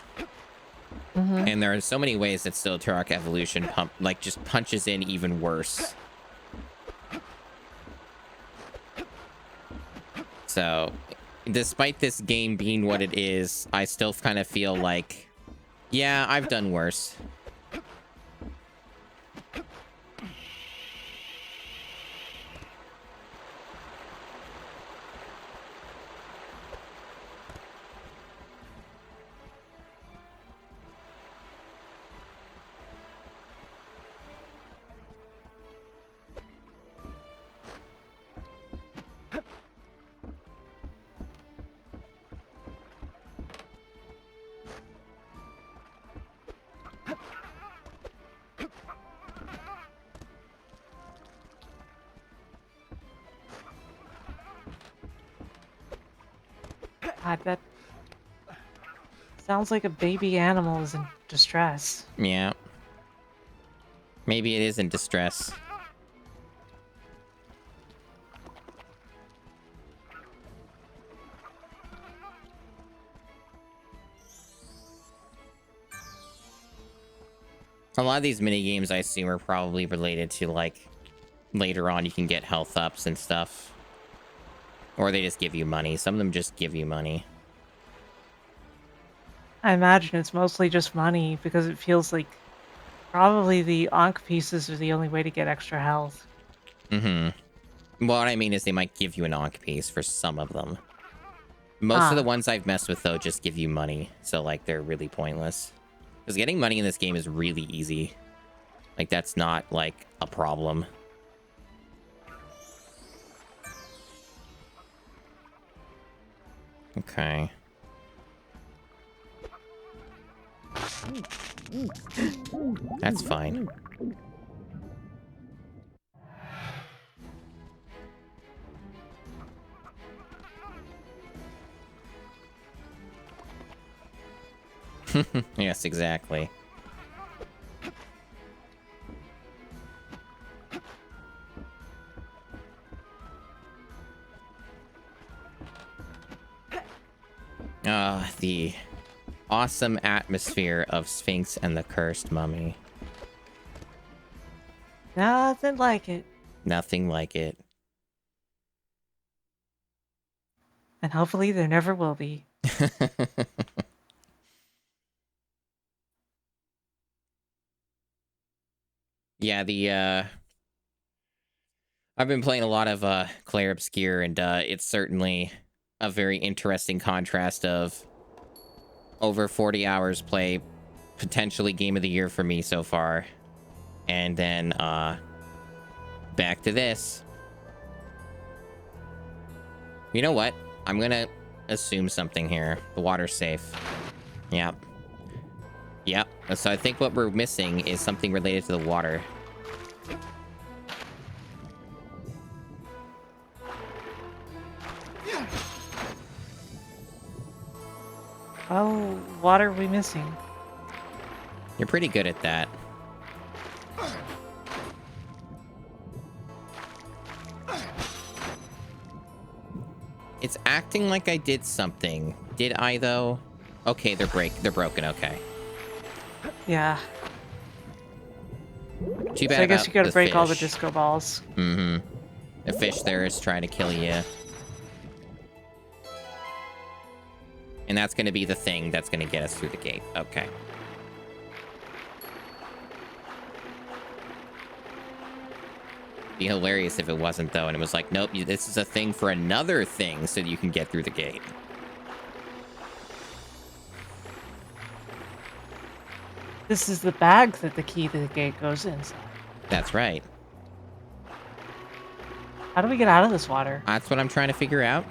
And there are so many ways that still Turok Evolution just punches in even worse. So, despite this game being what it is, I still kind of feel like, yeah, I've done worse.
God, that sounds like a baby animal is in distress.
Yeah. Maybe it is in distress. A lot of these mini games, I assume, are probably related to, like, later on you can get health ups and stuff. Or they just give you money. Some of them just give you money.
I imagine it's mostly just money because it feels like probably the Ankh pieces are the only way to get extra health.
Mm-hmm. What I mean is they might give you an Ankh piece for some of them. Most of the ones I've messed with, though, just give you money. So, like, they're really pointless. Because getting money in this game is really easy. Like, that's not, like, a problem. Okay. That's fine. Yes, exactly. The awesome atmosphere of Sphinx and the Cursed Mummy.
Nothing like it.
Nothing like it.
And hopefully there never will be.
Yeah, I've been playing a lot of Clair Obscure, and it's certainly a very interesting contrast of over 40 hours play, potentially game of the year for me so far, and then back to this. You know what? I'm gonna assume something here. The water's safe. Yep. So I think what we're missing is something related to the water.
Oh, what are we missing?
You're pretty good at that. It's acting like I did something. Did I, though? Okay, they're broken, okay.
Yeah.
Too bad
So I guess
about
you gotta
the
break all the
fish.
disco balls.
Mm-hmm. The fish there is trying to kill you. And that's going to be the thing that's going to get us through the gate. Okay. Be hilarious if it wasn't, though, and it was like, nope, this is a thing for another thing so you can get through the gate.
This is the bag that the key to the gate goes inside.
That's right.
How do we get out of this water?
That's what I'm trying to figure out.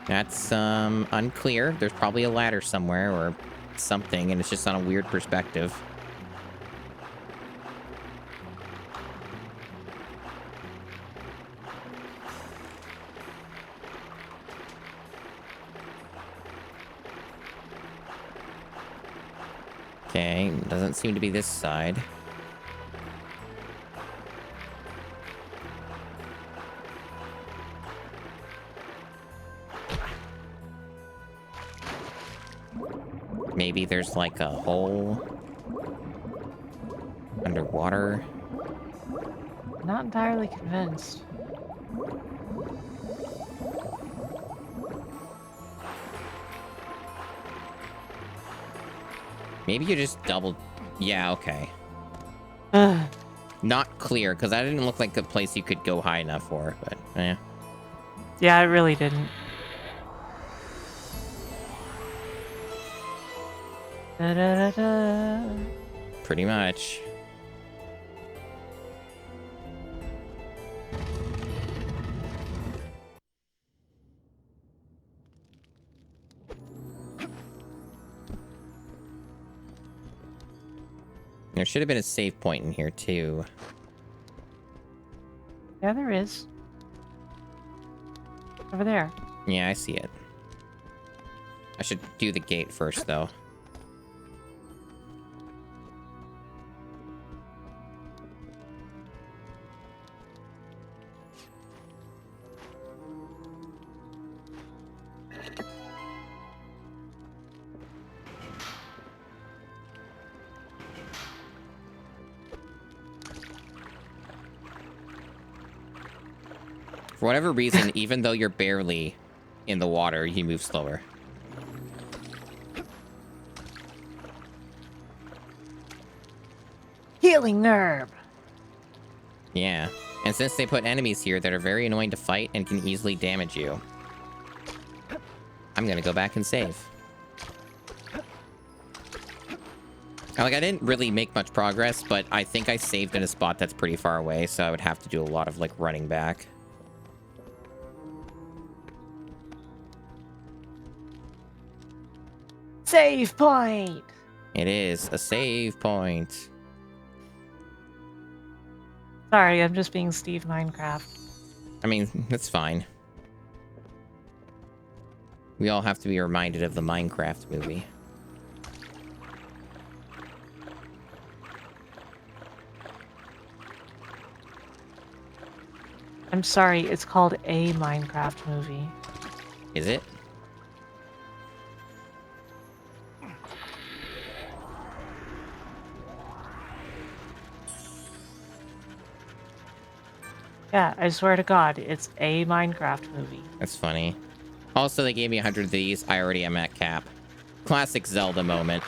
That's unclear. There's probably a ladder somewhere or something, and it's just on a weird perspective. Okay, doesn't seem to be this side. Maybe there's like a hole underwater.
Not entirely convinced.
Maybe you just double... Yeah, okay.
Ugh.
Not clear, because that didn't look like a place you could go high enough for, but yeah.
Yeah, it really didn't. Da, da, da, da.
Pretty much. There should have been a save point in here, too.
Yeah, there is. Over there.
Yeah, I see it. I should do the gate first, though. For whatever reason, even though you're barely in the water, you move slower.
Healing nerve.
Yeah. And since they put enemies here that are very annoying to fight and can easily damage you, I'm gonna go back and save. Like, I didn't really make much progress, but I think I saved in a spot that's pretty far away, so I would have to do a lot of, like, running back.
Save point.
It is a save point.
Sorry, I'm just being Steve Minecraft.
I mean, that's fine. We all have to be reminded of the Minecraft movie.
I'm sorry, it's called a Minecraft movie.
Is it?
Yeah, I swear to God, it's a Minecraft movie.
That's funny. Also, they gave me 100 of these. I already am at cap. Classic Zelda moment.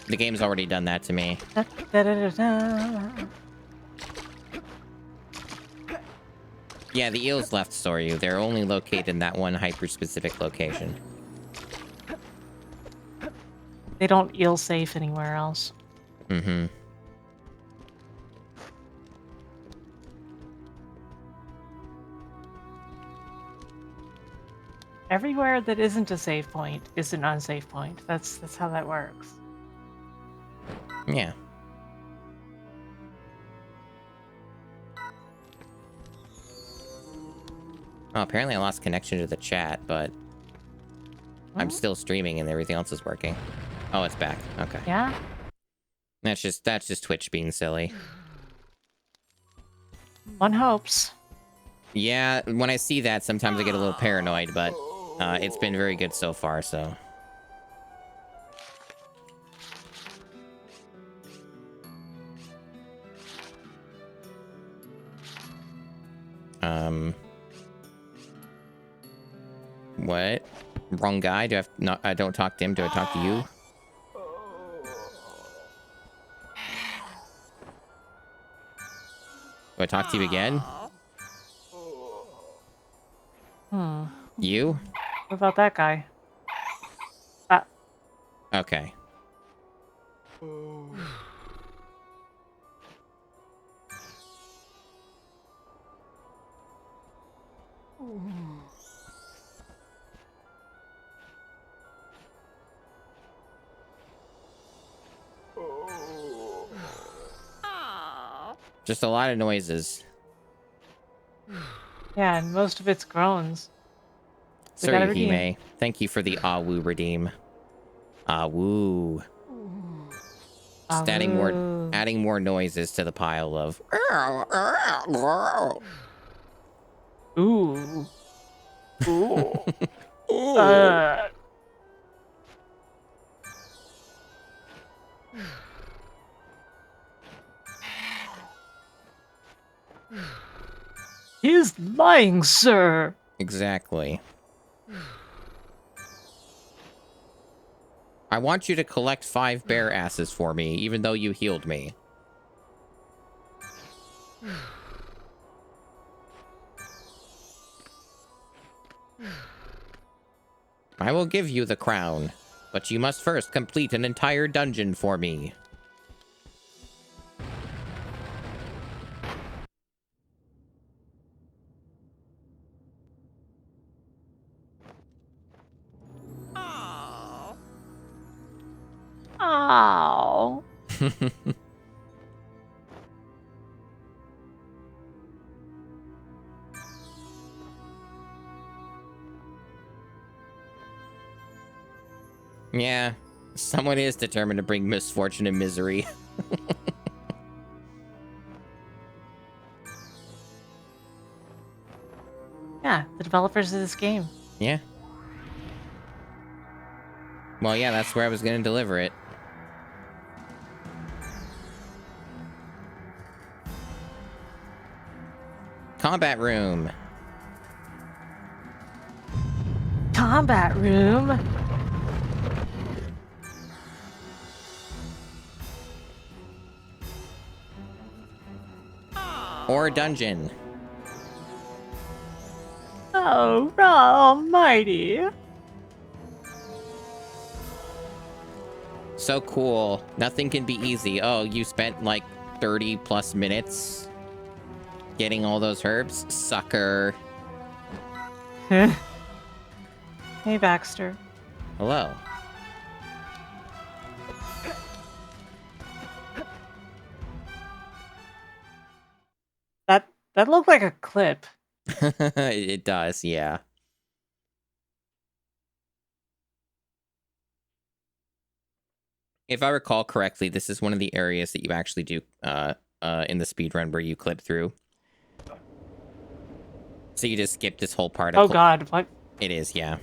The game's already done that to me.
Da, da, da, da, da.
Yeah, the eels left Soryu. They're only located in that one hyper-specific location.
They don't eel safe anywhere else.
Mm-hmm.
Everywhere that isn't a save point is an unsafe point. That's how that works.
Yeah. Oh, apparently I lost connection to the chat, but I'm still streaming and everything else is working. Oh, it's back. Okay.
Yeah?
That's just Twitch being silly.
One hopes.
Yeah, when I see that, sometimes I get a little paranoid, but it's been very good so far, so. What? Wrong guy? Do I have no, I don't talk to him, do I talk to you? Do I talk to you again? You?
What about that guy?
Okay. Just a lot of noises.
Yeah, and most of it's groans. We gotta
Sorry,
redeem.
Hime. Thank you for the Awoo redeem. Awoo. Just adding more noises to the pile of.
Ooh. Ooh. is lying, sir.
Exactly. I want you to collect 5 bear asses for me, even though you healed me. I will give you the crown, but you must first complete an entire dungeon for me.
Oh.
Yeah, someone is determined to bring misfortune and misery.
Yeah, the developers of this game.
Yeah. Well, yeah, that's where I was going to deliver it. Combat room.
Combat room.
Or dungeon.
Oh, almighty.
So cool. Nothing can be easy. Oh, you spent like 30 plus minutes getting all those herbs? Sucker.
Hey, Baxter.
Hello.
That looked like a clip.
It does, yeah. If I recall correctly, this is one of the areas that you actually do in the speedrun where you clip through. So you just skip this whole part of
Oh god, what?
It is, yeah.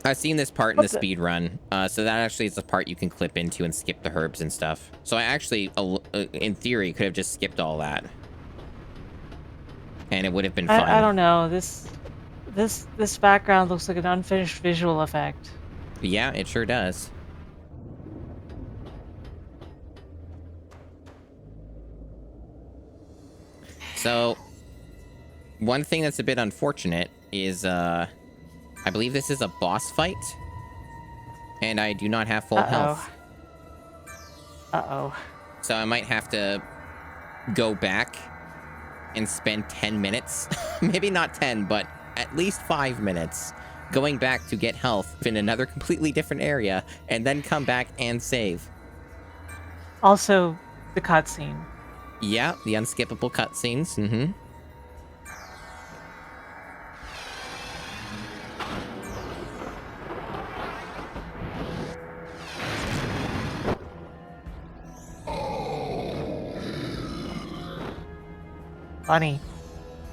I've seen this part in the speedrun. So that actually is the part you can clip into and skip the herbs and stuff. So I actually, in theory, could have just skipped all that. And it would have been fun.
I don't know. This background looks like an unfinished visual effect.
Yeah, it sure does. So, one thing that's a bit unfortunate is, I believe this is a boss fight, and I do not have full health.
Uh-oh.
So I might have to go back and spend 10 minutes, maybe not 10, but at least 5 minutes, going back to get health in another completely different area, and then come back and save.
Also, the cutscene.
Yeah, the unskippable cutscenes, mm-hmm.
Funny.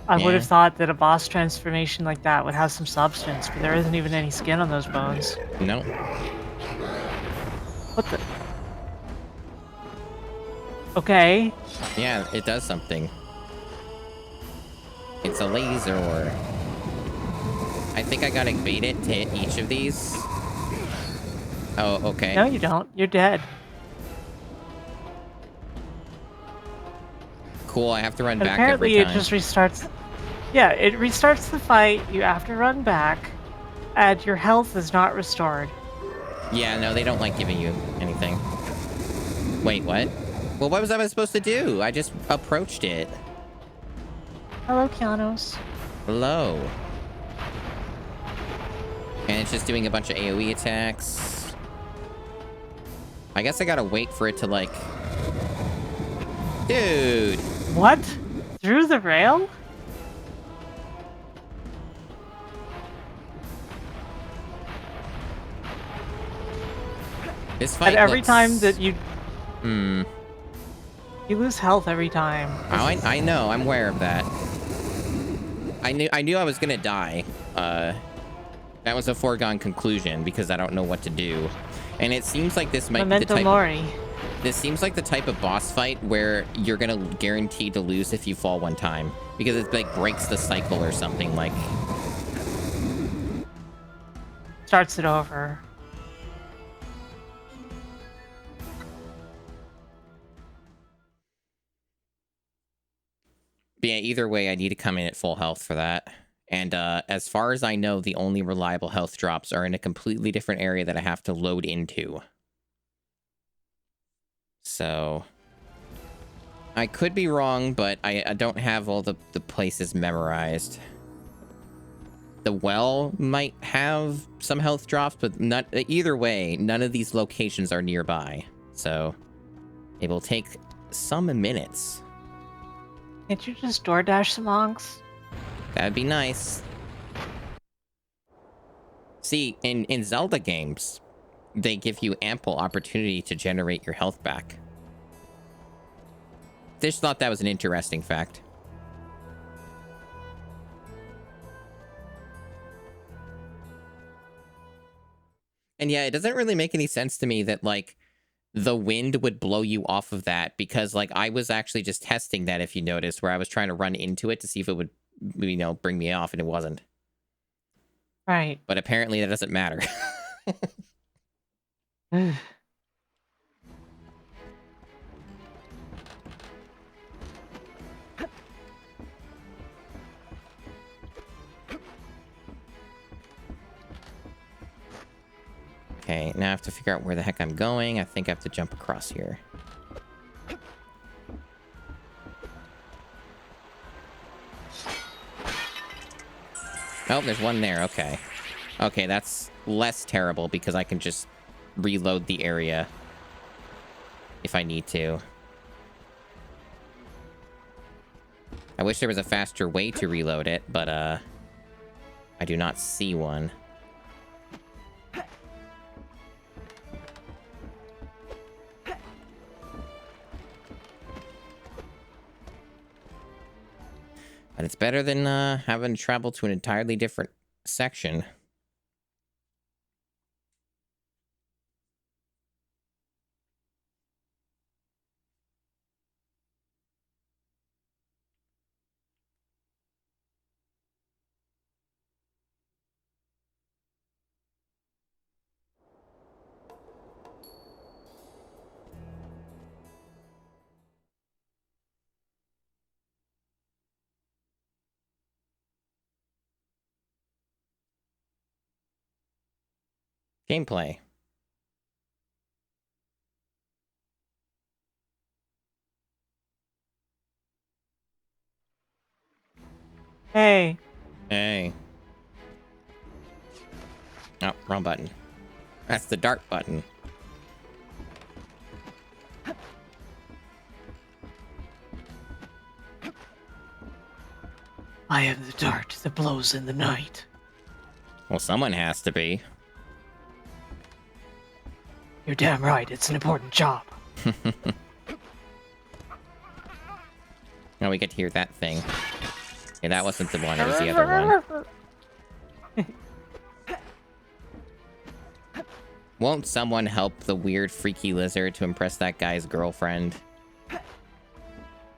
I would have thought that a boss transformation like that would have some substance, but there isn't even any skin on those bones.
No.
What the? Okay.
Yeah, it does something. It's a laser. I think I gotta bait it to hit each of these. Oh, okay.
No, you don't. You're dead.
Cool, I have to run
But
back
apparently
every time.
it just restarts. Yeah, it restarts the fight. You have to run back, and your health is not restored.
Yeah, no, they don't like giving you anything. Wait, what? Well, what was I supposed to do? I just approached it.
Hello, Kianos.
Hello. And it's just doing a bunch of AoE attacks. I guess I gotta wait for it to, like... Dude!
What? Through the rail?
This fight
And every
looks...
time that you...
Hmm.
You lose health every time.
Oh, I know. I'm aware of that. I knew I was gonna die. That was a foregone conclusion because I don't know what to do. And it seems like this might be the
Memento
type...
Mori.
This seems like the type of boss fight where you're gonna guarantee to lose if you fall one time. Because it, like, breaks the cycle or something, like...
Starts it over.
But yeah, either way, I need to come in at full health for that. And as far as I know, the only reliable health drops are in a completely different area that I have to load into. So... I could be wrong, but I don't have all the places memorized. The well might have some health drops, but not either way, none of these locations are nearby. So it will take some minutes.
Can't you just DoorDash some monks?
That'd be nice. See, in Zelda games, they give you ample opportunity to generate your health back. Just thought that was an interesting fact. And yeah, it doesn't really make any sense to me that, like, the wind would blow you off of that, because, like, I was actually just testing that, if you noticed, where I was trying to run into it to see if it would, you know, bring me off, and it wasn't.
Right.
But apparently that doesn't matter. Okay, now I have to figure out where the heck I'm going. I think I have to jump across here. Oh, there's one there. Okay. Okay, that's less terrible because I can just reload the area if I need to. I wish there was a faster way to reload it, but I do not see one. But it's better than having to travel to an entirely different section. Gameplay.
Hey.
Hey. Oh, wrong button. That's the dart button.
I am the dart that blows in the night.
Well, someone has to be.
You're damn right, it's an important job.
Now we get to hear that thing. Yeah, that wasn't the one, it was the other one. Won't someone help the weird, freaky lizard to impress that guy's girlfriend?
I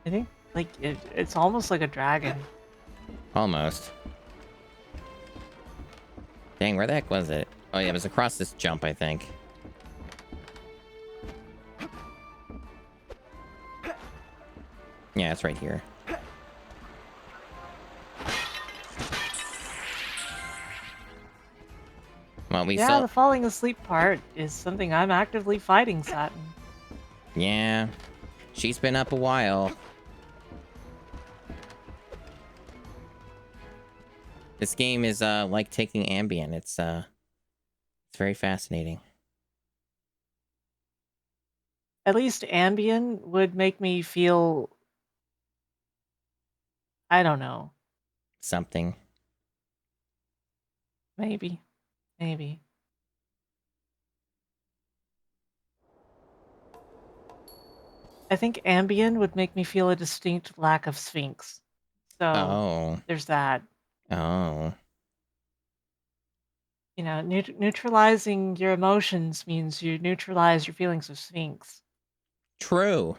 think, like, it's almost like a dragon.
Almost. Dang, where the heck was it? Oh yeah, it was across this jump, I think. Yeah, it's right here. Well, we
Yeah,
saw...
the falling asleep part is something I'm actively fighting, Satin.
Yeah. She's been up a while. This game is like taking Ambien. It's very fascinating.
At least Ambien would make me feel, I don't know.
Something.
Maybe. I think Ambien would make me feel a distinct lack of Sphinx. So
Oh.
there's that.
Oh.
You know, neutralizing your emotions means you neutralize your feelings of Sphinx.
True.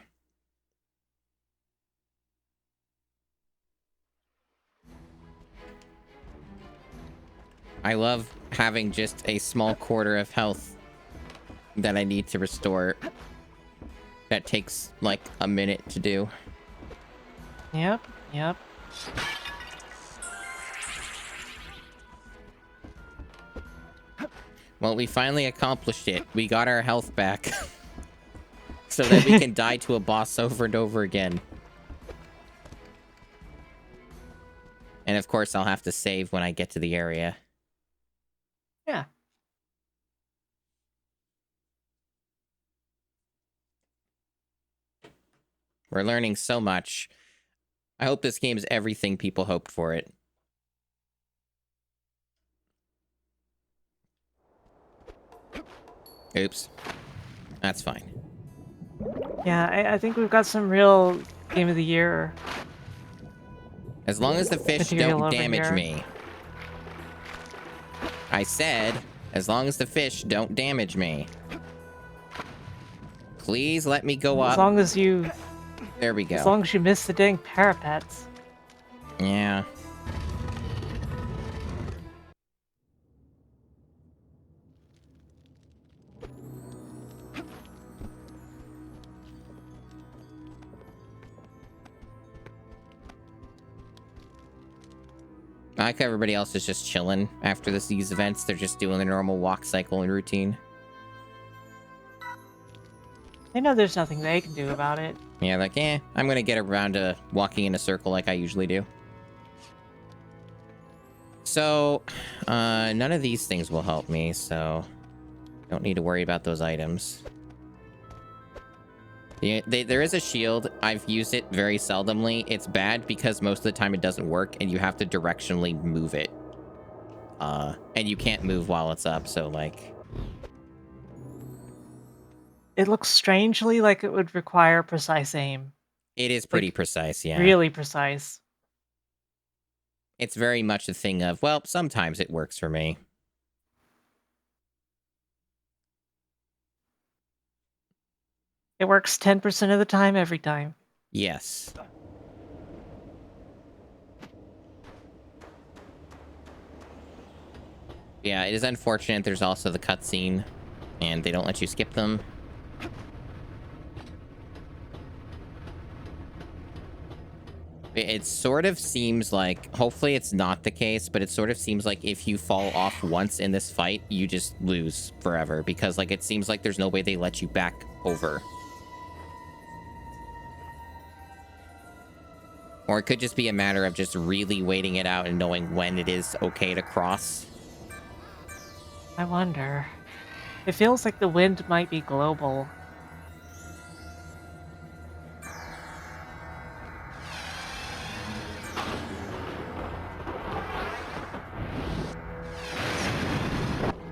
I love having just a small quarter of health that I need to restore. That takes like a minute to do.
Yep, yep.
Well, we finally accomplished it. We got our health back. So that we can die to a boss over and over again. And of course, I'll have to save when I get to the area.
Yeah.
We're learning so much. I hope this game's everything people hoped for it. Oops. That's fine.
Yeah, I think we've got some real Game of the Year.
As long as the fish
material
don't
over
damage
here.
me. I said, as long as the fish don't damage me. Please let me go up.
As long as you...
There we go.
As long as you miss the dang parapets.
Yeah. I like everybody else is just chilling after these events. They're just doing their normal walk cycle and routine.
They know there's nothing they can do about it.
Yeah, like, I'm gonna get around to walking in a circle like I usually do. So, none of these things will help me, so don't need to worry about those items. Yeah, there is a shield. I've used it very seldomly. It's bad because most of the time it doesn't work, and you have to directionally move it. And you can't move while it's up, so, like...
It looks strangely like it would require precise aim.
It is pretty precise, yeah.
Really precise.
It's very much a thing of, well, sometimes it works for me.
It works 10% of the time, every time.
Yes. Yeah, it is unfortunate there's also the cutscene, and they don't let you skip them. It sort of seems like, hopefully it's not the case, but it sort of seems like if you fall off once in this fight, you just lose forever, because like it seems like there's no way they let you back over. Or it could just be a matter of just really waiting it out and knowing when it is okay to cross.
I wonder. It feels like the wind might be global.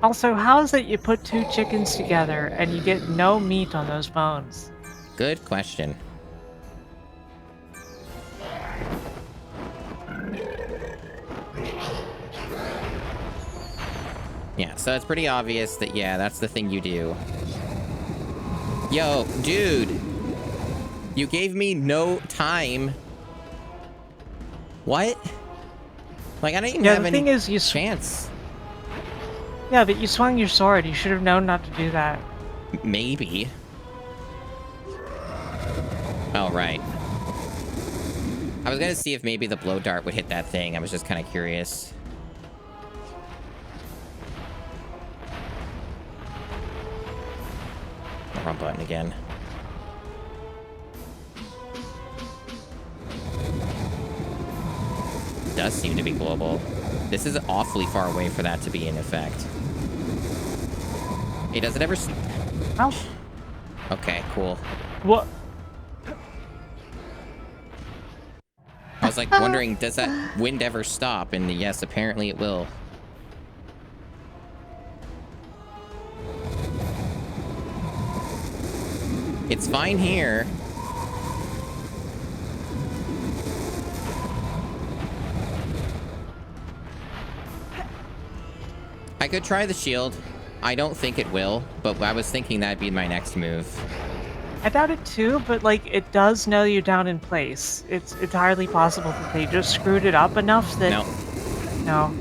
Also, how is it you put two chickens together and you get no meat on those bones?
Good question. Yeah, so it's pretty obvious that, yeah, that's the thing you do. Yo, dude! You gave me no time. What? Like, I don't even have
the
any
thing is,
chance.
Yeah, but you swung your sword. You should have known not to do that.
Maybe. Oh, right. I was gonna see if maybe the blow dart would hit that thing. I was just kind of curious. Wrong button again. It does seem to be global. This is awfully far away for that to be in effect. Hey, does it ever...
Oh.
Okay, cool.
What?
I was like wondering, does that wind ever stop? And yes, apparently it will. It's fine here. I could try the shield. I don't think it will, but I was thinking that'd be my next move.
I doubt it too, but like it does know you down in place. It's entirely possible that they just screwed it up enough that
No.
no.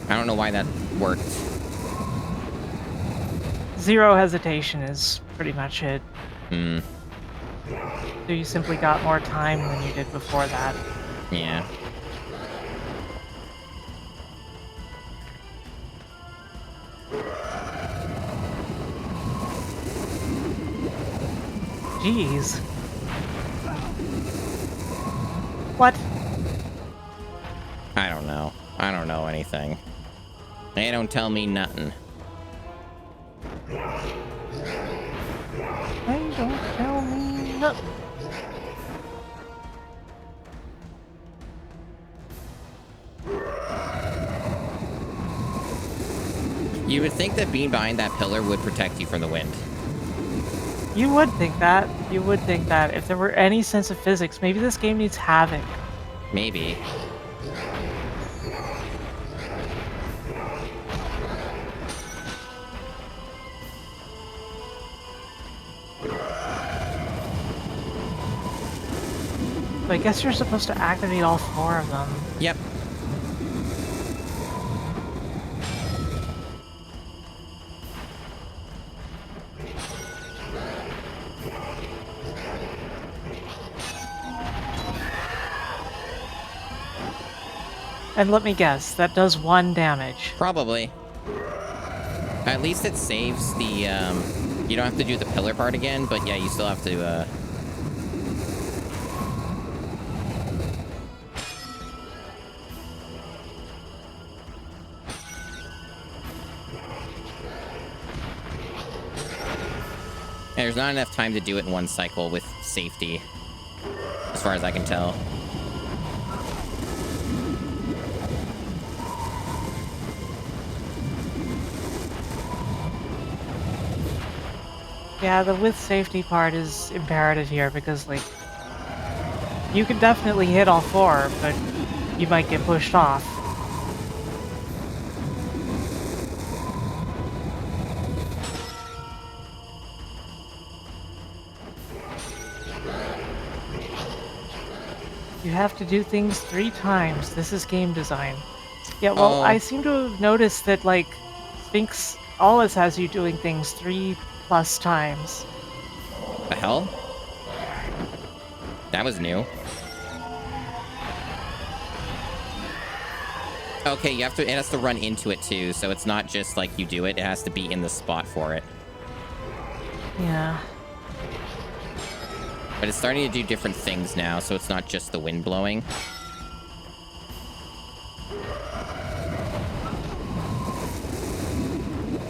I don't know why that worked.
Zero hesitation is pretty much it.
Hmm.
So you simply got more time than you did before that.
Yeah.
Jeez. What?
I don't know. I don't know anything. They don't tell me nothing.
Hey, don't tell me nothing.
You would think that being behind that pillar would protect you from the wind.
You would think that. You would think that. If there were any sense of physics, maybe this game needs Havoc.
Maybe.
But I guess you're supposed to activate all 4 of them.
Yep.
And let me guess, that does 1 damage.
Probably. At least it saves the, you don't have to do the pillar part again, but yeah, you still have to, There's not enough time to do it in one cycle with safety, as far as I can tell.
Yeah, the with safety part is imperative here because, like, you can definitely hit all 4, but you might get pushed off. You have to do things 3 times. This is game design. Yeah, well,
Oh.
I seem to have noticed that, like, Sphinx always has you doing things 3+ times.
The hell? That was new. Okay, you have to. It has to run into it too, so it's not just like you do it. It has to be in the spot for it.
Yeah.
But it's starting to do different things now, so it's not just the wind blowing.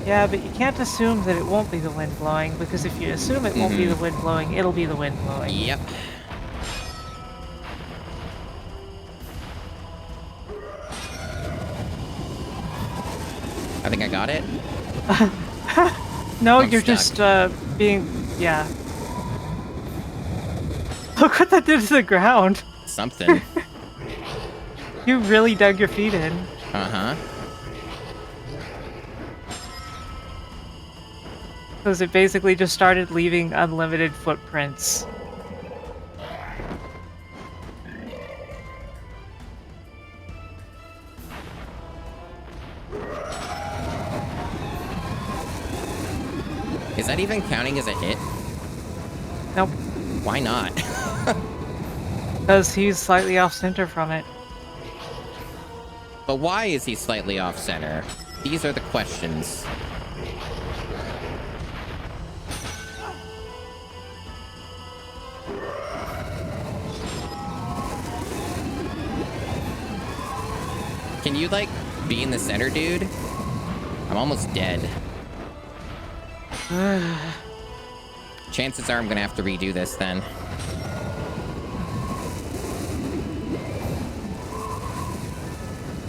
Yeah, but you can't assume that it won't be the wind blowing, because if you assume it won't be the wind blowing, it'll be the wind blowing.
Yep. I think I got it.
No,
I'm
you're
stuck.
just, being... yeah. Look what that did to the ground!
Something.
You really dug your feet in.
Uh-huh.
Because it basically just started leaving unlimited footprints.
Is that even counting as a hit?
Nope.
Why not?
Because he's slightly off-center from it.
But why is he slightly off-center? These are the questions. Can you, like, be in the center, dude? I'm almost dead. Chances are I'm gonna have to redo this then.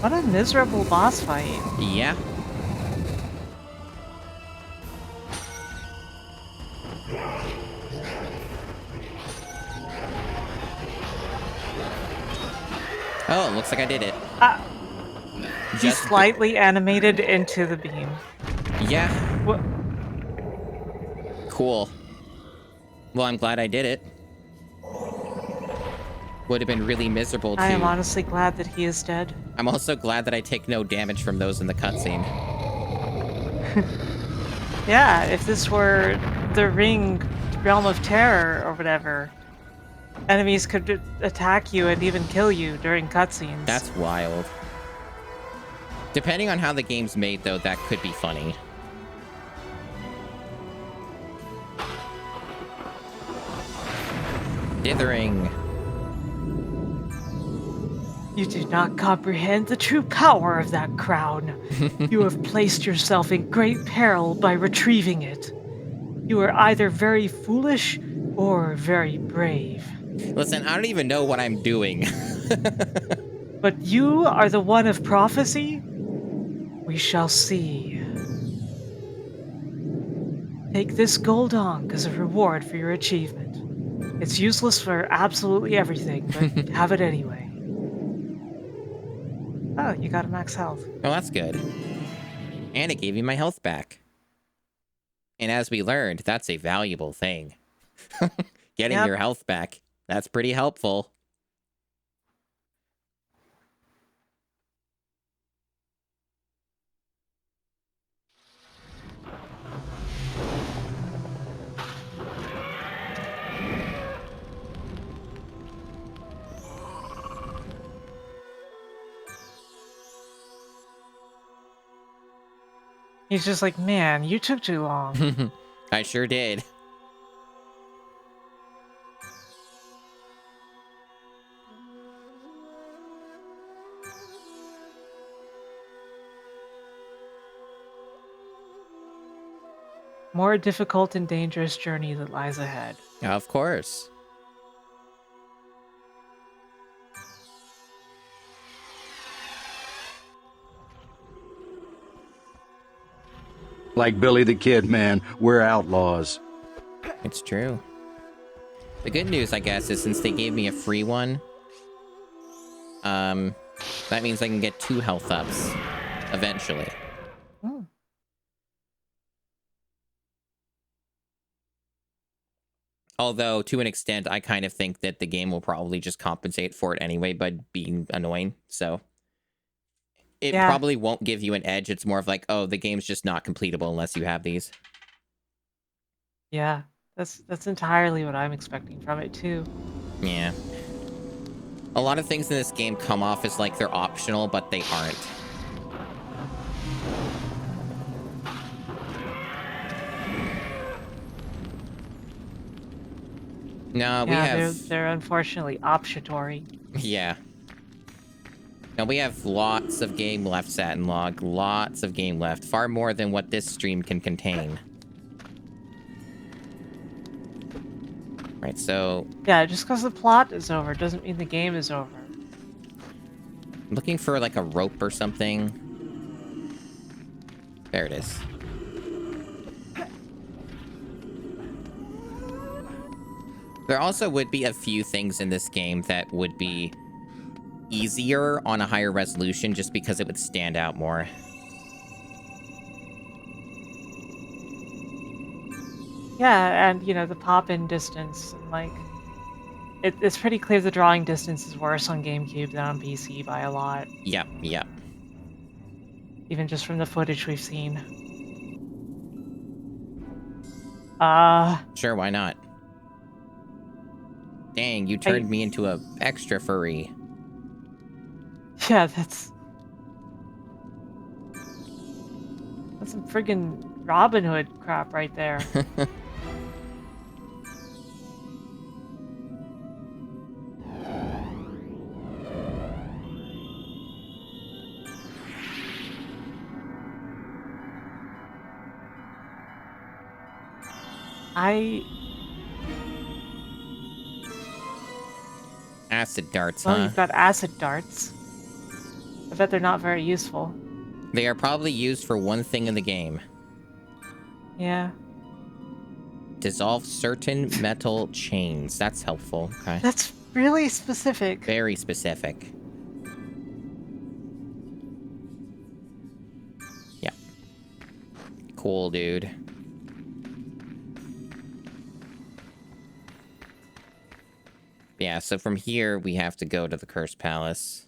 What a miserable boss fight.
Yeah. looks like I did it.
He's slightly animated into the beam.
Yeah.
What?
Cool. Well, I'm glad I did it. Would have been really miserable, too.
I am honestly glad that he is dead.
I'm also glad that I take no damage from those in the cutscene.
Yeah, if this were the Realm of Terror or whatever, enemies could attack you and even kill you during cutscenes.
That's wild. Depending on how the game's made, though, that could be funny. Dithering.
You do not comprehend the true power of that crown. You have placed yourself in great peril by retrieving it. You are either very foolish or very brave.
Listen, I don't even know what I'm doing.
But you are the one of prophecy? We shall see. Take this gold ankh as a reward for your achievement. It's useless for absolutely everything, but have it anyway. Oh, you got a max health.
Oh, that's good. And it gave me my health back. And as we learned, that's a valuable thing. Getting your health back. That's pretty helpful.
He's just like, man, you took too long.
I sure did.
More difficult and dangerous journey that lies ahead.
Of course.
Like Billy the Kid, man, we're outlaws.
It's true. The good news, I guess, is since they gave me a free one, that means I can get 2 health ups eventually.
Oh.
Although, to an extent, I kind of think that the game will probably just compensate for it anyway by being annoying, so... It probably won't give you an edge. It's more of like, oh, the game's just not completable unless you have these.
Yeah, that's entirely what I'm expecting from it, too.
Yeah. A lot of things in this game come off as like they're optional, but they aren't. No, we have...
They're unfortunately optionatory.
Yeah. Now, we have lots of game left, Satin Log. Lots of game left. Far more than what this stream can contain. Right, so...
Yeah, just because the plot is over doesn't mean the game is over.
I'm looking for, like, a rope or something. There it is. There also would be a few things in this game that would be easier on a higher resolution just because it would stand out more.
Yeah, and you know, the pop-in distance, like it's pretty clear the drawing distance is worse on GameCube than on PC by a lot.
Yep, yep.
Even just from the footage we've seen.
Sure, why not? Dang, you turned me into a extra furry.
Yeah, that's some friggin' Robin Hood crap right there.
Acid darts,
well,
huh?
you've got acid darts. I bet they're not very useful.
They are probably used for one thing in the game.
Yeah.
Dissolve certain metal chains. That's helpful. Okay.
That's really specific.
Very specific. cool, dude. Yeah, so from here, we have to go to the Cursed Palace.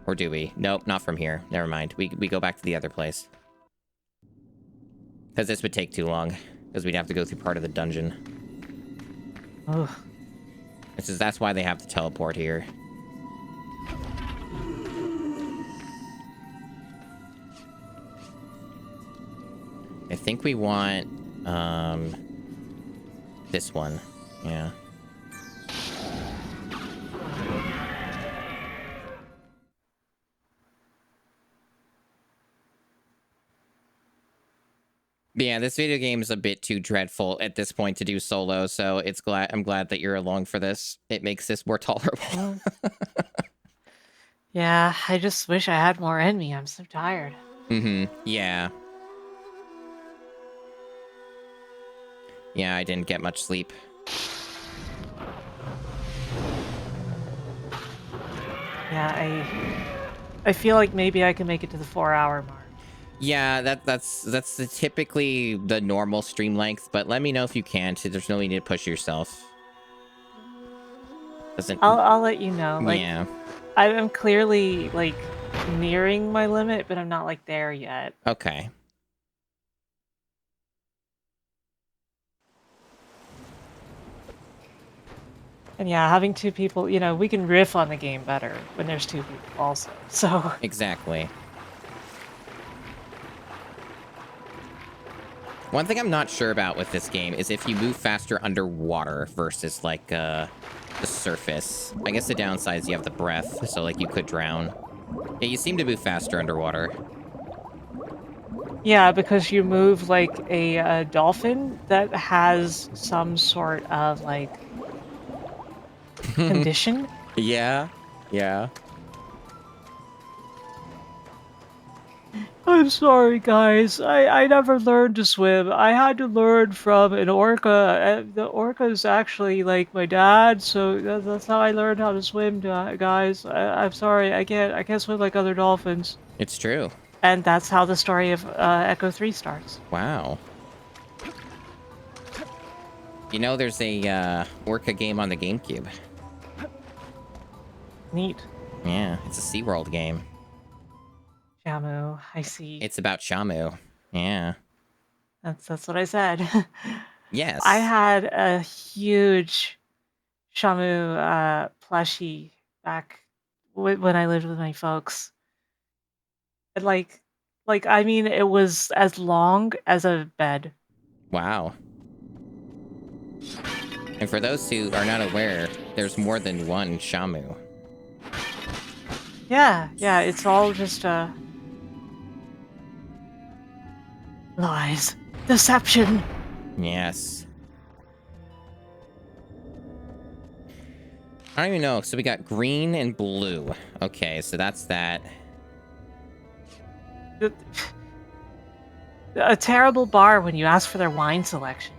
Or do we? Nope, not from here. Never mind. We go back to the other place. Because this would take too long. Because we'd have to go through part of the dungeon.
Ugh.
That's why they have to teleport here. I think we want, this one. Yeah. But yeah, this video game is a bit too dreadful at this point to do solo, so I'm glad that you're along for this. It makes this more tolerable.
Yeah, I just wish I had more in me. I'm so tired.
Mm-hmm. Yeah. Yeah, I didn't get much sleep.
Yeah, I feel like maybe I can make it to the 4-hour mark.
Yeah, that's typically the normal stream length, but let me know if you can't. There's no need to push yourself.
I'll let you know. Like,
yeah.
I'm clearly like nearing my limit, but I'm not like there yet.
Okay.
And yeah, having two people, we can riff on the game better when there's two people also. So
Exactly. One thing I'm not sure about with this game is if you move faster underwater versus, like, the surface. I guess the downside is you have the breath, so, like, you could drown. Yeah, you seem to move faster underwater.
yeah, because you move like a dolphin that has some sort of, like, condition.
Yeah. Yeah.
I'm sorry, guys. I never learned to swim. I had to learn from an orca. The orca is actually like my dad, so that's how I learned how to swim, guys. I'm sorry. I can't swim like other dolphins.
It's true.
And that's how the story of Echo 3 starts.
Wow. You know, there's a orca game on the GameCube.
Neat.
Yeah, it's a SeaWorld game.
Shamu, I see.
It's about Shamu. Yeah.
That's what I said.
Yes.
I had a huge Shamu plushie back when I lived with my folks. And like I mean, it was as long as a bed.
Wow. And for those who are not aware, there's more than one Shamu.
Yeah, it's all just lies, deception.
Yes. I don't even know. So we got green and blue. Okay, so that's that.
A terrible bar when you ask for their wine selection.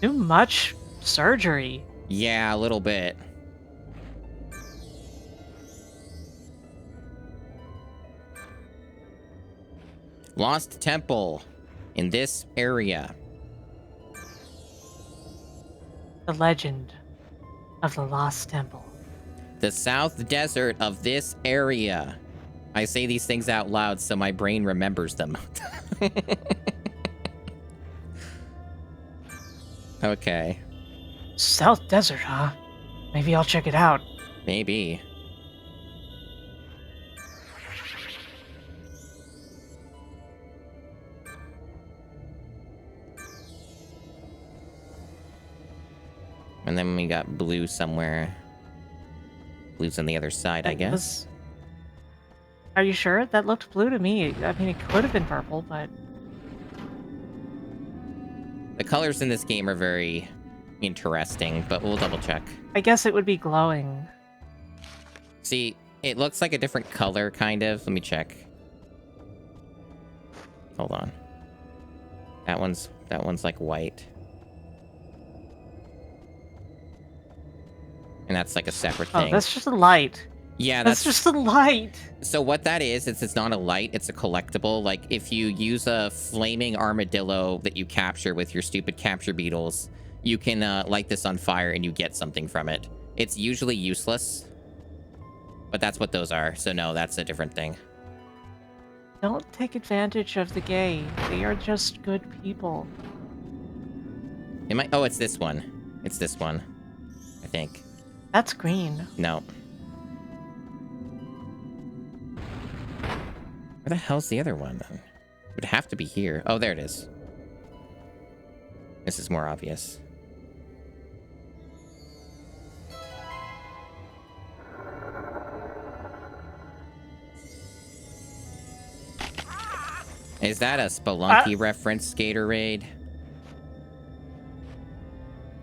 Too much surgery.
Yeah, a little bit. Lost Temple in this area.
The legend of the Lost Temple.
The South Desert of this area. I say these things out loud so my brain remembers them. Okay.
South Desert, huh? Maybe I'll check it out.
Maybe. And then we got blue somewhere. Blue's on the other side, I guess.
Are you sure? That looked blue to me. I mean, it could have been purple, but...
The colors in this game are very interesting, but we'll double check.
I guess it would be glowing.
See, it looks like a different color, kind of. Let me check. Hold on. That one's like white. and that's like a separate
Oh,
thing.
that's just a light.
Yeah,
That's just a light.
So what that is, it's not a light, it's a collectible. Like, if you use a flaming armadillo that you capture with your stupid capture beetles, you can light this on fire and you get something from it. It's usually useless, but that's what those are. So no, that's a different thing.
Don't take advantage of the gay. They are just good people.
Am I? Oh, it's this one. It's this one, I think.
That's green.
No. Where the hell's the other one, then? It would have to be here. Oh, there it is. This is more obvious. Is that a Spelunky reference, Gatorade?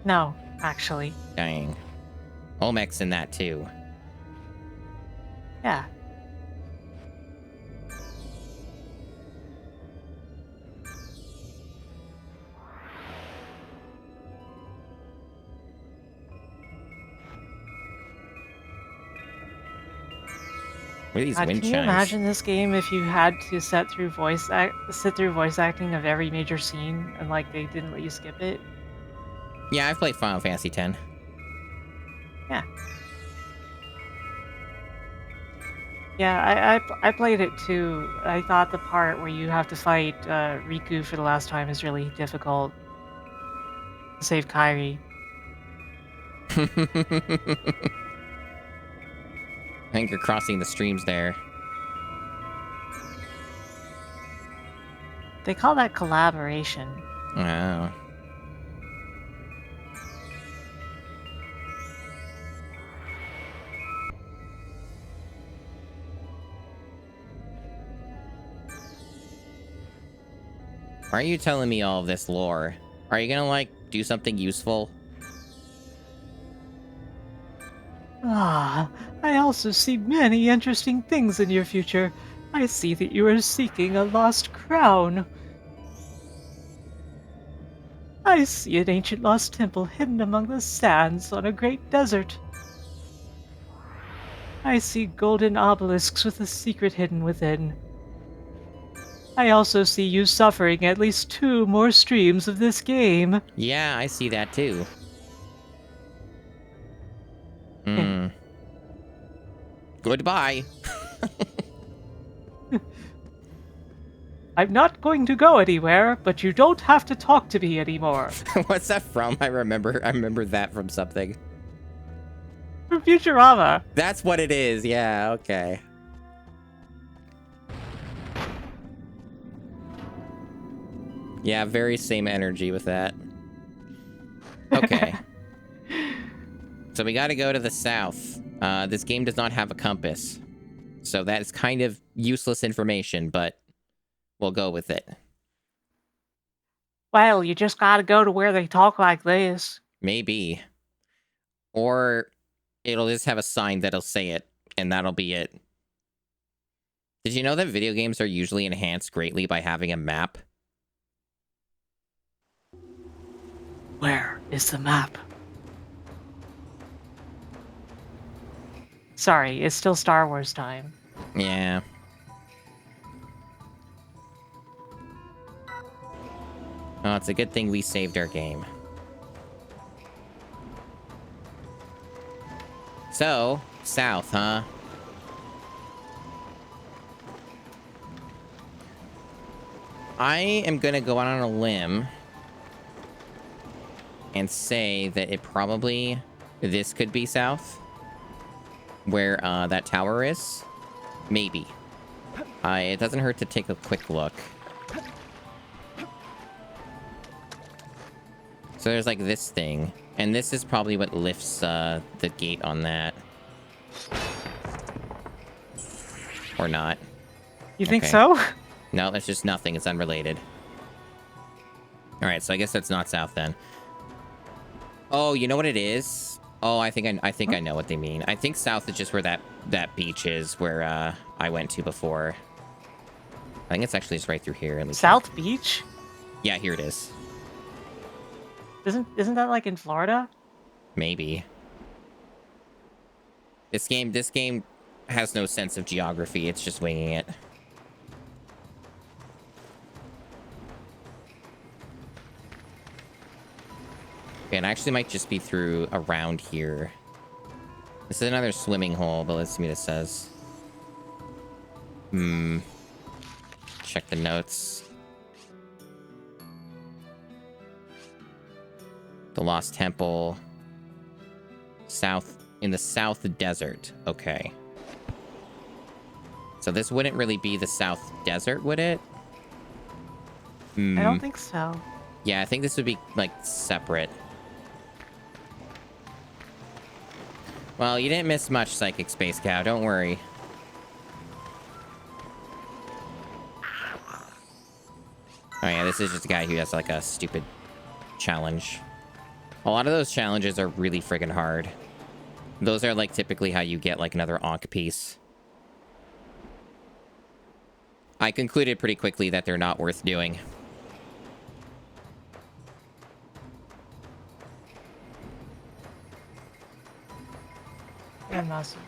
No, actually.
Dang. Olmec's in that, too.
Yeah.
What are these
God,
wind
can you
chimes?
imagine this game if you had to sit through voice acting of every major scene and like they didn't let you skip it?
Yeah, I've played Final Fantasy X.
Yeah. Yeah, I played it too. I thought the part where you have to fight Riku for the last time is really difficult. To save Kairi.
I think you're crossing the streams there.
They call that collaboration.
Oh. Why are you telling me all of this lore? Are you gonna, like, do something useful?
Ah, I also see many interesting things in your future. I see that you are seeking a lost crown. I see an ancient lost temple hidden among the sands on a great desert. I see golden obelisks with a secret hidden within. I also see you suffering at least 2 more streams of this game.
Yeah, I see that too. Hmm. Goodbye.
I'm not going to go anywhere, but you don't have to talk to me anymore.
What's that from? I remember that from something.
From Futurama.
That's what it is. Yeah, okay. Yeah, very same energy with that. Okay. So we gotta go to the south. This game does not have a compass. So that is kind of useless information, but we'll go with it.
Well, you just gotta go to where they talk like this.
Maybe. Or it'll just have a sign that'll say it, and that'll be it. Did you know that video games are usually enhanced greatly by having a map?
Where is the map? Sorry, it's still Star Wars time.
Yeah. Oh, it's a good thing we saved our game. So, south, huh? I am gonna go out on a limb and say that it probably... This could be south. Where that tower is. Maybe. It doesn't hurt to take a quick look. So there's like this thing. And this is probably what lifts the gate on that. Or not.
You think
Okay.
so?
No, that's just nothing. It's unrelated. Alright, so I guess that's not south then. Oh, you know what it is? Oh, I think I know what they mean. I think south is just where that beach is where I went to before. I think it's actually just right through here. At least
South Beach?
Yeah, here it is.
Isn't that like in Florida?
Maybe. This game has no sense of geography. It's just winging it. Okay, it actually might just be through around here. This is another swimming hole, but let's see what it says. Check the notes. The Lost Temple. In the South Desert. Okay. So this wouldn't really be the South Desert, would it?
I don't think so.
Yeah, I think this would be, like, separate. Well, you didn't miss much, Psychic Space Cow. Don't worry. Oh, yeah, this is just a guy who has, like, a stupid challenge. A lot of those challenges are really friggin' hard. Those are, like, typically how you get, like, another Ankh piece. I concluded pretty quickly that they're not worth doing.
And muscle.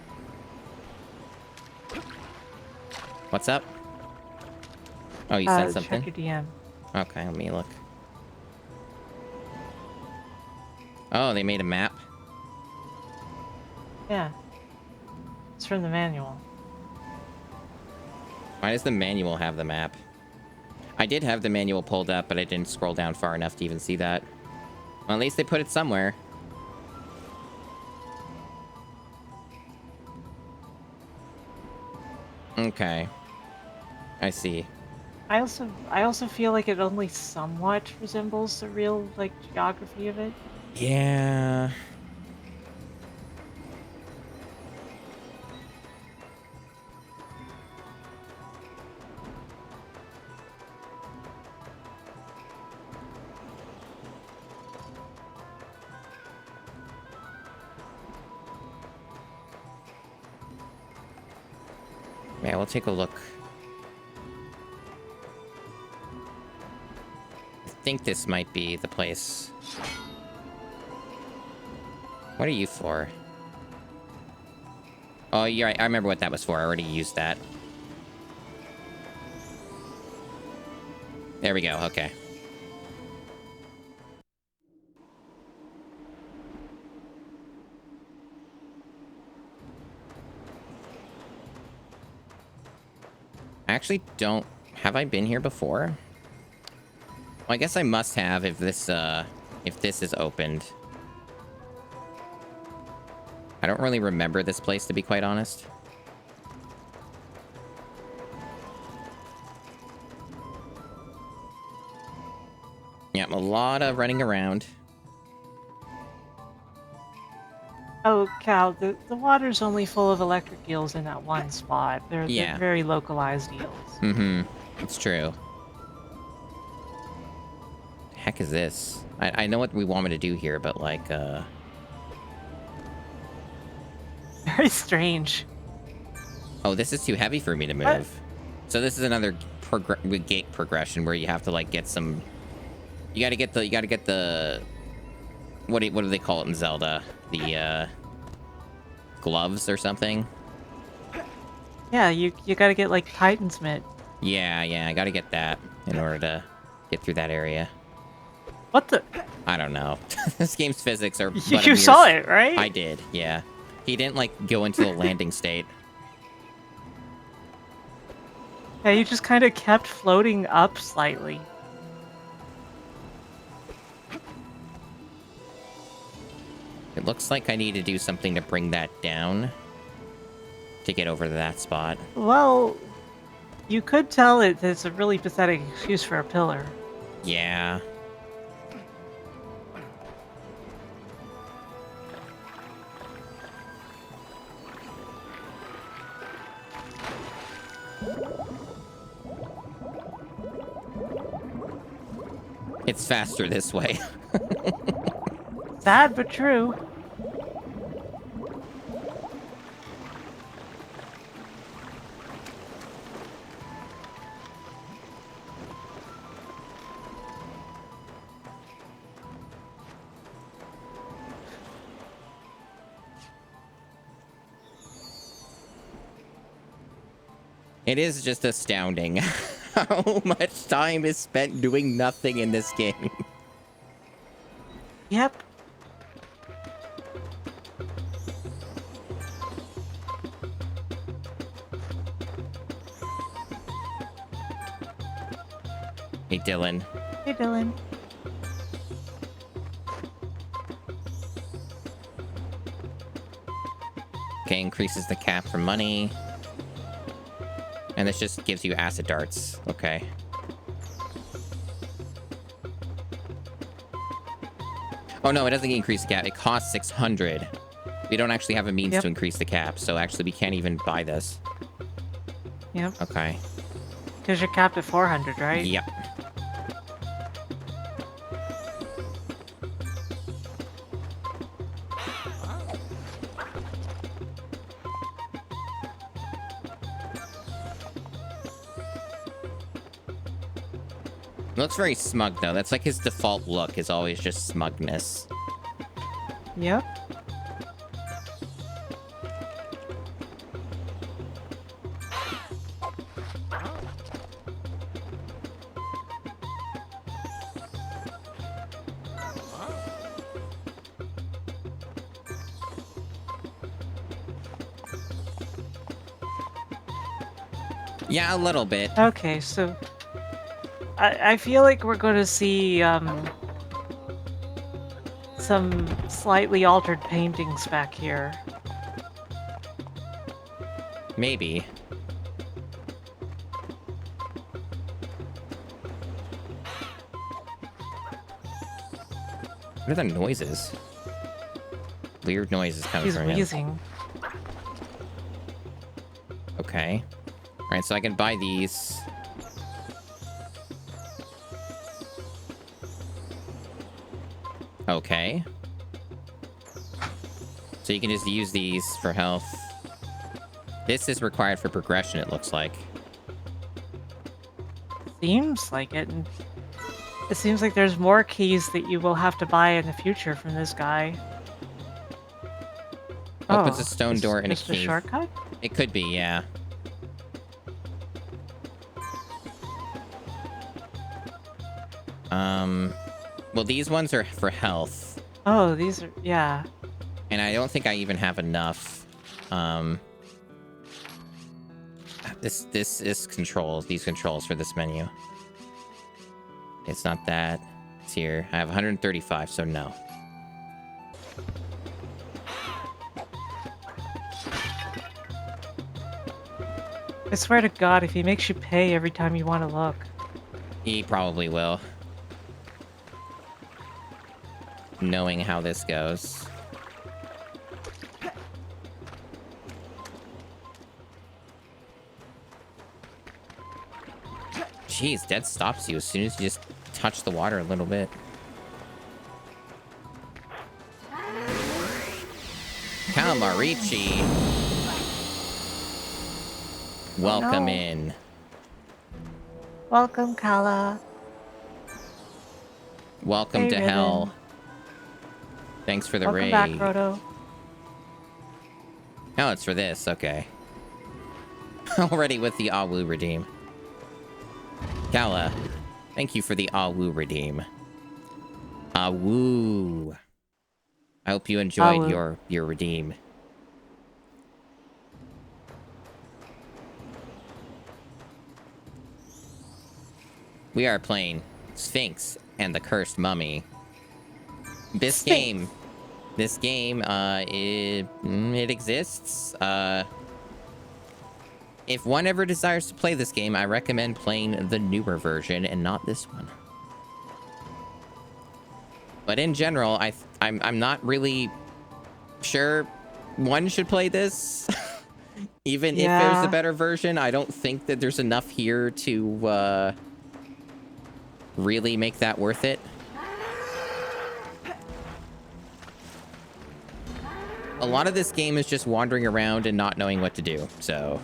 What's up? Oh, you said something?
Check your DM.
Okay, let me look. Oh, they made a map?
Yeah. It's from the manual.
Why does the manual have the map? I did have the manual pulled up, but I didn't scroll down far enough to even see that. Well, at least they put it somewhere. Okay. I see.
I also feel like it only somewhat resembles the real, like, geography of it.
Yeah. Yeah, we'll take a look. I think this might be the place. What are you for? Oh, you're right. I remember what that was for. I already used that. There we go. Okay. I actually don't... Have I been here before? Well, I guess I must have if this is opened. I don't really remember this place, to be quite honest. Yeah, a lot of running around.
Oh, Cal, the water's only full of electric eels in that one spot. They're very localized eels.
Mm-hmm. It's true. The heck is this? I know what we want me to do here, but like,
Very strange.
Oh, this is too heavy for me to move.
What?
So this is another gate progression where you have to like get some... You gotta get the... What do they call it in Zelda? The, gloves or something?
Yeah, you gotta get, like, Titan's Mitt.
Yeah, I gotta get that in order to get through that area.
What the?
I don't know. This game's physics are...
You saw it, right?
I did, yeah. He didn't, like, go into the landing state.
Yeah, you just kind of kept floating up slightly.
It looks like I need to do something to bring that down to get over to that spot.
Well, you could tell it's a really pathetic excuse for a pillar.
Yeah. It's faster this way.
Sad but true.
It is just astounding how much time is spent doing nothing in this game.
Yep.
Hey, Dylan.
Hey, Dylan.
Okay, increases the cap for money. And this just gives you acid darts. Okay. Oh, no, it doesn't increase the cap. It costs 600. We don't actually have a means to increase the cap, so actually we can't even buy this.
Yep.
Okay.
Because you're capped at 400, right?
Yep. Looks very smug, though. That's like his default look, is always just smugness.
Yep.
Yeah, a little bit.
Okay, so I feel like we're going to see some slightly altered paintings back here.
Maybe. What are the noises? Weird noises coming
He's
from him.
wheezing.
Okay. Alright, so I can buy these. Okay. So you can just use these for health. This is required for progression, it looks like.
Seems like it. And it seems like there's more keys that you will have to buy in the future from this guy.
Opens a stone
this-
door in a
this the
cave.
shortcut?
It could be, yeah. Well, these ones are for health.
Oh, these are, yeah.
And I don't think I even have enough. This is controls. These controls for this menu. It's not that. It's here. I have 135, so no.
I swear to God, if he makes you pay every time you want to look.
He probably will. Knowing how this goes. Jeez, dead stops you as soon as you just touch the water a little bit. Calamarici. Welcome
no.
in.
Welcome, Kala.
Welcome
Hey,
to
Ribbon.
hell. Thanks for the
Welcome
raid.
back, Roto.
Oh, it's for this. Okay. Already with the Awu redeem. Kala, thank you for the Awu redeem. Awu. I hope you enjoyed
Awu.
your redeem. We are playing Sphinx and the Cursed Mummy. This
Sphinx.
game, it exists. If one ever desires to play this game, I recommend playing the newer version and not this one. But in general, I'm not really sure one should play this. Even if there's a better version, I don't think that there's enough here to really make that worth it. A lot of this game is just wandering around and not knowing what to do. So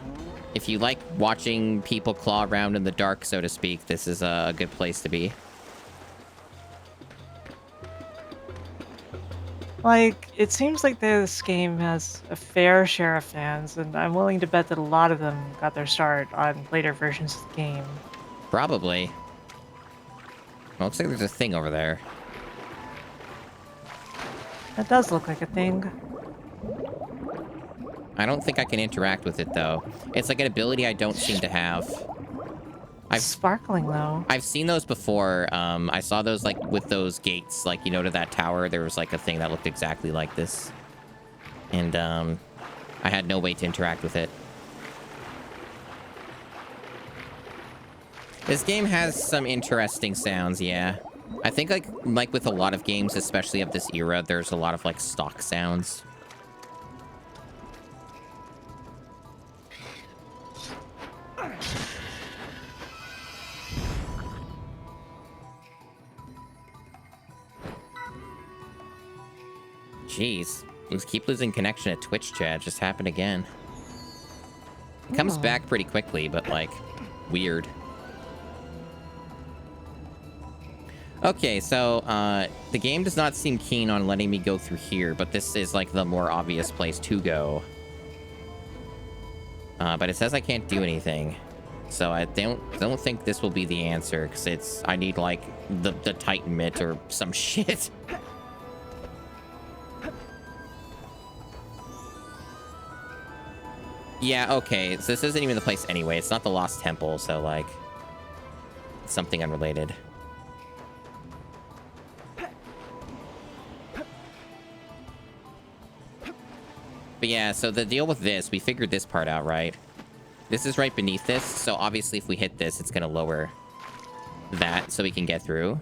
if you like watching people claw around in the dark, so to speak, this is a good place to be.
Like, it seems like this game has a fair share of fans, and I'm willing to bet that a lot of them got their start on later versions of the game.
Probably. Well, looks like there's a thing over there.
That does look like a thing.
I don't think I can interact with it, though. It's like an ability I don't seem to have.
Sparkling, though.
I've seen those before. I saw those, like, with those gates, like, you know, to that tower. There was, like, a thing that looked exactly like this. And, I had no way to interact with it. This game has some interesting sounds, yeah. I think, like with a lot of games, especially of this era, there's a lot of, like, stock sounds. Jeez. Let's keep losing connection at Twitch chat. Just happened again. It comes back pretty quickly, but, like, weird. Okay, so, the game does not seem keen on letting me go through here, but this is, like, the more obvious place to go. But it says I can't do anything. So I don't think this will be the answer, because I need, like, the Titan mitt or some shit. Yeah, okay, so this isn't even the place anyway. It's not the Lost Temple, so, like, it's something unrelated. But yeah, so the deal with this, we figured this part out, right? This is right beneath this, so obviously if we hit this, it's gonna lower that so we can get through.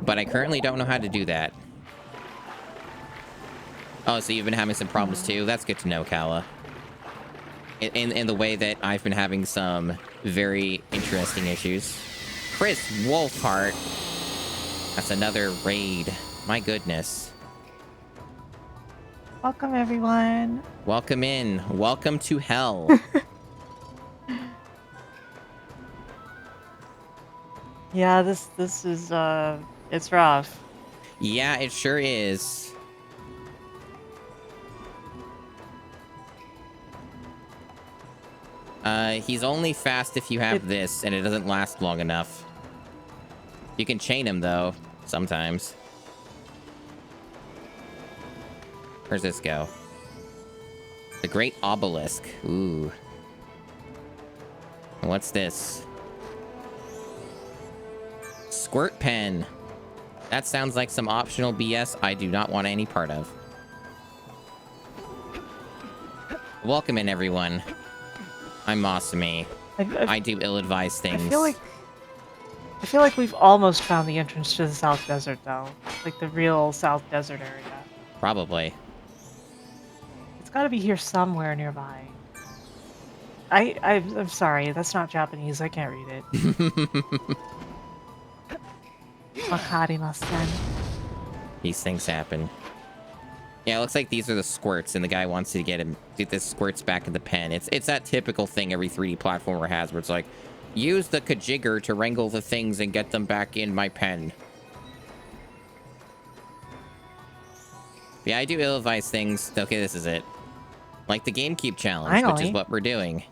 But I currently don't know how to do that. Oh, so you've been having some problems too? That's good to know, Kala. In the way that I've been having some very interesting issues. Chris Wolfhart. That's another raid. My goodness.
Welcome, everyone.
Welcome in. Welcome to hell.
Yeah, this is, it's rough.
Yeah, it sure is. He's only fast if you have this, and it doesn't last long enough. You can chain him, though, sometimes. Where's this go? The Great Obelisk. Ooh. What's this? Squirt pen. That sounds like some optional BS I do not want any part of. Welcome in, everyone. I'm Masumi. I do ill-advised things.
I feel like we've almost found the entrance to the South Desert, though. Like the real South Desert area.
Probably.
It's got to be here somewhere nearby. I'm sorry, that's not Japanese. I can't read it. Wakarimasen.
These things happen. Yeah, it looks like these are the squirts, and the guy wants to get this squirts back in the pen. It's that typical thing every 3D platformer has, where it's like, use the kajigger to wrangle the things and get them back in my pen. Yeah, I do ill-advised things. Okay, this is it. Like the GameCube challenge,
Finally.
which is what we're doing.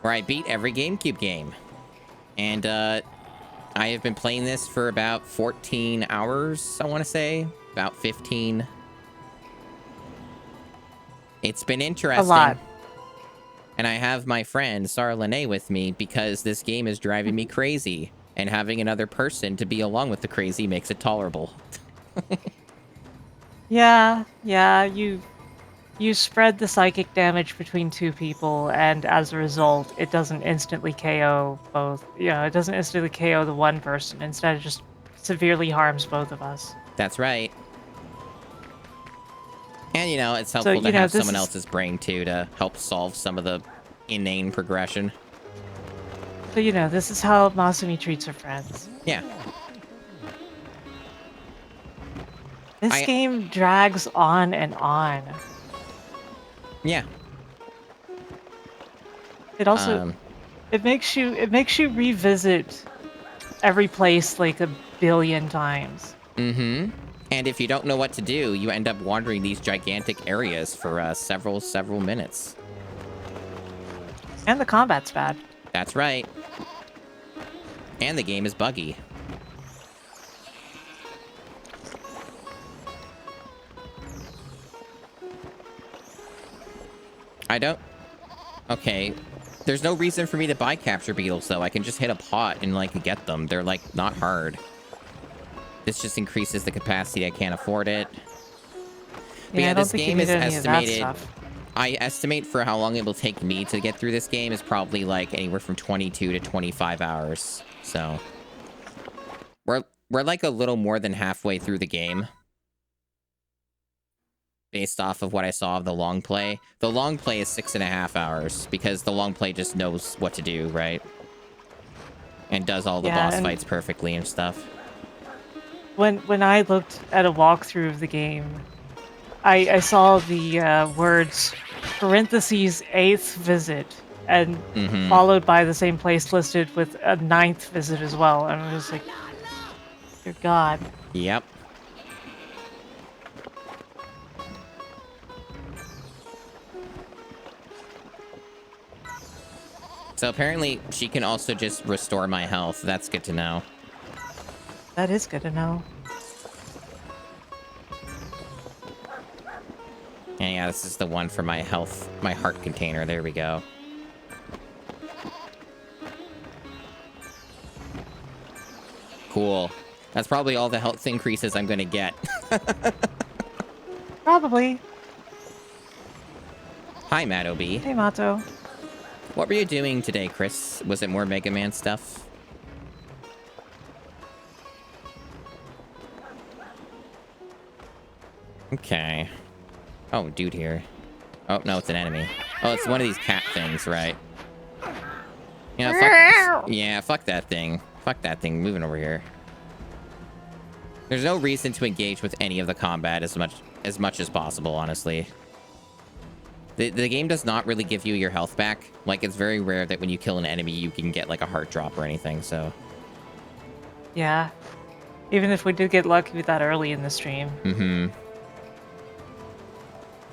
Where I beat every GameCube game. And, I have been playing this for about 14 hours, I want to say. About 15. It's been interesting.
A lot.
And I have my friend, Saralene, with me because this game is driving me crazy. And having another person to be along with the crazy makes it tolerable.
Yeah, you spread the psychic damage between two people, and as a result, it doesn't instantly KO both. Yeah, it doesn't instantly KO the one person. Instead, it just severely harms both of us.
That's right. And, you know, it's helpful to have someone else's brain, too, to help solve some of the inane progression.
So, you know, this is how Masumi treats her friends.
Yeah.
This game drags on and on.
Yeah.
It also it makes you revisit every place like billion times.
Mm-hmm. And if you don't know what to do, you end up wandering these gigantic areas for several minutes.
And the combat's bad.
That's right. And the game is buggy. I don't... Okay. There's no reason for me to buy capture beetles, though. I can just hit a pot and, like, get them. They're, like, not hard. This just increases the capacity. I can't afford it. But
Yeah,
yeah,
I don't
this
think you
game
need
is
any of that
estimated...
stuff.
I estimate for how long it will take me to get through this game is probably, like, anywhere from 22 to 25 hours. So... We're like a little more than halfway through the game. Based off of what I saw of the long play. The long play is 6.5 hours, because the long play just knows what to do, right? And does all the boss fights perfectly and stuff.
When I looked at a walkthrough of the game, I saw the words parentheses 8th visit, and followed by the same place listed with a 9th visit as well. And I was like, dear God.
Yep. So apparently she can also just restore my health. That's good to know.
That is good to know.
And yeah, this is the one for my health, my heart container. There we go. Cool. That's probably all the health increases I'm gonna get.
Probably.
Hi, Matt OB.
Hey, Mato.
What were you doing today, Chris? Was it more Mega Man stuff? Okay. Oh, dude here. Oh, no, it's an enemy. Oh, it's one of these cat things, right? Yeah, fuck that thing. Fuck that thing. Moving over here. There's no reason to engage with any of the combat as much as possible, honestly. The game does not really give you your health back. Like, it's very rare that when you kill an enemy, you can get, like, a heart drop or anything, so...
Yeah. Even if we did get lucky with that early in the stream.
Mm-hmm.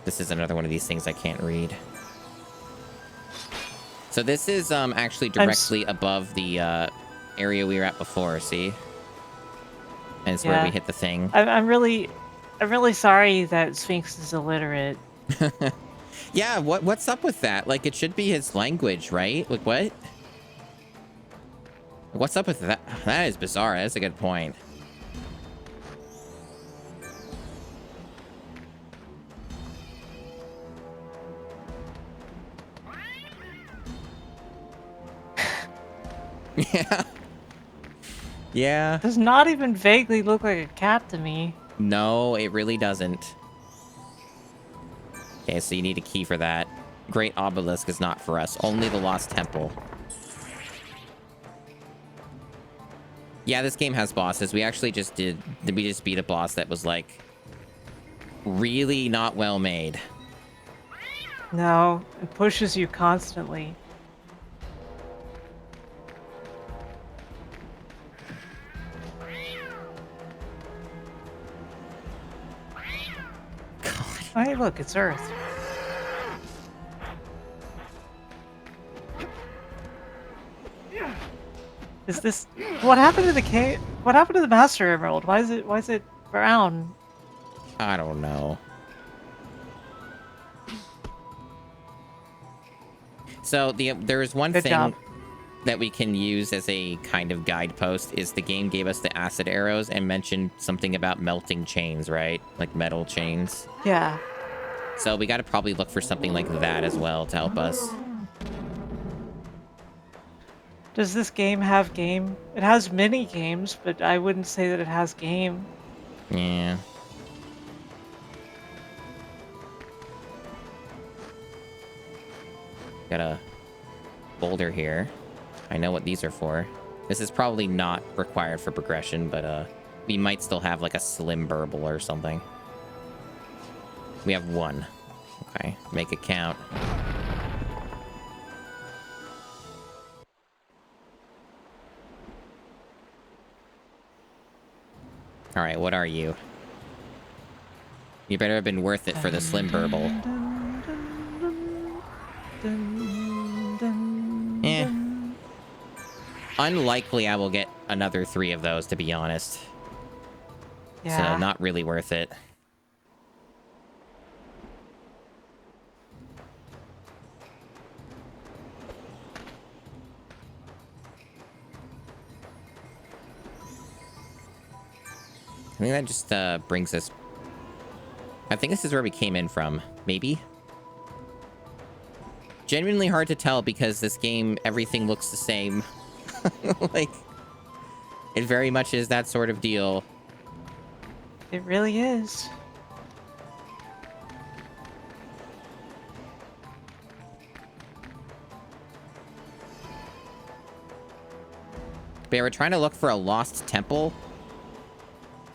This is another one of these things I can't read. So this is, actually directly above the, area we were at before, see? And it's where we hit the thing.
I'm really sorry that Sphinx is illiterate.
Yeah, what's up with that? Like, it should be his language, right? Like, what? What's up with that? That is bizarre. That's a good point. Yeah. Yeah.
Does not even vaguely look like a cat to me.
No, it really doesn't. Okay, so you need a key for that. Great Obelisk is not for us. Only the Lost Temple. Yeah, this game has bosses. We actually just we just beat a boss that was, like, really not well made.
No, it pushes you constantly. Oh, hey, look, it's Earth. Is this... What happened to the cave? What happened to the Master Emerald? Why is it brown?
I don't know. So there is one thing that we can use as a kind of guidepost is the game gave us the acid arrows and mentioned something about melting chains, right? Like metal chains.
Yeah.
So we got to probably look for something like that as well to help us.
Does this game have game? It has mini games, but I wouldn't say that it has game.
Yeah. Got a boulder here. I know what these are for. This is probably not required for progression, but we might still have like a slim burble or something. We have one. Okay, make it count. Alright, what are you? You better have been worth it for the Slim Burble. Eh. Unlikely I will get another 3 of those, to be honest.
Yeah.
So, not really worth it. I think that just brings us... I think this is where we came in from. Maybe? Genuinely hard to tell because this game, everything looks the same. Like, it very much is that sort of deal.
It really is.
But yeah, we're trying to look for a lost temple.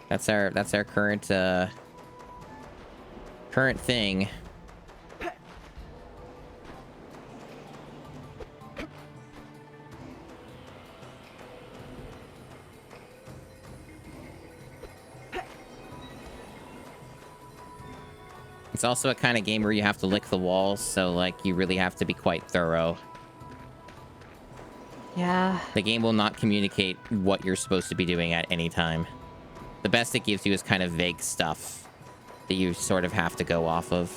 That's our current current thing. It's also a kind of game where you have to lick the walls, so like you really have to be quite thorough.
Yeah.
The game will not communicate what you're supposed to be doing at any time. The best it gives you is kind of vague stuff that you sort of have to go off of.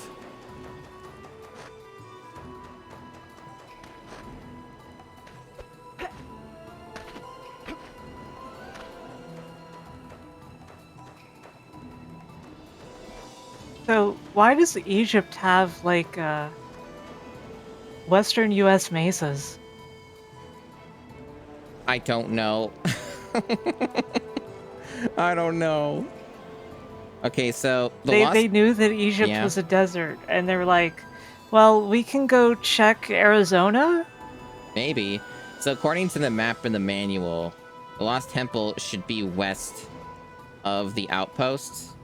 So, why does Egypt have, like, Western U.S. mesas?
I don't know. I don't know. Okay, so
They knew that Egypt was a desert, and they were like, well, we can go check Arizona?
Maybe. So according to the map in the manual, the Lost Temple should be west of the outposts,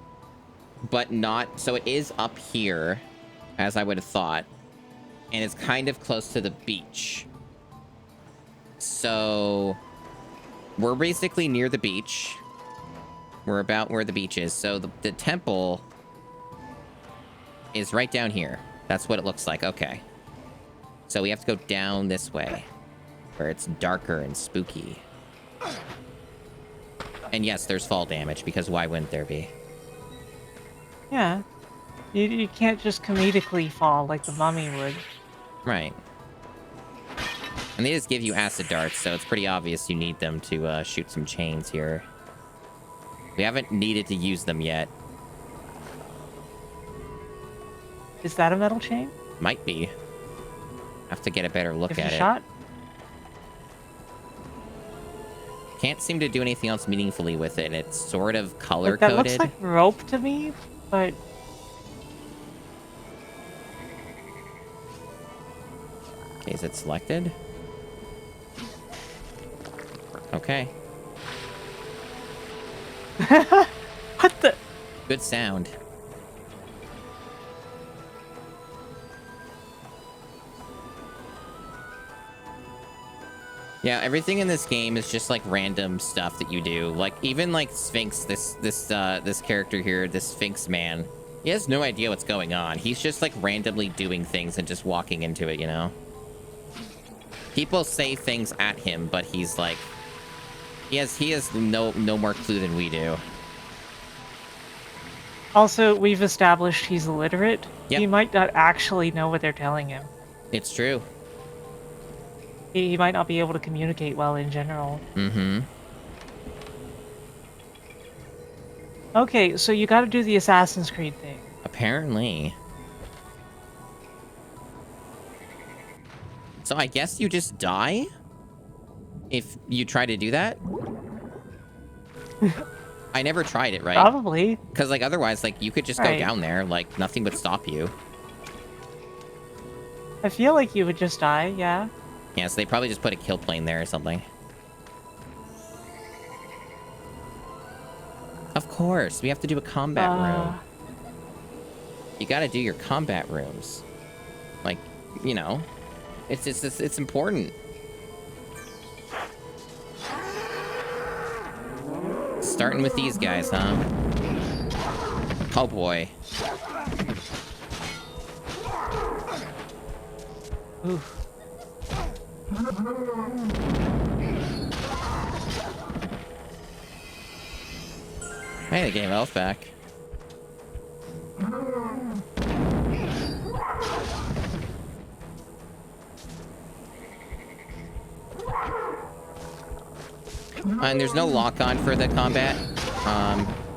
but not... So it is up here, as I would have thought, and it's kind of close to the beach. So we're basically near the beach. We're about where the beach is. So the temple is right down here. That's what it looks like. Okay. So we have to go down this way, where it's darker and spooky. And yes, there's fall damage, because why wouldn't there be?
Yeah. You can't just comedically fall like the mummy would.
Right. And they just give you acid darts, so it's pretty obvious you need them to shoot some chains here. We haven't needed to use them yet.
Is that a metal chain?
Might be. Have to get a better look
Give
at
it a
it.
shot?
Can't seem to do anything else meaningfully with it. It's sort of color-coded.
That looks like rope to me, but...
Okay, is it selected? Okay.
What the...
Good sound. Yeah, everything in this game is just like random stuff that you do. Like even like Sphinx, this character here, this Sphinx man, he has no idea what's going on. He's just like randomly doing things and just walking into it, you know? People say things at him, but he's like, he has no more clue than we do.
Also, we've established he's illiterate.
Yep.
He might not actually know what they're telling him.
It's true.
He might not be able to communicate well in general.
Mm-hmm.
Okay, so you gotta do the Assassin's Creed thing.
Apparently. So I guess you just die? If you try to do that? I never tried it, right?
Probably.
Because, like, otherwise, like, you could just go down there. Like, nothing would stop you.
I feel like you would just die, yeah.
Yeah, so they probably just put a kill plane there or something. Of course, we have to do a combat room. You gotta do your combat rooms. Like, you know, it's Starting with these guys, huh? Oh boy.
Oof.
Hey, they gave health back. And there's no lock-on for the combat.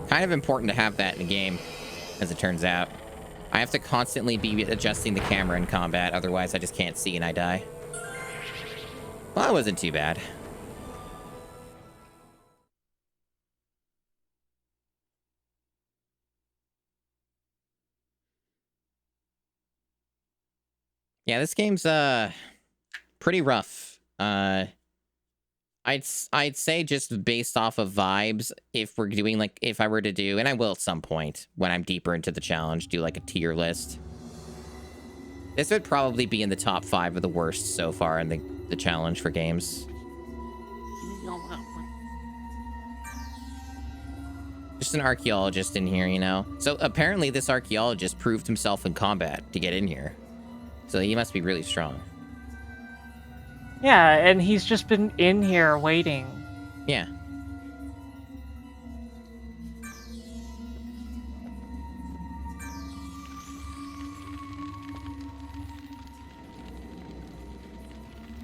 Kind of important to have that in the game, as it turns out. I have to constantly be adjusting the camera in combat, otherwise I just can't see and I die. Well, that wasn't too bad. Yeah, this game's pretty rough. I'd say just based off of vibes, if we're doing like, if I were to do, and I will at some point when I'm deeper into the challenge, do like a tier list. This would probably be in the top 5 of the worst so far in the challenge for games. Just an archaeologist in here, you know? So apparently this archaeologist proved himself in combat to get in here. So he must be really strong.
Yeah, and he's just been in here waiting.
Yeah.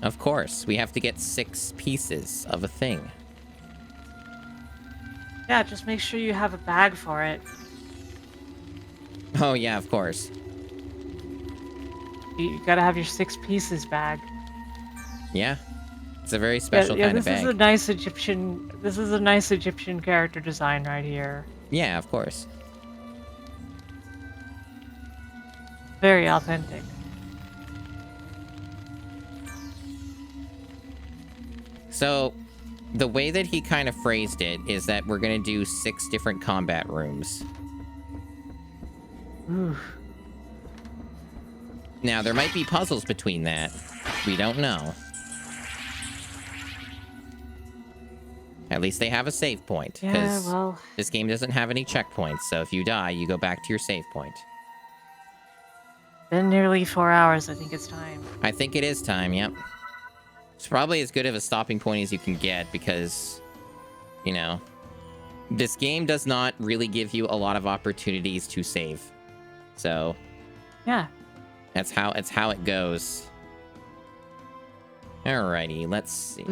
Of course, we have to get 6 pieces of a thing.
Yeah, just make sure you have a bag for it.
Oh yeah, of course.
You gotta have your 6 pieces bag.
Yeah. It's a very special kind of bag.
This is a nice Egyptian. This is a nice Egyptian character design right here.
Yeah, of course.
Very authentic.
So, the way that he kind of phrased it is that we're going to do 6 different combat rooms.
Oof.
Now, there might be puzzles between that. We don't know. At least they have a save point.
Yeah, well...
This game doesn't have any checkpoints, so if you die, you go back to your save point.
Been nearly 4 hours, I think it's time.
I think it is time, yep. It's probably as good of a stopping point as you can get because, you know, this game does not really give you a lot of opportunities to save. So,
yeah.
That's how it goes. Alrighty, let's see.